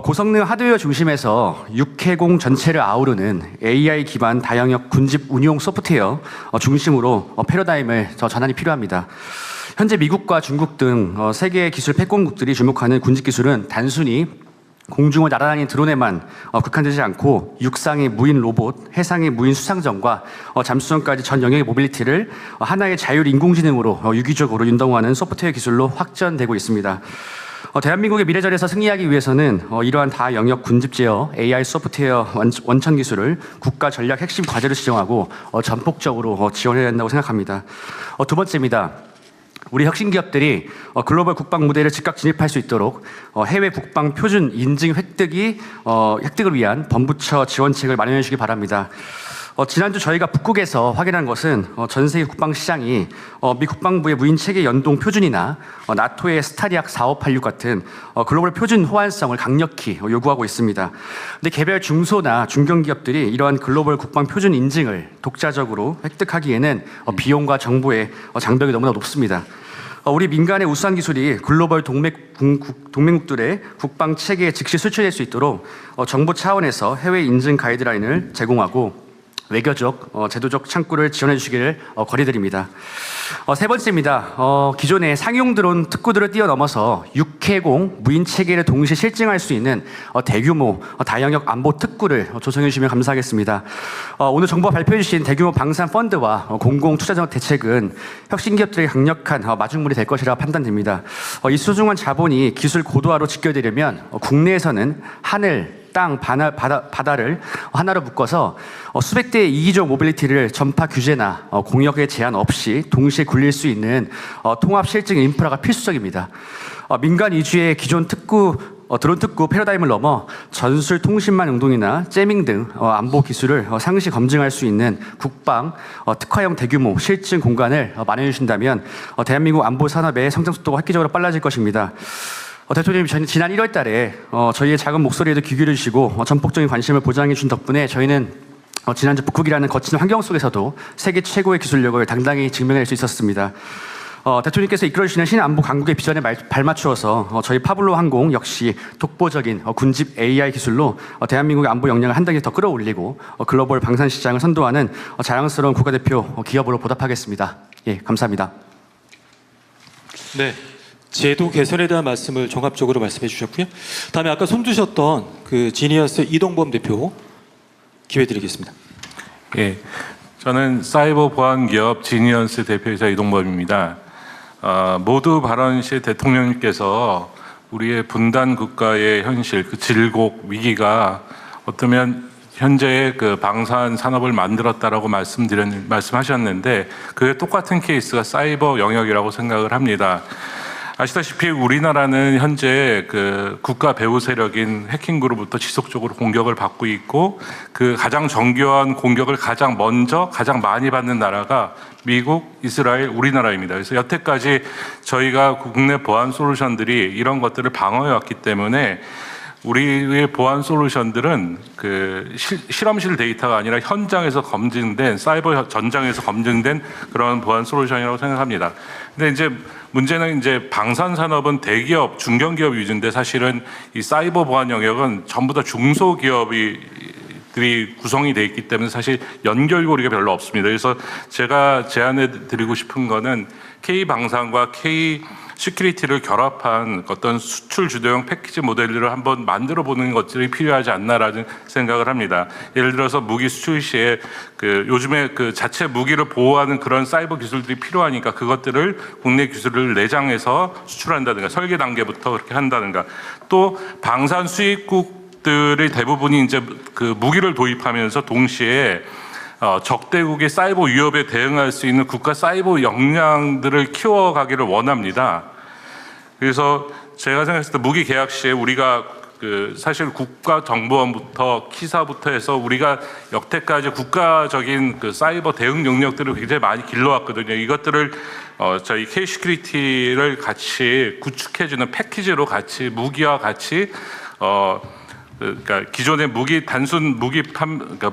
고성능 하드웨어 중심에서 육해공 전체를 아우르는 AI 기반 다영역 군집 운용 소프트웨어 중심으로 패러다임을 전환이 필요합니다. 현재 미국과 중국 등 세계 기술 패권국들이 주목하는 군집 기술은 단순히 공중을 날아다니는 드론에만 국한되지 않고 육상의 무인 로봇, 해상의 무인 수상정과 잠수정까지 전 영역의 모빌리티를 하나의 자율 인공지능으로 유기적으로 윤동하는 소프트웨어 기술로 확전되고 있습니다. 대한민국의 미래전에서 승리하기 위해서는 이러한 다영역 군집 제어 AI 소프트웨어 원천 기술을 국가 전략 핵심 과제로 지정하고 전폭적으로 지원해야 한다고 생각합니다. 두 번째입니다. 우리 혁신기업들이 글로벌 국방 무대를 즉각 진입할 수 있도록 해외 국방 표준 인증 획득을 위한 범부처 지원책을 마련해 주시기 바랍니다. 지난주 저희가 북극에서 확인한 것은 전 세계 국방 시장이 미 국방부의 무인 체계 연동 표준이나 나토의 스타리악 4586 같은 글로벌 표준 호환성을 강력히 요구하고 있습니다. 근데 개별 중소나 중견기업들이 이러한 글로벌 국방 표준 인증을 독자적으로 획득하기에는 비용과 정보의 장벽이 너무나 높습니다. 우리 민간의 우수한 기술이 글로벌 동맹국들의 국방 체계에 즉시 수출될 수 있도록 정부 차원에서 해외 인증 가이드라인을 제공하고 외교적, 제도적 창구를 지원해 주시기를 권해드립니다. 세 번째입니다. 기존의 상용 드론 특구들을 뛰어넘어서 육해공 무인 체계를 동시에 실증할 수 있는 대규모 다영역 안보 특구를 조성해 주시면 감사하겠습니다. 오늘 정부가 발표해 주신 대규모 방산 펀드와 공공 투자적 대책은 혁신기업들의 강력한 마중물이 될 것이라 판단됩니다. 이 소중한 자본이 기술 고도화로 직결되려면 국내에서는 하늘, 땅, 바다를 하나로 묶어서 수백 대의 이기적 모빌리티를 전파 규제나 공역의 제한 없이 동시에 굴릴 수 있는 통합 실증 인프라가 필수적입니다. 민간 위주의 기존 드론 특구 패러다임을 넘어 전술 통신망 용동이나 재밍 등 안보 기술을 상시 검증할 수 있는 국방 특화형 대규모 실증 공간을 마련해 주신다면 대한민국 안보 산업의 성장 속도가 획기적으로 빨라질 것입니다. 대통령님, 지난 1월 달에 저희의 작은 목소리에도 귀 기울여 주시고 전폭적인 관심을 보장해 준 덕분에 저희는 지난주 북극이라는 거친 환경 속에서도 세계 최고의 기술력을 당당히 증명할 수 있었습니다. 대통령께서 이끌어주시는 신안보 강국의 비전에 발맞추어서 저희 파블로 항공 역시 독보적인 군집 AI 기술로 대한민국의 안보 역량을 한 단계 더 끌어올리고 글로벌 방산 시장을 선도하는 자랑스러운 국가대표 기업으로 보답하겠습니다. 예, 감사합니다. 네. 제도 개선에 대한 말씀을 종합적으로 말씀해 주셨고요. 다음에 아까 손 드셨던 그 지니어스 이동범 대표 기회 드리겠습니다. 예, 저는 사이버 보안 기업 지니어스 대표이사 이동범입니다. 모두 발언 시 대통령님께서 우리의 분단 국가의 현실, 그 질곡 위기가 어쩌면 현재의 그 방산 산업을 만들었다라고 말씀하셨는데 그게 똑같은 케이스가 사이버 영역이라고 생각을 합니다. 아시다시피 우리나라는 현재 그 국가 배후 세력인 해킹그룹부터 지속적으로 공격을 받고 있고 그 가장 정교한 공격을 가장 먼저 가장 많이 받는 나라가 미국, 이스라엘, 우리나라입니다. 그래서 여태까지 저희가 국내 보안 솔루션들이 이런 것들을 방어해 왔기 때문에 우리의 보안 솔루션들은 그 실험실 데이터가 아니라 현장에서 검증된 사이버 전장에서 검증된 그런 보안 솔루션이라고 생각합니다. 근데 이제 문제는 이제 방산 산업은 대기업, 중견기업 위주인데 사실은 이 사이버 보안 영역은 전부 다 중소기업들이 구성이 돼 있기 때문에 사실 연결고리가 별로 없습니다. 그래서 제가 제안해 드리고 싶은 거는 K 방산과 K 시큐리티를 결합한 어떤 수출 주도형 패키지 모델을 한번 만들어 보는 것들이 필요하지 않나라는 생각을 합니다. 예를 들어서 무기 수출 시에 그 요즘에 그 자체 무기를 보호하는 그런 사이버 기술들이 필요하니까 그것들을 국내 기술을 내장해서 수출한다든가 설계 단계부터 그렇게 한다든가 또 방산 수입국들의 대부분이 이제 그 무기를 도입하면서 동시에 적대국의 사이버 위협에 대응할 수 있는 국가 사이버 역량들을 키워가기를 원합니다. 그래서 제가 생각했을 때 무기 계약 시에 우리가 그 사실 국가정보원부터 키사부터 해서 우리가 여태까지 국가적인 그 사이버 대응 능력들을 굉장히 많이 길러왔거든요. 이것들을 저희 K-시큐리티를 같이 구축해주는 패키지로 같이 무기와 같이 그러니까 기존의 무기 단순 무기 그러니까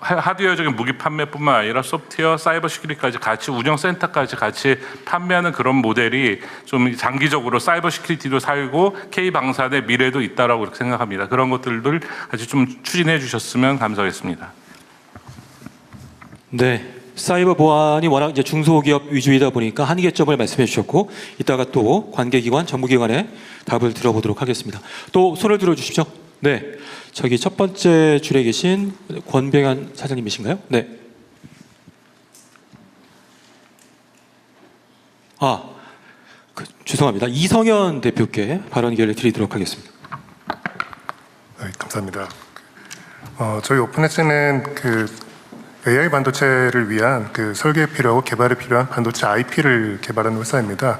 하드웨어적인 무기 판매뿐만 아니라 소프트웨어, 사이버 시큐리티까지 같이 운영 센터까지 같이 판매하는 그런 모델이 좀 장기적으로 사이버 시큐리티도 살고 K 방산의 미래도 있다라고 그렇게 생각합니다. 그런 것들을 같이 좀 추진해 주셨으면 감사하겠습니다. 네. 사이버 보안이 워낙 이제 중소기업 위주이다 보니까 한계점을 말씀해 주셨고 이따가 또 관계기관, 정부기관의 답을 들어보도록 하겠습니다. 또 손을 들어 주십시오. 네, 저기 첫 번째 줄에 계신 권병현 사장님이신가요? 네. 죄송합니다. 이성현 대표께 발언 기회를 드리도록 하겠습니다. 네, 감사합니다. 저희 오픈엣지는 그 AI 반도체를 위한 그 설계에 필요하고 개발에 필요한 반도체 IP를 개발하는 회사입니다.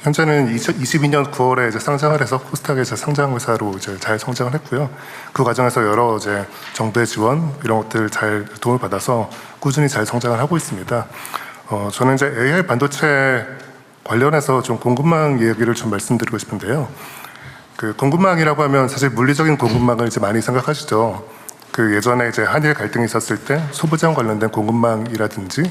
현재는 2022년 9월에 이제 상장을 해서 코스닥에서 상장 회사로 이제 잘 성장을 했고요. 그 과정에서 여러 이제 정부의 지원 이런 것들 잘 도움을 받아서 꾸준히 잘 성장을 하고 있습니다. 저는 이제 AI 반도체 관련해서 좀 공급망 이야기를 좀 말씀드리고 싶은데요. 그 공급망이라고 하면 사실 물리적인 공급망을 이제 많이 생각하시죠. 그 예전에 이제 한일 갈등이 있었을 때 소부장 관련된 공급망이라든지,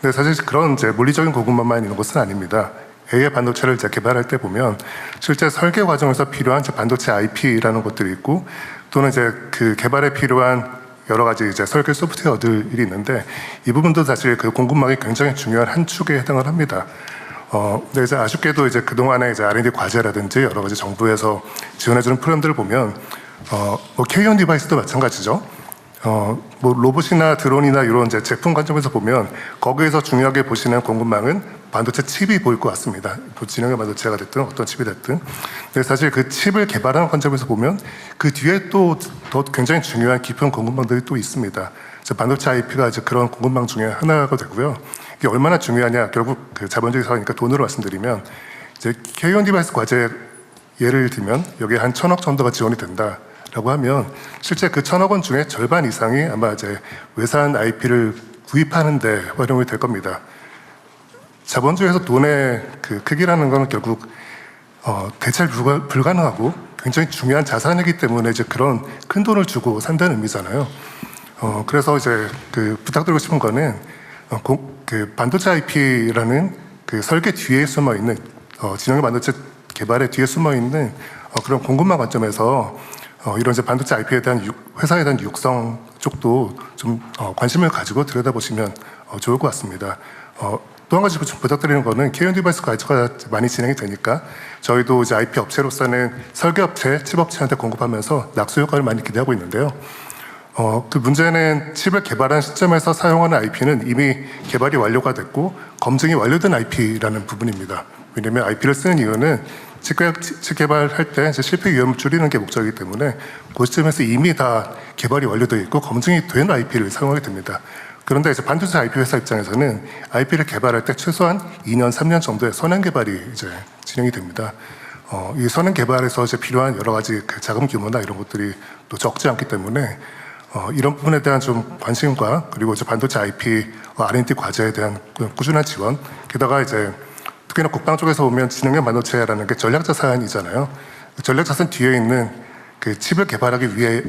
근데 사실 그런 이제 물리적인 공급망만 있는 것은 아닙니다. AI 반도체를 이제 개발할 때 보면 실제 설계 과정에서 필요한 반도체 IP라는 것들이 있고 또는 이제 그 개발에 필요한 여러 가지 이제 설계 소프트웨어들이 있는데 이 부분도 사실 그 공급망이 굉장히 중요한 한 축에 해당을 합니다. 근데 이제 아쉽게도 이제 그동안에 이제 R&D 과제라든지 여러 가지 정부에서 지원해주는 프로그램들을 보면 뭐 K-on 디바이스도 마찬가지죠. 뭐 로봇이나 드론이나 이런 이제 제품 관점에서 보면 거기에서 중요하게 보시는 공급망은 반도체 칩이 보일 것 같습니다. 진영의 반도체가 됐든 어떤 칩이 됐든. 근데 사실 그 칩을 개발하는 관점에서 보면 그 뒤에 또 더 굉장히 중요한 깊은 공급망들이 또 있습니다. 반도체 IP가 이제 그런 공급망 중에 하나가 되고요. 이게 얼마나 중요하냐, 결국 그 자본주의 사회니까 돈으로 말씀드리면 이제 K-on 디바이스 과제 예를 들면 여기에 한 1,000억 정도가 지원이 된다. 라고 하면 실제 그 1,000억 원 중에 절반 이상이 아마 이제 외산 IP를 구입하는 데 활용이 될 겁니다. 자본주의에서 돈의 그 크기라는 것은 결국 대체 불가능하고 굉장히 중요한 자산이기 때문에 이제 그런 큰 돈을 주고 산다는 의미잖아요. 그래서 이제 그 부탁드리고 싶은 거는 그 반도체 IP라는 그 설계 뒤에 숨어 있는 진영의 반도체 개발의 뒤에 숨어 있는 그런 공급망 관점에서 이런 이제 반도체 IP에 대한 회사에 대한 육성 쪽도 좀 관심을 가지고 들여다보시면 좋을 것 같습니다. 또 한 가지 좀 부탁드리는 거는 K-on 디바이스 과제가 많이 진행이 되니까 저희도 이제 IP 업체로서는 설계업체, 칩업체한테 공급하면서 낙수 효과를 많이 기대하고 있는데요. 그 문제는 칩을 개발한 시점에서 사용하는 IP는 이미 개발이 완료가 됐고 검증이 완료된 IP라는 부분입니다. 왜냐하면 IP를 쓰는 이유는 칩 개발할 때 이제 실패 위험을 줄이는 게 목적이기 때문에 그 시점에서 이미 다 개발이 완료되어 있고 검증이 된 IP를 사용하게 됩니다. 그런데 이제 반도체 IP 회사 입장에서는 IP를 개발할 때 최소한 2년, 3년 정도의 선행 개발이 이제 진행이 됩니다. 이 선행 개발에서 이제 필요한 여러 가지 그 자금 규모나 이런 것들이 또 적지 않기 때문에 이런 부분에 대한 좀 관심과 그리고 이제 반도체 IP R&D 과제에 대한 꾸준한 지원, 게다가 이제 특히나 국방 쪽에서 보면 지능형 반도체라는 게 전략자산이잖아요. 전략자산 뒤에 있는 그 칩을 개발하기 위해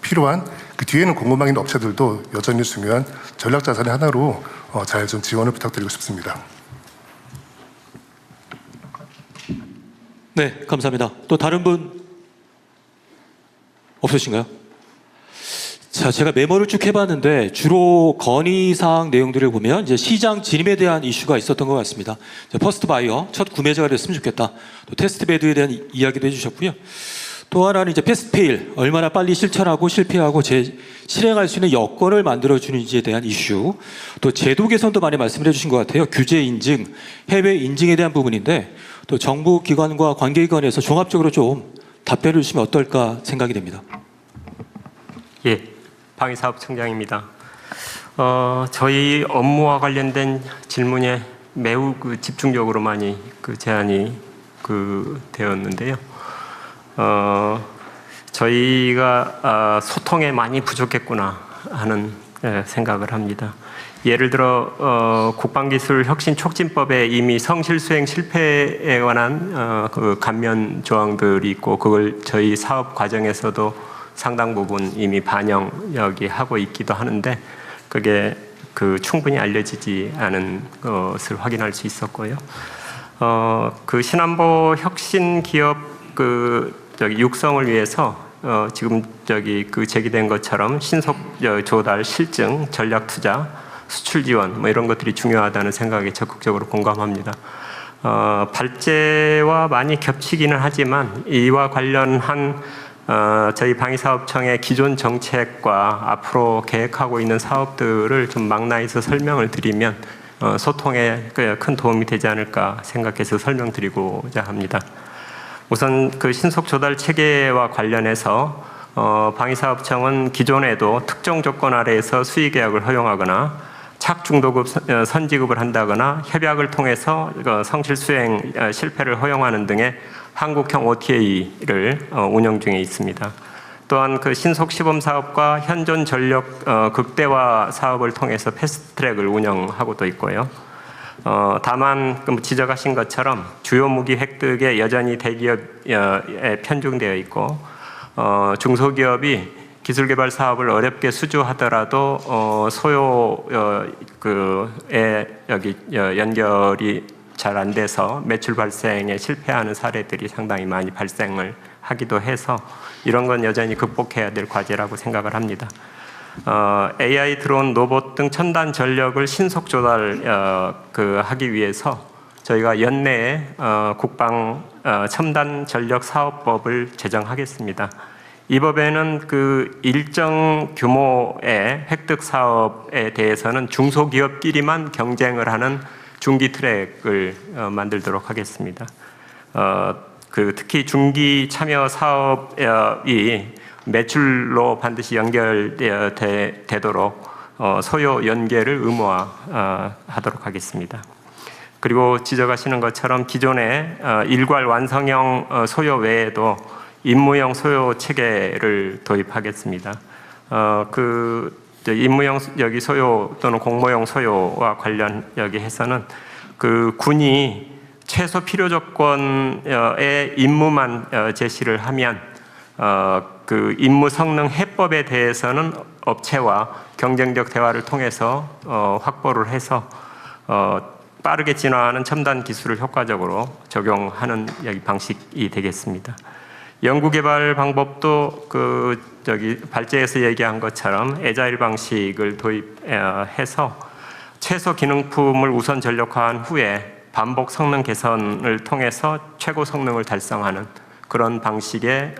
필요한 그 뒤에는 공급망 있는 업체들도 여전히 중요한 전략자산의 하나로 잘 좀 지원을 부탁드리고 싶습니다. 네, 감사합니다. 또 다른 분 없으신가요? 자, 제가 메모를 쭉 해봤는데 주로 건의사항 내용들을 보면 이제 시장 진입에 대한 이슈가 있었던 것 같습니다. 퍼스트 바이어, 첫 구매자가 됐으면 좋겠다. 또 테스트 베드에 대한 이야기도 해주셨고요. 또 하나는 이제 패스트 페일, 얼마나 빨리 실천하고 실패하고 실행할 수 있는 여건을 만들어주는지에 대한 이슈, 또 제도 개선도 많이 말씀을 해주신 것 같아요. 규제 인증, 해외 인증에 대한 부분인데 또 정부 기관과 관계기관에서 종합적으로 좀 답변을 주시면 어떨까 생각이 됩니다. 예, 방위사업청장입니다. 저희 업무와 관련된 질문에 매우 집중적으로 많이 제안이 되었는데요. 저희가 소통에 많이 부족했구나 하는 생각을 합니다. 예를 들어 국방기술혁신촉진법에 이미 성실수행 실패에 관한 감면 조항들이 있고 그걸 저희 사업 과정에서도 상당 부분 이미 반영 하고 있기도 하는데 그게 충분히 알려지지 않은 것을 확인할 수 있었고요. 신안보 혁신 기업 육성을 위해서 지금 제기된 것처럼 신속 조달, 실증, 전략 투자, 수출 지원 이런 것들이 중요하다는 생각에 적극적으로 공감합니다. 발제와 많이 겹치기는 하지만 이와 관련한 저희 방위사업청의 기존 정책과 앞으로 계획하고 있는 사업들을 좀 망라해서 설명을 드리면 소통에 큰 도움이 되지 않을까 생각해서 설명드리고자 합니다. 우선 신속 조달 체계와 관련해서 방위사업청은 기존에도 특정 조건 아래에서 수의계약을 허용하거나 착중도급 선지급을 한다거나 협약을 통해서 성실 수행 실패를 허용하는 등의 한국형 OTA를 운영 중에 있습니다. 또한 신속 시범 사업과 현존 전력 극대화 사업을 통해서 패스트트랙을 운영하고도 있고요. 다만 지적하신 것처럼 주요 무기 획득에 여전히 대기업에 편중되어 있고 중소기업이 기술개발 사업을 어렵게 수주하더라도 소요에 연결이 잘 안 돼서 매출 발생에 실패하는 사례들이 상당히 많이 발생을 하기도 해서 이런 건 여전히 극복해야 될 과제라고 생각을 합니다. AI 드론, 로봇 등 첨단 전력을 신속 조달 하기 위해서 저희가 연내에 국방 첨단 전력 사업법을 제정하겠습니다. 이 법에는 일정 규모의 획득 사업에 대해서는 중소기업끼리만 경쟁을 하는 중기 트랙을 만들도록 하겠습니다. 특히 중기 참여 사업이 매출로 반드시 연결되도록 소요 연계를 의무화하도록 하겠습니다. 그리고 지적하시는 것처럼 기존의 일괄 완성형 소요 외에도 임무형 소요 체계를 도입하겠습니다. 임무형 소요 또는 공모형 소요와 관련해서는 군이 최소 필요 조건의 임무만 제시를 하면 임무 성능 해법에 대해서는 업체와 경쟁적 대화를 통해서 확보를 해서 빠르게 진화하는 첨단 기술을 효과적으로 적용하는 방식이 되겠습니다. 연구개발 방법도 발제에서 얘기한 것처럼 애자일 방식을 도입해서 최소 기능품을 우선 전력화한 후에 반복 성능 개선을 통해서 최고 성능을 달성하는 그런 방식의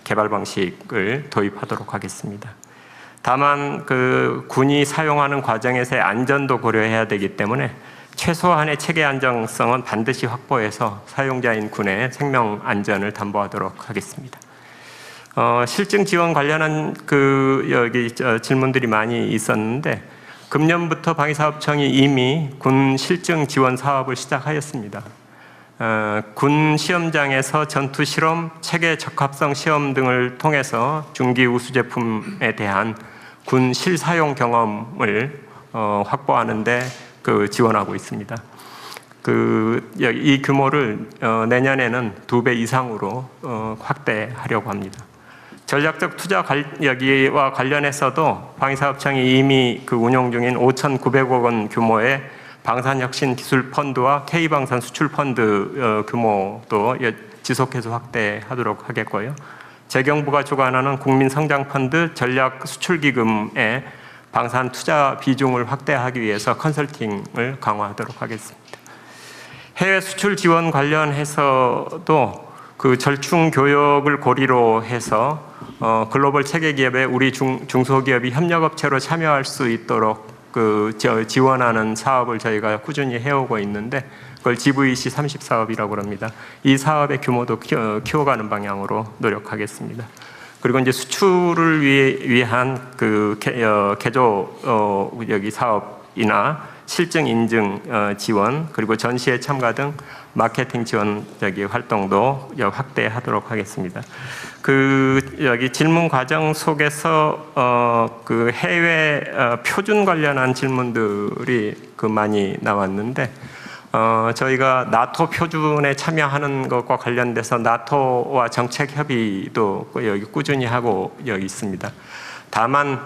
개발 방식을 도입하도록 하겠습니다. 다만 군이 사용하는 과정에서의 안전도 고려해야 되기 때문에 최소한의 체계 안정성은 반드시 확보해서 사용자인 군의 생명 안전을 담보하도록 하겠습니다. 실증 지원 관련한 질문들이 많이 있었는데 금년부터 방위사업청이 이미 군 실증 지원 사업을 시작하였습니다. 군 시험장에서 전투 실험, 체계 적합성 시험 등을 통해서 중기 우수 제품에 대한 군 실사용 경험을 확보하는데 지원하고 있습니다. 이 규모를 내년에는 2배 이상으로 확대하려고 합니다. 전략적 투자 여기와 관련해서도 방위사업청이 이미 운용 중인 5,900억 원 규모의 방산혁신기술펀드와 K방산 수출펀드 규모도 지속해서 확대하도록 하겠고요. 재경부가 주관하는 국민성장펀드 전략수출기금의 방산 투자 비중을 확대하기 위해서 컨설팅을 강화하도록 하겠습니다. 해외 수출 지원 관련해서도 절충 교역을 고리로 해서 글로벌 체계 기업에 우리 중소기업이 협력업체로 참여할 수 있도록 지원하는 사업을 저희가 꾸준히 해오고 있는데 그걸 GVC 30 사업이라고 합니다. 이 사업의 규모도 키워가는 방향으로 노력하겠습니다. 그리고 이제 수출을 위한 개조 사업이나 실증 인증 지원 그리고 전시회 참가 등 마케팅 지원 활동도 확대하도록 하겠습니다. 질문 과정 속에서 해외 표준 관련한 질문들이 많이 나왔는데 저희가 나토 표준에 참여하는 것과 관련돼서 나토와 정책 협의도 여기 꾸준히 하고 있습니다. 다만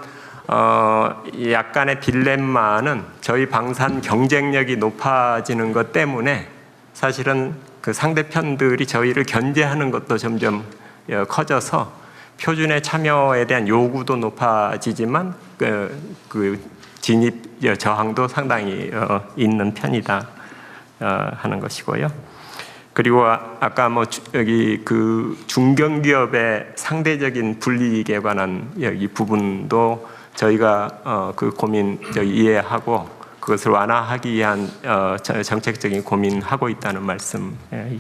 약간의 딜레마는 저희 방산 경쟁력이 높아지는 것 때문에 사실은 상대편들이 저희를 견제하는 것도 점점 커져서 표준의 참여에 대한 요구도 높아지지만 진입 저항도 상당히 있는 편이다 하는 것이고요. 그리고 아까 중견기업의 상대적인 불이익에 관한 이 부분도 저희가 고민 이해하고 그것을 완화하기 위한 정책적인 고민하고 있다는 말씀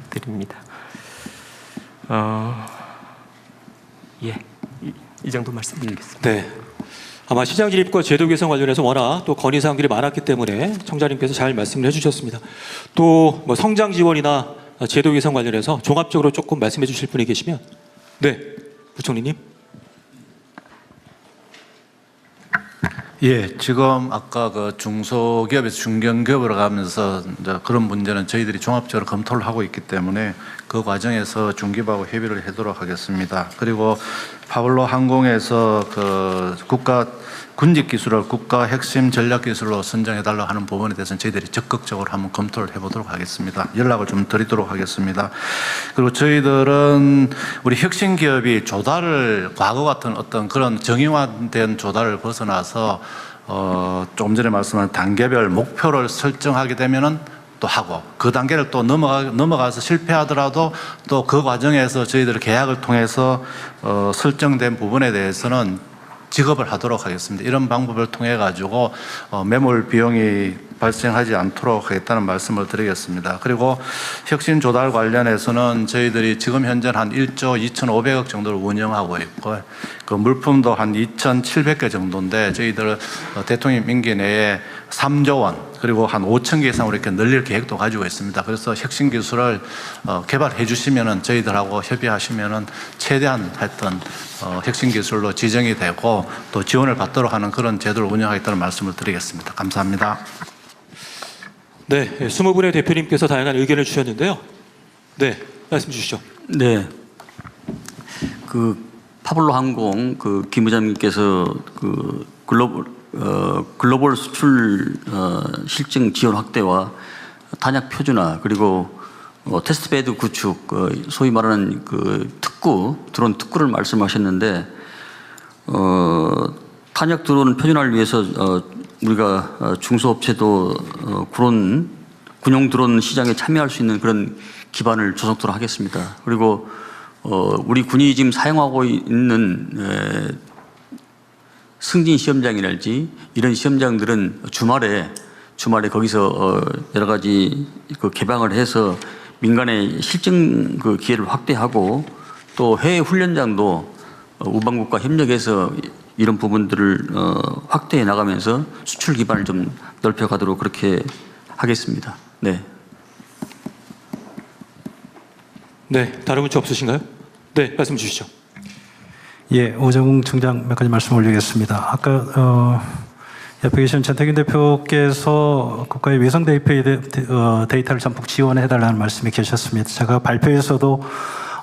드립니다. 이 정도 말씀드리겠습니다. 네. 아마 시장 진입과 제도 개선 관련해서 워낙 또 건의 사항들이 많았기 때문에 청장님께서 잘 말씀을 해주셨습니다. 또 성장 지원이나 제도 개선 관련해서 종합적으로 조금 말씀해 주실 분이 계시면, 네, 부총리님. 예, 지금 아까 중소기업에서 중견기업으로 가면서 이제 그런 문제는 저희들이 종합적으로 검토를 하고 있기 때문에 그 과정에서 중기부하고 협의를 하도록 하겠습니다. 그리고 파블로 항공에서 국가 군직 기술을 국가 핵심 전략 기술로 선정해달라고 하는 부분에 대해서는 저희들이 적극적으로 한번 검토를 해보도록 하겠습니다. 연락을 좀 드리도록 하겠습니다. 그리고 저희들은 우리 혁신 기업이 조달을 과거 같은 어떤 그런 정의화된 조달을 벗어나서 조금 전에 말씀한 단계별 목표를 설정하게 되면은 또 하고 그 단계를 또 넘어가서 실패하더라도 또 그 과정에서 저희들 계약을 통해서 설정된 부분에 대해서는 지급을 하도록 하겠습니다. 이런 방법을 통해 가지고 매몰 비용이 발생하지 않도록 하겠다는 말씀을 드리겠습니다. 그리고 혁신 조달 관련해서는 저희들이 지금 현재 한 1조 2,500억 정도를 운영하고 있고 그 물품도 한 2,700개 정도인데 저희들 대통령 임기 내에 3조 원 그리고 한 5천 개 이상으로 이렇게 늘릴 계획도 가지고 있습니다. 그래서 혁신 기술을 개발해 주시면은 저희들하고 협의하시면은 최대한 하여튼 혁신 기술로 지정이 되고 또 지원을 받도록 하는 그런 제도를 운영하겠다는 말씀을 드리겠습니다. 감사합니다. 네, 20분의 대표님께서 다양한 의견을 주셨는데요. 네, 말씀 주시죠. 네, 파블로 항공 김 의장님께서 글로벌 수출 실증 지원 확대와 단약 표준화 그리고 테스트베드 구축 소위 말하는 드론 특구를 말씀하셨는데 탄약 드론 표준화를 위해서 우리가 중소업체도 군용 드론 시장에 참여할 수 있는 그런 기반을 조성토록 하겠습니다. 그리고 우리 군이 지금 사용하고 있는 승진 시험장이랄지 이런 시험장들은 주말에 거기서 여러 가지 개방을 해서 민간의 실증 기회를 확대하고 또 해외 훈련장도 우방국과 협력해서 이런 부분들을 확대해 나가면서 수출 기반을 좀 넓혀가도록 그렇게 하겠습니다. 네. 네, 다른 문제 없으신가요? 네, 말씀 주시죠. 예, 오정웅 청장 몇 가지 말씀 올리겠습니다. 아까 옆에 계신 전태균 대표께서 국가의 위성 데이터를 전폭 지원해달라는 말씀이 계셨습니다. 제가 발표에서도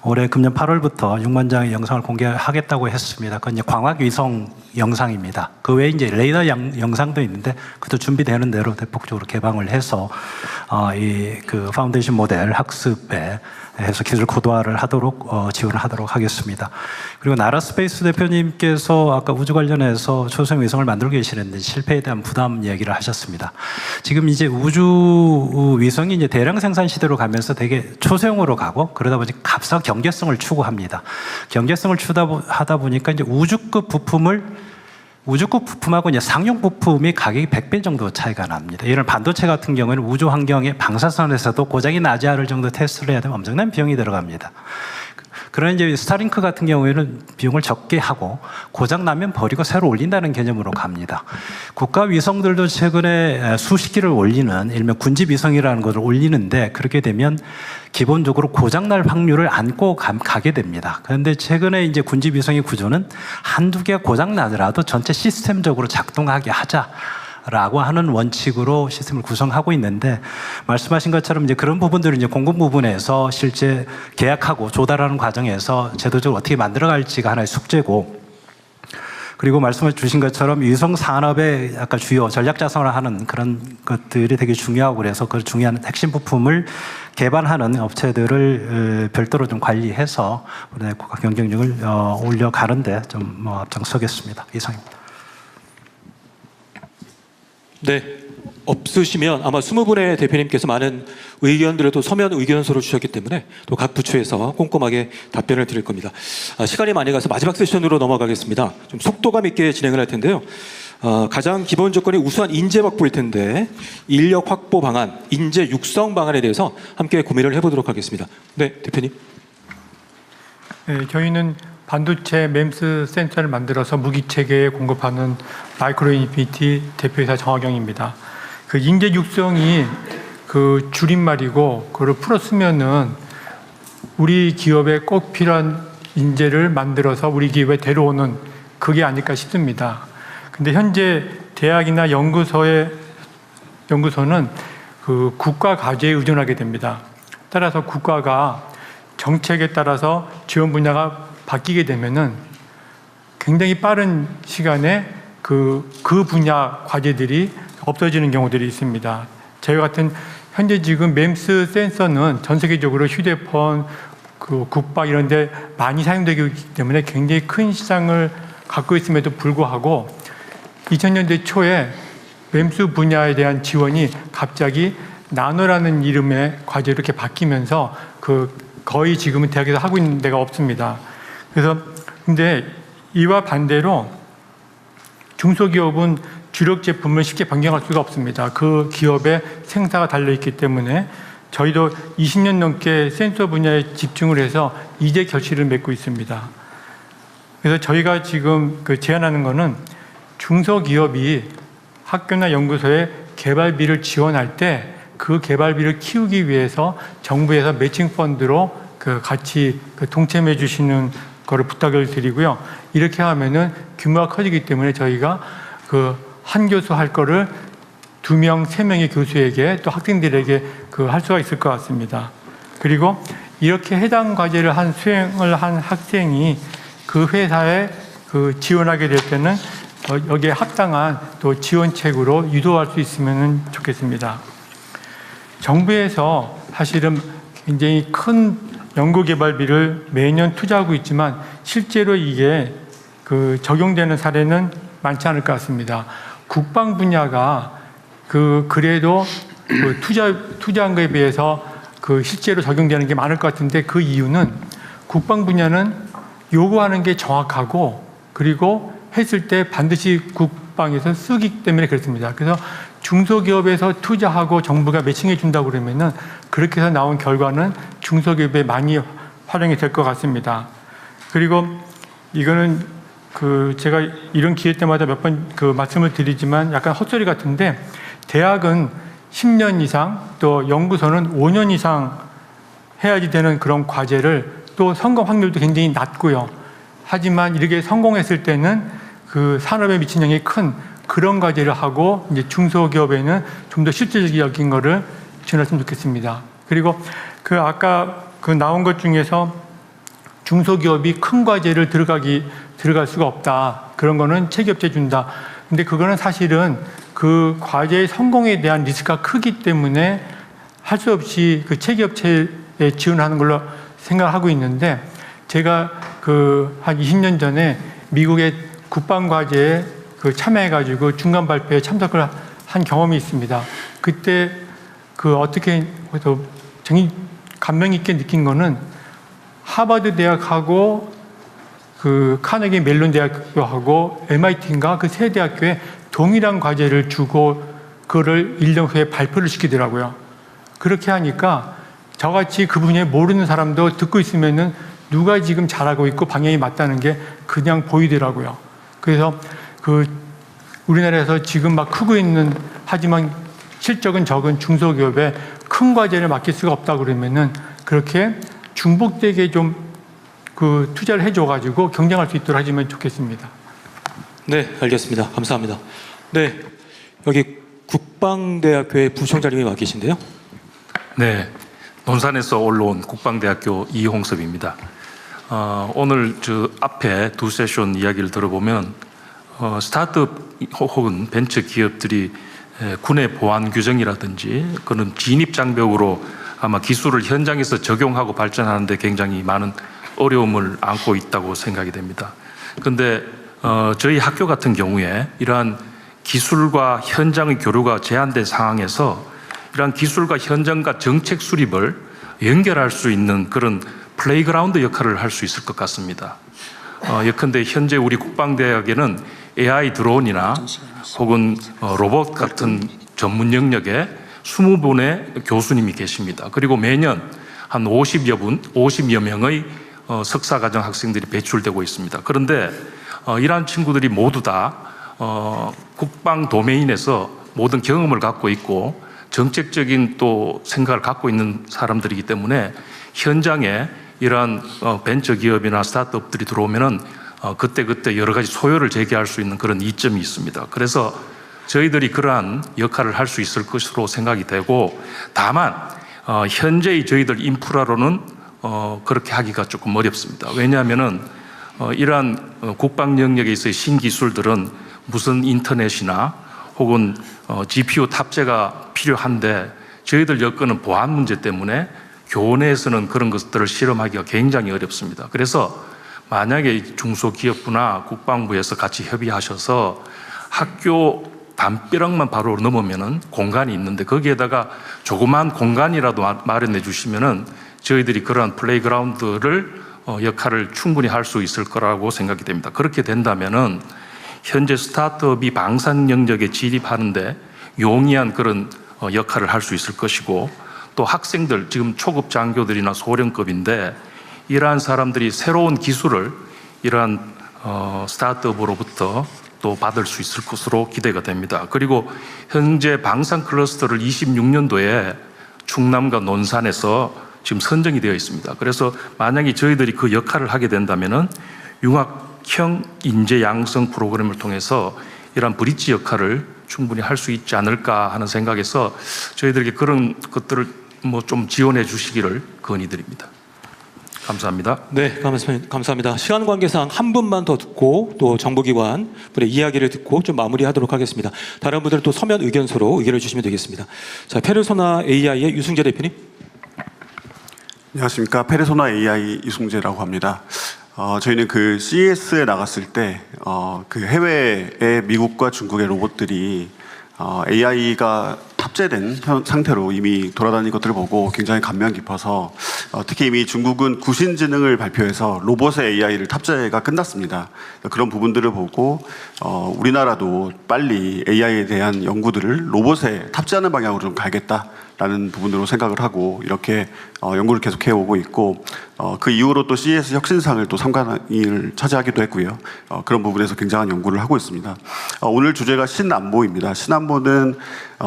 올해 금년 8월부터 6만 장의 영상을 공개하겠다고 했습니다. 그건 이제 광학 위성 영상입니다. 그 외에 이제 레이더 영상도 있는데 그것도 준비되는 대로 대폭적으로 개방을 해서 그 파운데이션 모델 학습에 해서 기술 고도화를 하도록 지원을 하도록 하겠습니다. 그리고 나라스페이스 대표님께서 아까 우주 관련해서 초소형 위성을 만들고 계시는데 실패에 대한 부담 이야기를 하셨습니다. 지금 이제 우주 위성이 이제 대량 생산 시대로 가면서 되게 초소형으로 가고 그러다 보니 값과 경제성을 추구합니다. 경제성을 추구하다 보니까 이제 우주급 부품하고 이제 상용 부품이 가격이 100배 정도 차이가 납니다. 예를 들어 반도체 같은 경우에는 우주 환경에 방사선에서도 고장이 나지 않을 정도 테스트를 해야 되면 엄청난 비용이 들어갑니다. 그러나 이제 스타링크 같은 경우에는 비용을 적게 하고 고장 나면 버리고 새로 올린다는 개념으로 갑니다. 국가 위성들도 최근에 수십 기를 올리는 일명 군집 위성이라는 것을 올리는데 그렇게 되면 기본적으로 고장 날 확률을 안고 가게 됩니다. 그런데 최근에 이제 군집 위성의 구조는 한두 개가 고장 나더라도 전체 시스템적으로 작동하게 하자. 라고 하는 원칙으로 시스템을 구성하고 있는데 말씀하신 것처럼 이제 그런 부분들을 이제 공급 부분에서 실제 계약하고 조달하는 과정에서 제도적으로 어떻게 만들어갈지가 하나의 숙제고 그리고 말씀해 주신 것처럼 위성 산업의 약간 주요 전략 자산을 하는 그런 것들이 되게 중요하고 그래서 그 중요한 핵심 부품을 개발하는 업체들을 별도로 좀 관리해서 우리나라 국가 경쟁력을 올려가는데 좀 앞장서겠습니다. 이상입니다. 네, 없으시면 아마 20분의 대표님께서 많은 의견들을 또 서면 의견서로 주셨기 때문에 또 각 부처에서 꼼꼼하게 답변을 드릴 겁니다. 시간이 많이 가서 마지막 세션으로 넘어가겠습니다. 좀 속도감 있게 진행을 할 텐데요. 가장 기본 조건이 우수한 인재 확보일 텐데 인력 확보 방안, 인재 육성 방안에 대해서 함께 고민을 해보도록 하겠습니다. 네, 대표님. 네, 저희는 반도체 MEMS 센서를 만들어서 무기 체계에 공급하는 마이크로인피니티 대표이사 정학영입니다. 그 인재 육성이 그 줄임말이고 그걸 풀었으면은 우리 기업에 꼭 필요한 인재를 만들어서 우리 기업에 데려오는 그게 아닐까 싶습니다. 근데 현재 대학이나 연구소는 그 국가 과제에 의존하게 됩니다. 따라서 국가가 정책에 따라서 지원 분야가 바뀌게 되면은 굉장히 빠른 시간에 그 분야 과제들이 없어지는 경우들이 있습니다. 저희 같은 현재 지금 MEMS 센서는 전 세계적으로 휴대폰, 그 국방 이런 데 많이 사용되기 때문에 굉장히 큰 시장을 갖고 있음에도 불구하고 2000년대 초에 MEMS 분야에 대한 지원이 갑자기 나노라는 이름의 과제로 이렇게 바뀌면서 거의 지금은 대학에서 하고 있는 데가 없습니다. 그래서 근데 이와 반대로 중소기업은 주력 제품을 쉽게 변경할 수가 없습니다. 그 기업의 생사가 달려있기 때문에 저희도 20년 넘게 센서 분야에 집중을 해서 이제 결실을 맺고 있습니다. 그래서 저희가 지금 제안하는 거는 중소기업이 학교나 연구소에 개발비를 지원할 때 그 개발비를 키우기 위해서 정부에서 매칭 펀드로 같이 동참해 주시는 거를 부탁을 드리고요. 이렇게 하면은 규모가 커지기 때문에 저희가 한 교수 할 거를 2명, 3명의 교수에게 또 학생들에게 할 수가 있을 것 같습니다. 그리고 이렇게 해당 과제를 수행을 한 학생이 그 회사에 지원하게 될 때는 여기에 합당한 또 지원책으로 유도할 수 있으면 좋겠습니다. 정부에서 사실은 굉장히 큰 연구개발비를 매년 투자하고 있지만 실제로 이게 적용되는 사례는 많지 않을 것 같습니다. 국방 분야가 그래도 투자한 거에 비해서 실제로 적용되는 게 많을 것 같은데 그 이유는 국방 분야는 요구하는 게 정확하고 그리고 했을 때 반드시 국방에서 쓰기 때문에 그렇습니다. 그래서 중소기업에서 투자하고 정부가 매칭해 준다고 그러면은 그렇게 해서 나온 결과는 중소기업에 많이 활용이 될 것 같습니다. 그리고 이거는 제가 이런 기회 때마다 몇 번 말씀을 드리지만 약간 헛소리 같은데 대학은 10년 이상 또 연구소는 5년 이상 해야지 되는 그런 과제를 또 성공 확률도 굉장히 낮고요. 하지만 이렇게 성공했을 때는 그 산업에 미친 영향이 큰 그런 과제를 하고 이제 중소기업에는 좀 더 실질적인 거를 지원했으면 좋겠습니다. 그리고 아까 나온 것 중에서 중소기업이 큰 과제를 들어갈 수가 없다. 그런 거는 체계업체 준다. 근데 그거는 사실은 그 과제의 성공에 대한 리스크가 크기 때문에 할 수 없이 그 체계업체에 지원하는 걸로 생각하고 있는데 제가 한 20년 전에 미국의 국방과제에 참여해가지고 중간 발표에 참석을 한 경험이 있습니다. 그때 어떻게 정말 감명 있게 느낀 거는 하버드 대학하고 카네기 멜론 대학교하고 MIT인가 그 세 대학교에 동일한 과제를 주고 그거를 1년 후에 발표를 시키더라고요. 그렇게 하니까 저같이 그 분야에 모르는 사람도 듣고 있으면은 누가 지금 잘하고 있고 방향이 맞다는 게 그냥 보이더라고요. 그래서 우리나라에서 지금 막 크고 있는 하지만 실적은 적은 중소기업에 큰 과제를 맡길 수가 없다 그러면은 그렇게 중복되게 좀 투자를 해줘가지고 경쟁할 수 있도록 하시면 좋겠습니다. 네, 알겠습니다. 감사합니다. 네, 여기 국방대학교의 부총장님이 와 계신데요. 네, 논산에서 올라온 국방대학교 이홍섭입니다. 오늘 앞에 두 세션 이야기를 들어보면 스타트업 혹은 벤처 기업들이 군의 보안 규정이라든지 그런 진입 장벽으로 아마 기술을 현장에서 적용하고 발전하는데 굉장히 많은 어려움을 안고 있다고 생각이 됩니다. 그런데 저희 학교 같은 경우에 이러한 기술과 현장의 교류가 제한된 상황에서 이러한 기술과 현장과 정책 수립을 연결할 수 있는 그런 플레이그라운드 역할을 할 수 있을 것 같습니다. 예컨대 현재 우리 국방대학에는 AI 드론이나 혹은 로봇 같은 전문 영역에 20분의 교수님이 계십니다. 그리고 매년 한 50여 명의 석사과정 학생들이 배출되고 있습니다. 그런데 이러한 친구들이 모두 다 국방 도메인에서 모든 경험을 갖고 있고 정책적인 또 생각을 갖고 있는 사람들이기 때문에 현장에 이러한 벤처 기업이나 스타트업들이 들어오면은 그때 여러 가지 소요를 제기할 수 있는 그런 이점이 있습니다. 그래서 저희들이 그러한 역할을 할 수 있을 것으로 생각이 되고, 다만 현재의 저희들 인프라로는 그렇게 하기가 조금 어렵습니다. 왜냐하면은 이러한 국방 영역에 있어의 신기술들은 무슨 인터넷이나 혹은 GPU 탑재가 필요한데 저희들 여건은 보안 문제 때문에 교내에서는 그런 것들을 실험하기가 굉장히 어렵습니다. 그래서 만약에 중소기업부나 국방부에서 같이 협의하셔서 학교 담벼락만 바로 넘으면은 공간이 있는데 거기에다가 조그만 공간이라도 마련해 주시면은 저희들이 그러한 플레이그라운드를 역할을 충분히 할 수 있을 거라고 생각이 됩니다. 그렇게 된다면은 현재 스타트업이 방산 영역에 진입하는데 용이한 그런 역할을 할 수 있을 것이고, 또 학생들 지금 초급 장교들이나 소령급인데 이러한 사람들이 새로운 기술을 이러한 스타트업으로부터 또 받을 수 있을 것으로 기대가 됩니다. 그리고 현재 방산 클러스터를 26년도에 충남과 논산에서 지금 선정이 되어 있습니다. 그래서 만약에 저희들이 그 역할을 하게 된다면은 융합형 인재 양성 프로그램을 통해서 이러한 브릿지 역할을 충분히 할 수 있지 않을까 하는 생각에서 저희들에게 그런 것들을 좀 지원해 주시기를 건의드립니다. 감사합니다. 네, 감사합니다. 시간 관계상 한 분만 더 듣고 또 정보기관 분의 이야기를 듣고 좀 마무리하도록 하겠습니다. 다른 분들은 또 서면 의견서로 의견을 주시면 되겠습니다. 자, 페르소나 AI의 유승재 대표님. 안녕하십니까. 페르소나 AI 유승재라고 합니다. 저희는 CES에 나갔을 때 해외의 미국과 중국의 로봇들이 AI가 탑재된 상태로 이미 돌아다니는 것들을 보고 굉장히 감명 깊어서 특히 이미 중국은 구신지능을 발표해서 로봇의 AI를 탑재가 끝났습니다. 그런 부분들을 보고 우리나라도 빨리 AI에 대한 연구들을 로봇에 탑재하는 방향으로 좀 가야겠다 라는 부분으로 생각을 하고 이렇게 연구를 계속해 오고 있고 그 이후로 또 CES 혁신상을 또 3관을 차지하기도 했고요. 그런 부분에서 굉장한 연구를 하고 있습니다. 오늘 주제가 신안보입니다. 신안보는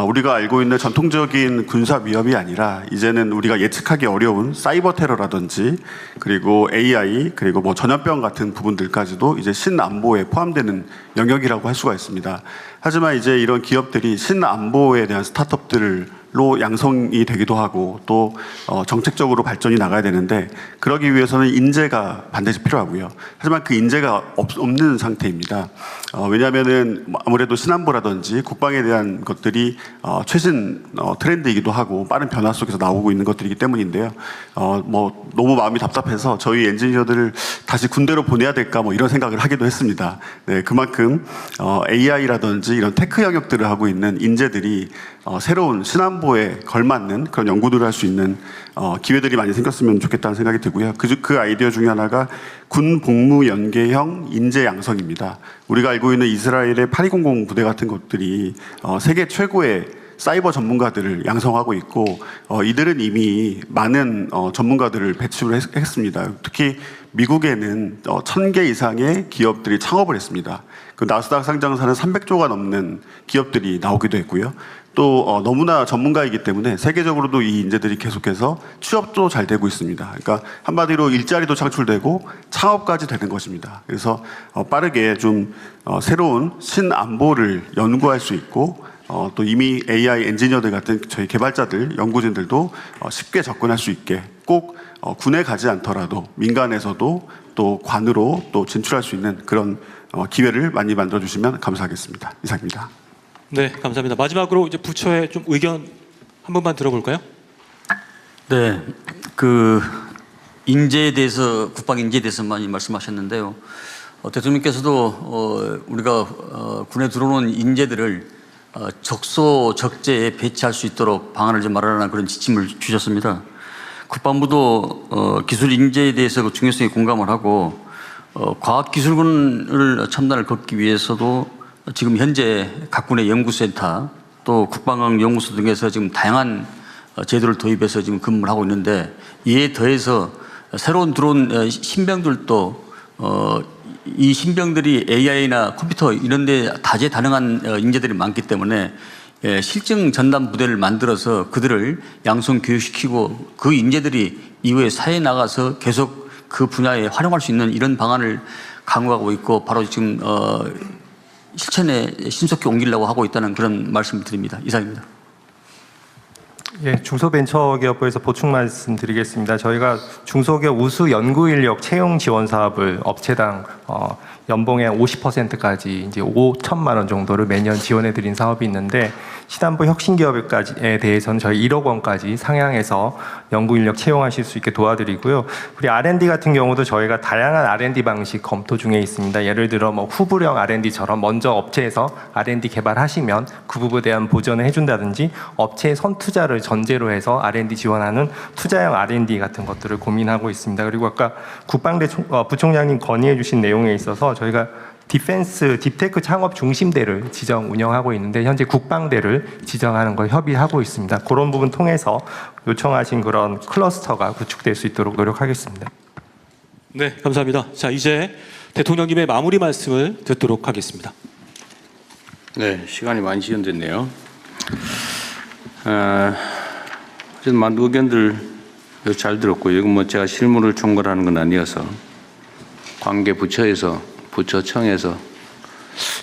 우리가 알고 있는 전통적인 군사 위협이 아니라 이제는 우리가 예측하기 어려운 사이버 테러라든지 그리고 AI 그리고 뭐 전염병 같은 부분들까지도 이제 신안보에 포함되는 영역이라고 할 수가 있습니다. 하지만 이제 이런 기업들이 신안보에 대한 스타트업들로 양성이 되기도 하고 또 정책적으로 발전이 나가야 되는데 그러기 위해서는 인재가 반드시 필요하고요. 하지만 그 인재가 없는 상태입니다. 왜냐하면은 아무래도 신안보라든지 국방에 대한 것들이 최신 트렌드이기도 하고 빠른 변화 속에서 나오고 있는 것들이기 때문인데요. 뭐 너무 마음이 답답해서 저희 엔지니어들을 다시 군대로 보내야 될까 뭐 이런 생각을 하기도 했습니다. 네, 그만큼 AI라든지 이런 테크 영역들을 하고 있는 인재들이 새로운 신안보에 걸맞는 그런 연구들을 할 수 있는 기회들이 많이 생겼으면 좋겠다는 생각이 들고요. 그 아이디어 중에 하나가 군 복무 연계형 인재 양성입니다. 우리가 알고 있는 이스라엘의 8200 부대 같은 것들이 세계 최고의 사이버 전문가들을 양성하고 있고 이들은 이미 많은 전문가들을 배출을 했습니다. 특히 미국에는 1000개 이상의 기업들이 창업을 했습니다. 그 나스닥 상장사는 300조가 넘는 기업들이 나오기도 했고요. 또 너무나 전문가이기 때문에 세계적으로도 이 인재들이 계속해서 취업도 잘 되고 있습니다. 그러니까 한마디로 일자리도 창출되고 창업까지 되는 것입니다. 그래서 빠르게 좀 새로운 신안보를 연구할 수 있고 또 이미 AI 엔지니어들 같은 저희 개발자들, 연구진들도 쉽게 접근할 수 있게 꼭 군에 가지 않더라도 민간에서도 또 관으로 또 진출할 수 있는 그런 기회를 많이 만들어주시면 감사하겠습니다. 이상입니다. 네, 감사합니다. 마지막으로 이제 부처의 좀 의견 한 번만 들어볼까요? 네, 그 인재에 대해서 국방 인재에 대해서 많이 말씀하셨는데요. 대통령께서도 우리가 군에 들어오는 인재들을 적소적재에 배치할 수 있도록 방안을 좀 마련하라는 그런 지침을 주셨습니다. 국방부도 기술 인재에 대해서 그 중요성에 공감을 하고 과학기술군을 첨단을 걷기 위해서도 지금 현재 각 군의 연구센터 또 국방연구소 등에서 지금 다양한 제도를 도입해서 지금 근무를 하고 있는데 이에 더해서 새로운 들어온 신병들도 이 신병들이 AI나 컴퓨터 이런 데 다재다능한 인재들이 많기 때문에 실증 전담 부대를 만들어서 그들을 양성 교육시키고 그 인재들이 이후에 사회에 나가서 계속 그 분야에 활용할 수 있는 이런 방안을 강구하고 있고 바로 지금 실천에 신속히 옮기려고 하고 있다는 그런 말씀을 드립니다. 이상입니다. 예, 중소벤처기업부에서 보충 말씀드리겠습니다. 저희가 중소기업 우수 연구인력 채용 지원 사업을 업체당 연봉의 50%까지 이제 5천만 원 정도를 매년 지원해드린 사업이 있는데 신안보 혁신기업에 대해서는 저희 1억 원까지 상향해서 연구인력 채용하실 수 있게 도와드리고요. 우리 R&D 같은 경우도 저희가 다양한 R&D 방식 검토 중에 있습니다. 예를 들어 뭐 후불형 R&D처럼 먼저 업체에서 R&D 개발하시면 그 부분에 대한 보전을 해준다든지 업체의 선투자를 전제로 해서 R&D 지원하는 투자형 R&D 같은 것들을 고민하고 있습니다. 그리고 아까 국방대 부총장님 건의해 주신 내용에 있어서 저희가 디펜스 딥테크 창업 중심대를 지정 운영하고 있는데 현재 국방대를 지정하는 걸 협의하고 있습니다. 그런 부분 통해서 요청하신 그런 클러스터가 구축될 수 있도록 노력하겠습니다. 네, 감사합니다. 자, 이제 대통령님의 마무리 말씀을 듣도록 하겠습니다. 네, 시간이 많이 지연됐네요. 어쨌든 많은 의견들 잘 들었고 이건 뭐 제가 실무를 총괄하는 건 아니어서 관계 부처에서 부처청에서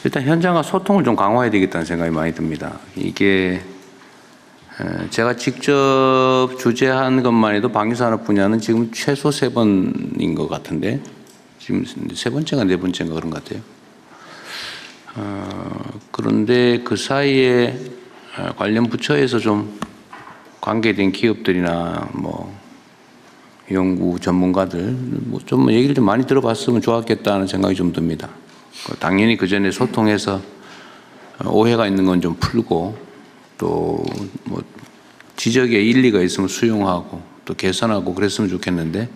일단 현장과 소통을 좀 강화해야 되겠다는 생각이 많이 듭니다. 이게 제가 직접 주재한 것만 해도 방위산업 분야는 지금 최소 3번인 것 같은데 지금 3번째가 4번째인가 그런 것 같아요. 그런데 그 사이에 관련 부처에서 좀 관계된 기업들이나 뭐 연구 전문가들 좀 얘기를 좀 많이 들어봤으면 좋았겠다는 생각이 좀 듭니다. 당연히 그 전에 소통해서 오해가 있는 건 좀 풀고 또 뭐 지적에 일리가 있으면 수용하고 또 개선하고 그랬으면 좋겠는데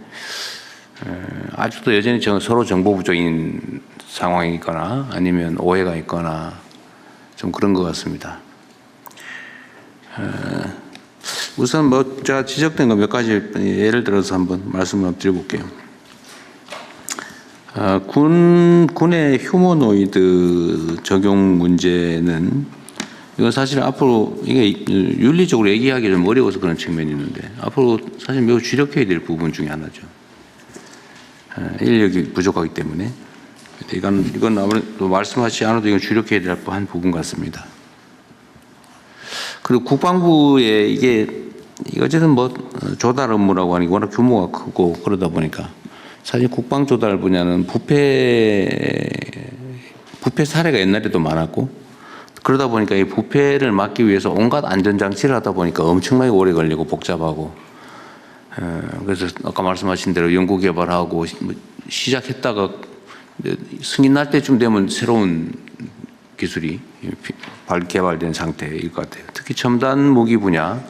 아직도 여전히 서로 정보 부족인 상황이거나 아니면 오해가 있거나 좀 그런 것 같습니다. 우선 뭐 제가 지적된 거 몇 가지 예를 들어서 한번 말씀을 드려볼게요. 군의 휴머노이드 적용 문제는 이건 사실 앞으로 이게 윤리적으로 얘기하기 좀 어려워서 그런 측면이 있는데 앞으로 사실 매우 주력해야 될 부분 중에 하나죠. 인력이 부족하기 때문에 이건 아무래도 말씀하시지 않아도 이건 주력해야 될 한 부분 같습니다. 그리고 국방부에 이게 어쨌든 뭐 조달 업무라고 하니 워낙 규모가 크고 그러다 보니까 사실 국방 조달 분야는 부패 사례가 옛날에도 많았고 그러다 보니까 이 부패를 막기 위해서 온갖 안전장치를 하다 보니까 엄청나게 오래 걸리고 복잡하고 그래서 아까 말씀하신 대로 연구개발하고 시작했다가 승인 날 때쯤 되면 새로운 기술이 개발된 상태일 것 같아요. 특히 첨단 무기 분야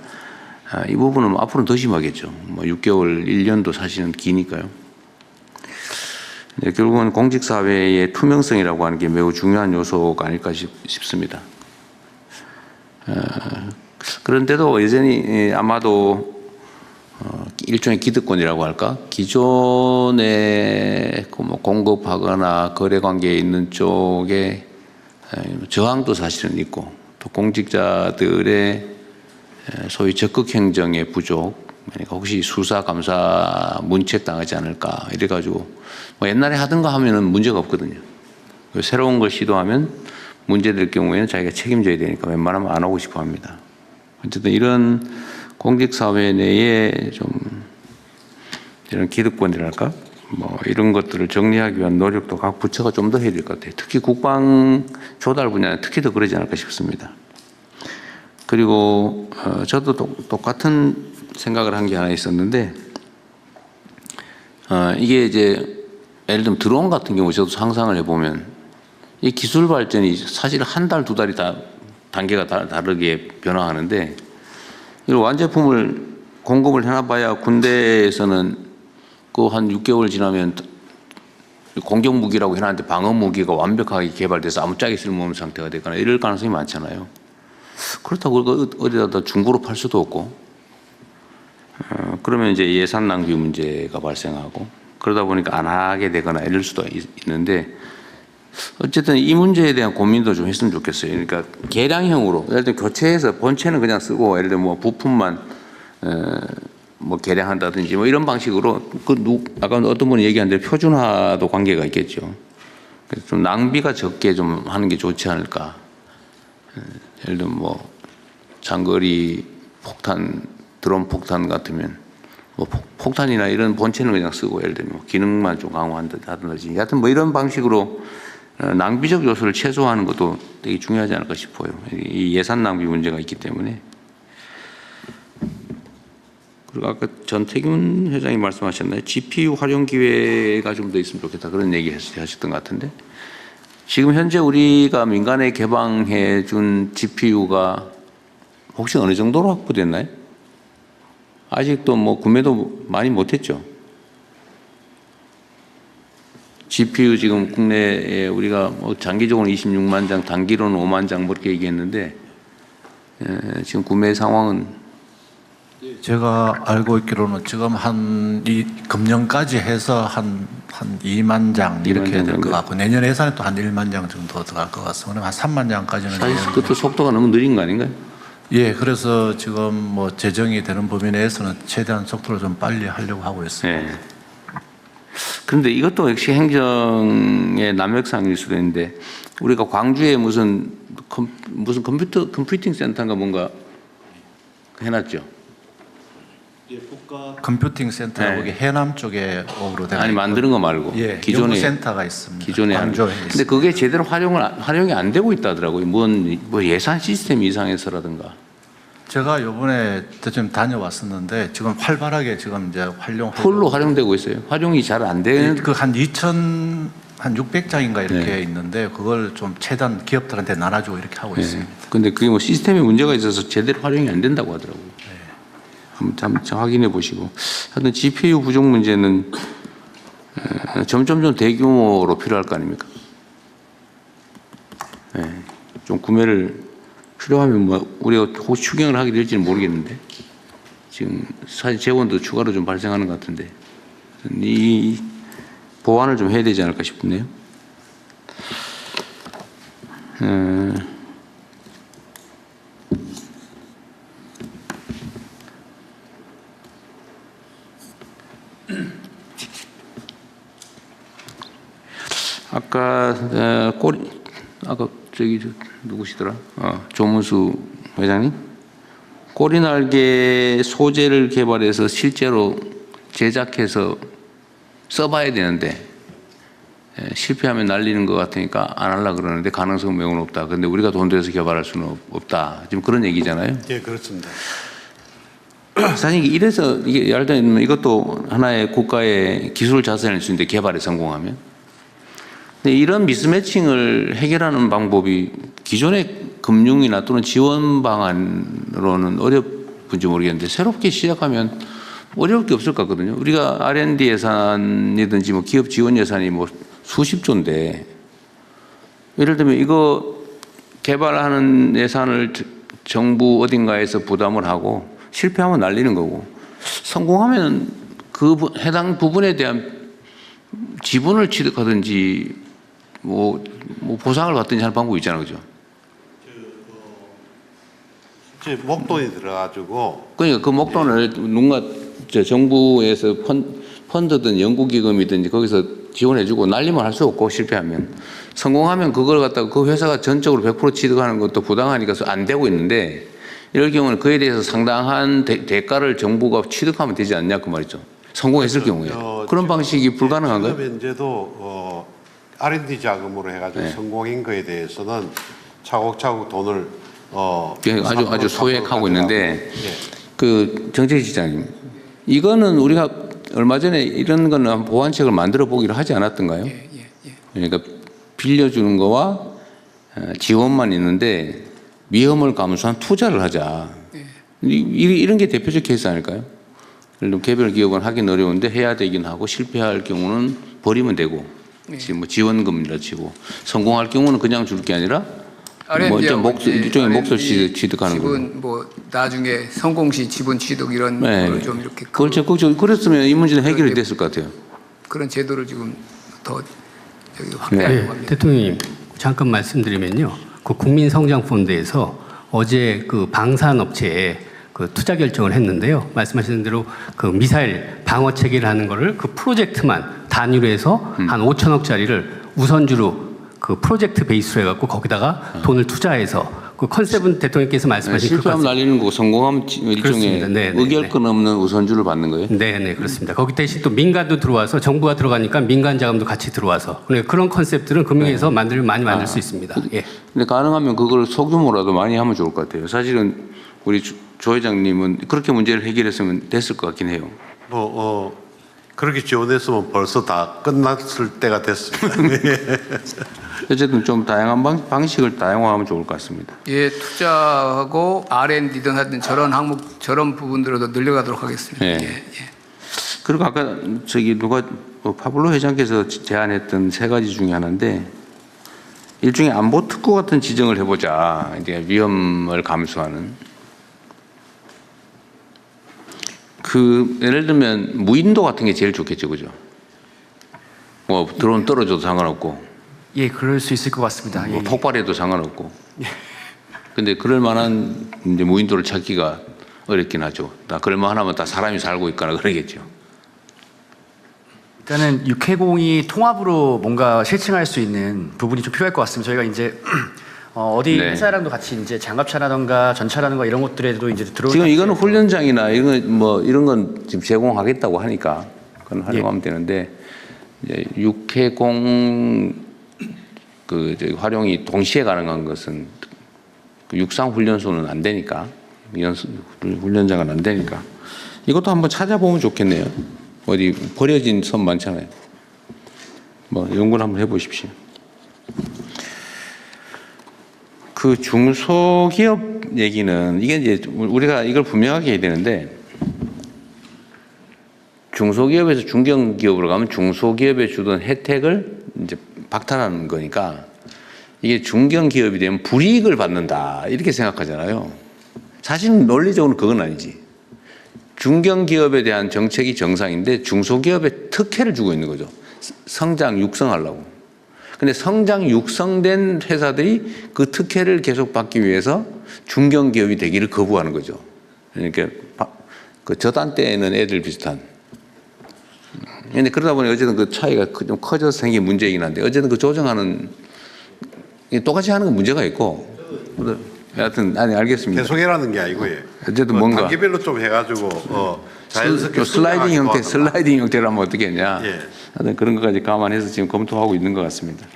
이 부분은 앞으로는 더 심하겠죠. 뭐 6개월, 1년도 사실은 기니까요. 네, 결국은 공직사회의 투명성이라고 하는 게 매우 중요한 요소가 아닐까 싶습니다. 그런데도 여전히 아마도 일종의 기득권이라고 할까? 기존에 뭐 공급하거나 거래 관계에 있는 쪽에 저항도 사실은 있고 또 공직자들의 소위 적극 행정의 부족, 그러니까 혹시 수사 감사 문책당하지 않을까 이래가지고 뭐 옛날에 하던가 하면은 문제가 없거든요. 새로운 걸 시도하면 문제될 경우에는 자기가 책임져야 되니까 웬만하면 안 하고 싶어 합니다. 어쨌든 이런 공직사회 내에 좀 이런 기득권이랄까? 뭐 이런 것들을 정리하기 위한 노력도 각 부처가 좀 더 해야 될 것 같아요. 특히 국방 조달 분야는 특히 더 그러지 않을까 싶습니다. 그리고 저도 똑같은 생각을 한 게 하나 있었는데 이게 이제 예를 들면 드론 같은 경우 저도 상상을 해보면 이 기술 발전이 사실 한 달, 두 달이 다 단계가 다르게 변화하는데 이런 완제품을 공급을 해놔봐야 군대에서는 그 한 6개월 지나면 공격 무기라고 해놨는데 방어 무기가 완벽하게 개발돼서 아무짝에 쓸모없는 상태가 되거나 이럴 가능성이 많잖아요. 그렇다고 어디다 중고로 팔 수도 없고 그러면 이제 예산 낭비 문제가 발생하고 그러다 보니까 안 하게 되거나 이럴 수도 있는데 어쨌든 이 문제에 대한 고민도 좀 했으면 좋겠어요. 그러니까 개량형으로 예를 들면 교체해서 본체는 그냥 쓰고 예를 들면 뭐 부품만 뭐 개량한다든지 뭐 이런 방식으로 아까 어떤 분이 얘기한 대로 표준화도 관계가 있겠죠. 그래서 좀 낭비가 적게 좀 하는 게 좋지 않을까. 예를 들면 뭐 장거리 폭탄, 드론 폭탄 같으면 뭐 폭탄이나 이런 본체는 그냥 쓰고 예를 들면 기능만 좀 강화한다든지 하여튼 뭐 이런 방식으로 낭비적 요소를 최소화하는 것도 되게 중요하지 않을까 싶어요. 이 예산 낭비 문제가 있기 때문에. 그리고 아까 전태균 회장이 말씀하셨나요? GPU 활용 기회가 좀 더 있으면 좋겠다 그런 얘기 하셨던 것 같은데 지금 현재 우리가 민간에 개방해 준 GPU가 혹시 어느 정도로 확보됐나요? 아직도 뭐 구매도 많이 못했죠. GPU 지금 국내에 우리가 뭐 장기적으로 26만 장, 단기로는 5만 장 그렇게 얘기했는데 지금 구매 상황은 제가 알고 있기로는 지금 이 금년까지 해서 한 2만 장 이렇게 될 것 같고 내년 예산에 또 한 1만 장 정도 들어갈 것 같습니다. 한 3만 장까지는 사실 그것도 속도가 너무 느린 거 아닌가요? 예, 그래서 지금 뭐 재정이 되는 범위 내에서는 최대한 속도를 좀 빨리 하려고 하고 있습니다. 네. 그런데 이것도 역시 행정의 남역상일 수도 있는데 우리가 광주에 무슨 컴퓨팅 센터인가 뭔가 해놨죠. 예, 국가 컴퓨팅 센터라고 네. 해남 쪽에 오로 되어 아니 만드는 거 말고 예, 기존에 센터가 있습니다. 기존에 광주에 근데 그게 제대로 활용이 안 되고 있다더라고요. 뭐 예산 시스템 이상해서라든가. 제가 이번에 좀 다녀왔었는데 지금 활발하게 지금 이제 풀로 활용되고 있어요. 활용이 잘 안 되는 한 600장인가 이렇게 있는데 그걸 좀 최대한 기업들한테 나눠주고 이렇게 하고 있습니다. 근데 그게 뭐 시스템에 문제가 있어서 제대로 활용이 안 된다고 하더라고요. 한번 확인해 보시고. 하여튼 GPU 부족 문제는 점점 대규모로 필요할 거 아닙니까? 좀 구매를 필요하면 뭐 우리가 혹시 추경을 하게 될지는 모르겠는데 지금 사실 재원도 추가로 좀 발생하는 것 같은데 이 보완을 좀 해야 되지 않을까 싶네요. 아까 누구시더라? 조문수 회장님? 꼬리날개 소재를 개발해서 실제로 제작해서 써봐야 되는데 실패하면 날리는 것 같으니까 안 하려고 그러는데 가능성은 매우 높다. 근데 우리가 돈 들여서 개발할 수는 없다. 지금 그런 얘기잖아요. 예, 그렇습니다. 사실 이래서 이게 예를 들면 이것도 하나의 국가의 기술 자산일 수 있는데 개발에 성공하면. 근데 이런 미스매칭을 해결하는 방법이 기존의 금융이나 또는 지원 방안으로는 어렵은지 모르겠는데 새롭게 시작하면 어려울 게 없을 것 같거든요. 우리가 R&D 예산이든지 뭐 기업 지원 예산이 뭐 수십조인데 예를 들면 이거 개발하는 예산을 정부 어딘가에서 부담을 하고 실패하면 날리는 거고 성공하면 그 해당 부분에 대한 지분을 취득하든지 뭐 보상을 받든지 하는 방법이 있잖아요. 그죠? 목돈이 들어가지고 그러니까 그 목돈을 누군가 정부에서 펀드든 연구기금이든지 거기서 지원해주고 날리면 할 수 없고 실패하면 성공하면 그걸 갖다가 그 회사가 전적으로 100% 취득하는 것도 부당하니까 안 되고 있는데 이럴 경우는 그에 대해서 상당한 대가를 정부가 취득하면 되지 않냐 그 말이죠. 성공했을 경우에 그런 방식이 불가능한가요? 현재도 R&D 자금으로 해가지고 성공인 거에 대해서는 차곡차곡 돈을 아주 소액하고 있는데 그 정책시장님 이거는 우리가 얼마 전에 이런 거는 보완책을 만들어 보기로 하지 않았던가요? 그러니까 빌려주는 거와 지원만 있는데 위험을 감수한 투자를 하자. 이런 게 대표적 케이스 아닐까요? 예를 들면 개별 기업은 하긴 어려운데 해야 되긴 하고 실패할 경우는 버리면 되고 지금 뭐 지원금이라 치고 성공할 경우는 그냥 줄 게 아니라 뭐 일종의 몫을 취득하는 거고. 지분 뭐 나중에 성공 시 지분 취득 이런 걸 좀 이렇게 그걸 적극적으로 그랬으면 이 문제는 해결이 됐을 것 같아요. 그런 제도를 지금 더 확대하려고 합니다. 대통령님 잠깐 말씀드리면요. 그 국민성장펀드에서 어제 그 방산업체에 그 투자 결정을 했는데요. 말씀하신 대로 그 미사일 방어 체계를 하는 거를 그 프로젝트만 단위로 해서 한 5천억짜리를 우선주로 그 프로젝트 베이스로 해갖고 거기다가 돈을 투자해서 그 컨셉은 대통령께서 말씀하신 실패하면 날리는 거고 성공하면 일종의 의결권 없는 우선주를 받는 거예요? 네, 그렇습니다. 거기 대신 또 민간도 들어와서 정부가 들어가니까 민간 자금도 같이 들어와서 그런 컨셉들은 금융에서 많이 만들 수 있습니다. 근데 가능하면 그걸 소규모라도 많이 하면 좋을 것 같아요. 사실은 우리 조 회장님은 그렇게 문제를 해결했으면 됐을 것 같긴 해요. 그렇게 지원했으면 벌써 다 끝났을 때가 됐습니다. 어쨌든 좀 다양한 방식을 다양화하면 좋을 것 같습니다. 예, 투자하고 R&D든 하든 저런 항목, 저런 부분들도 늘려가도록 하겠습니다. 그리고 아까 누가 파블로 회장께서 제안했던 세 가지 중에 하나인데 일종의 안보 특구 같은 지정을 해보자. 이제 위험을 감수하는. 예를 들면 무인도 같은 게 제일 좋겠죠, 그죠? 뭐 드론 떨어져도 상관없고. 예, 그럴 수 있을 것 같습니다. 뭐 폭발해도 상관없고. 근데 그럴 만한 이제 무인도를 찾기가 어렵긴 하죠. 다 그럴 만하면 다 사람이 살고 있거나 그러겠죠. 일단은 육해공이 통합으로 뭔가 실증할 수 있는 부분이 좀 필요할 것 같습니다. 저희가 이제 어디 회사랑도 같이 이제 장갑차라든가 전차라든가 이런 것들에도 이제 들어올. 지금 이거는 훈련장이나 이런 건 지금 제공하겠다고 하니까 그건 활용하면 되는데 이제 육해공 활용이 동시에 가능한 것은 육상 훈련소는 안 되니까 훈련장은 안 되니까 이것도 한번 찾아보면 좋겠네요. 어디 버려진 섬 많잖아요. 뭐 연구를 한번 해보십시오. 그 중소기업 얘기는 이게 이제 우리가 이걸 분명하게 해야 되는데 중소기업에서 중견기업으로 가면 중소기업에 주던 혜택을 이제 박탈하는 거니까 이게 중견기업이 되면 불이익을 받는다 이렇게 생각하잖아요. 사실 논리적으로는 그건 아니지. 중견기업에 대한 정책이 정상인데 중소기업에 특혜를 주고 있는 거죠. 성장 육성하려고. 근데 성장 육성된 회사들이 그 특혜를 계속 받기 위해서 중견기업이 되기를 거부하는 거죠. 그러니까 그 저단 때에는 애들 비슷한. 근데 그러다 보니 어쨌든 그 차이가 좀 커져서 생긴 문제이긴 한데 어쨌든 그 조정하는 똑같이 하는 건 문제가 있고. 여하튼 아니 알겠습니다. 계속해라는 게 아니고 어쨌든 뭔가 단계별로 좀 해가지고 자연스럽게 슬라이딩 형태로 하면 어떻게 했냐. 예. 하여튼 그런 것까지 감안해서 지금 검토하고 있는 것 같습니다.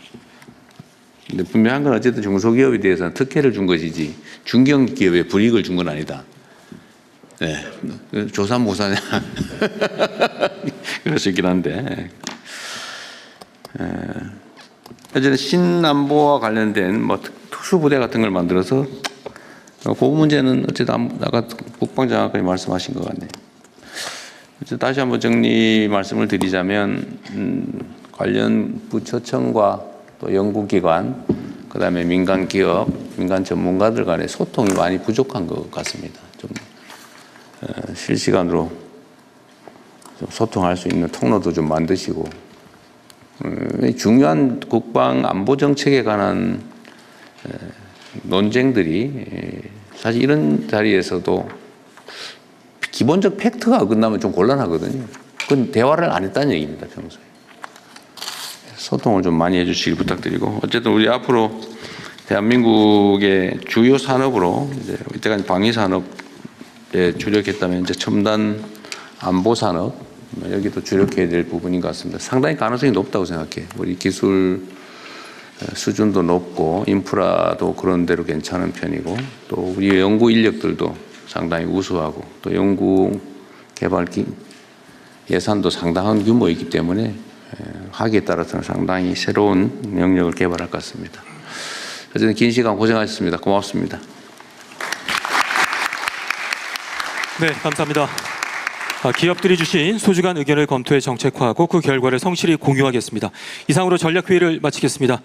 근데 분명한 건 어쨌든 중소기업에 대해서는 특혜를 준 것이지 중견기업에 불이익을 준 건 아니다. 네. 조사모사냐. 그럴 수 있긴 한데. 어쨌든 신안보와 관련된 뭐 특수부대 같은 걸 만들어서 그 문제는 어쨌든 아까 국방장관이 말씀하신 것 같네요. 다시 한번 정리 말씀을 드리자면 관련 부처청과 또 연구기관, 그다음에 민간 기업, 민간 전문가들 간의 소통이 많이 부족한 것 같습니다. 좀 실시간으로 좀 소통할 수 있는 통로도 좀 만드시고 중요한 국방 안보 정책에 관한 논쟁들이 사실 이런 자리에서도 기본적 팩트가 어긋나면 좀 곤란하거든요. 그건 대화를 안 했다는 얘기입니다, 평소에. 소통을 좀 많이 해주시길 부탁드리고, 어쨌든 우리 앞으로 대한민국의 주요 산업으로 이때까지 방위 산업에 주력했다면 이제 첨단 안보 산업 여기도 주력해야 될 부분인 것 같습니다. 상당히 가능성이 높다고 생각해요. 우리 기술 수준도 높고 인프라도 그런 대로 괜찮은 편이고 또 우리 연구 인력들도 상당히 우수하고 또 연구 개발 예산도 상당한 규모이기 때문에 하기에 따라서는 상당히 새로운 영역을 개발할 것 같습니다. 어쨌든 긴 시간 고생하셨습니다. 고맙습니다. 네, 감사합니다. 기업들이 주신 소중한 의견을 검토해 정책화하고 그 결과를 성실히 공유하겠습니다. 이상으로 전략회의를 마치겠습니다.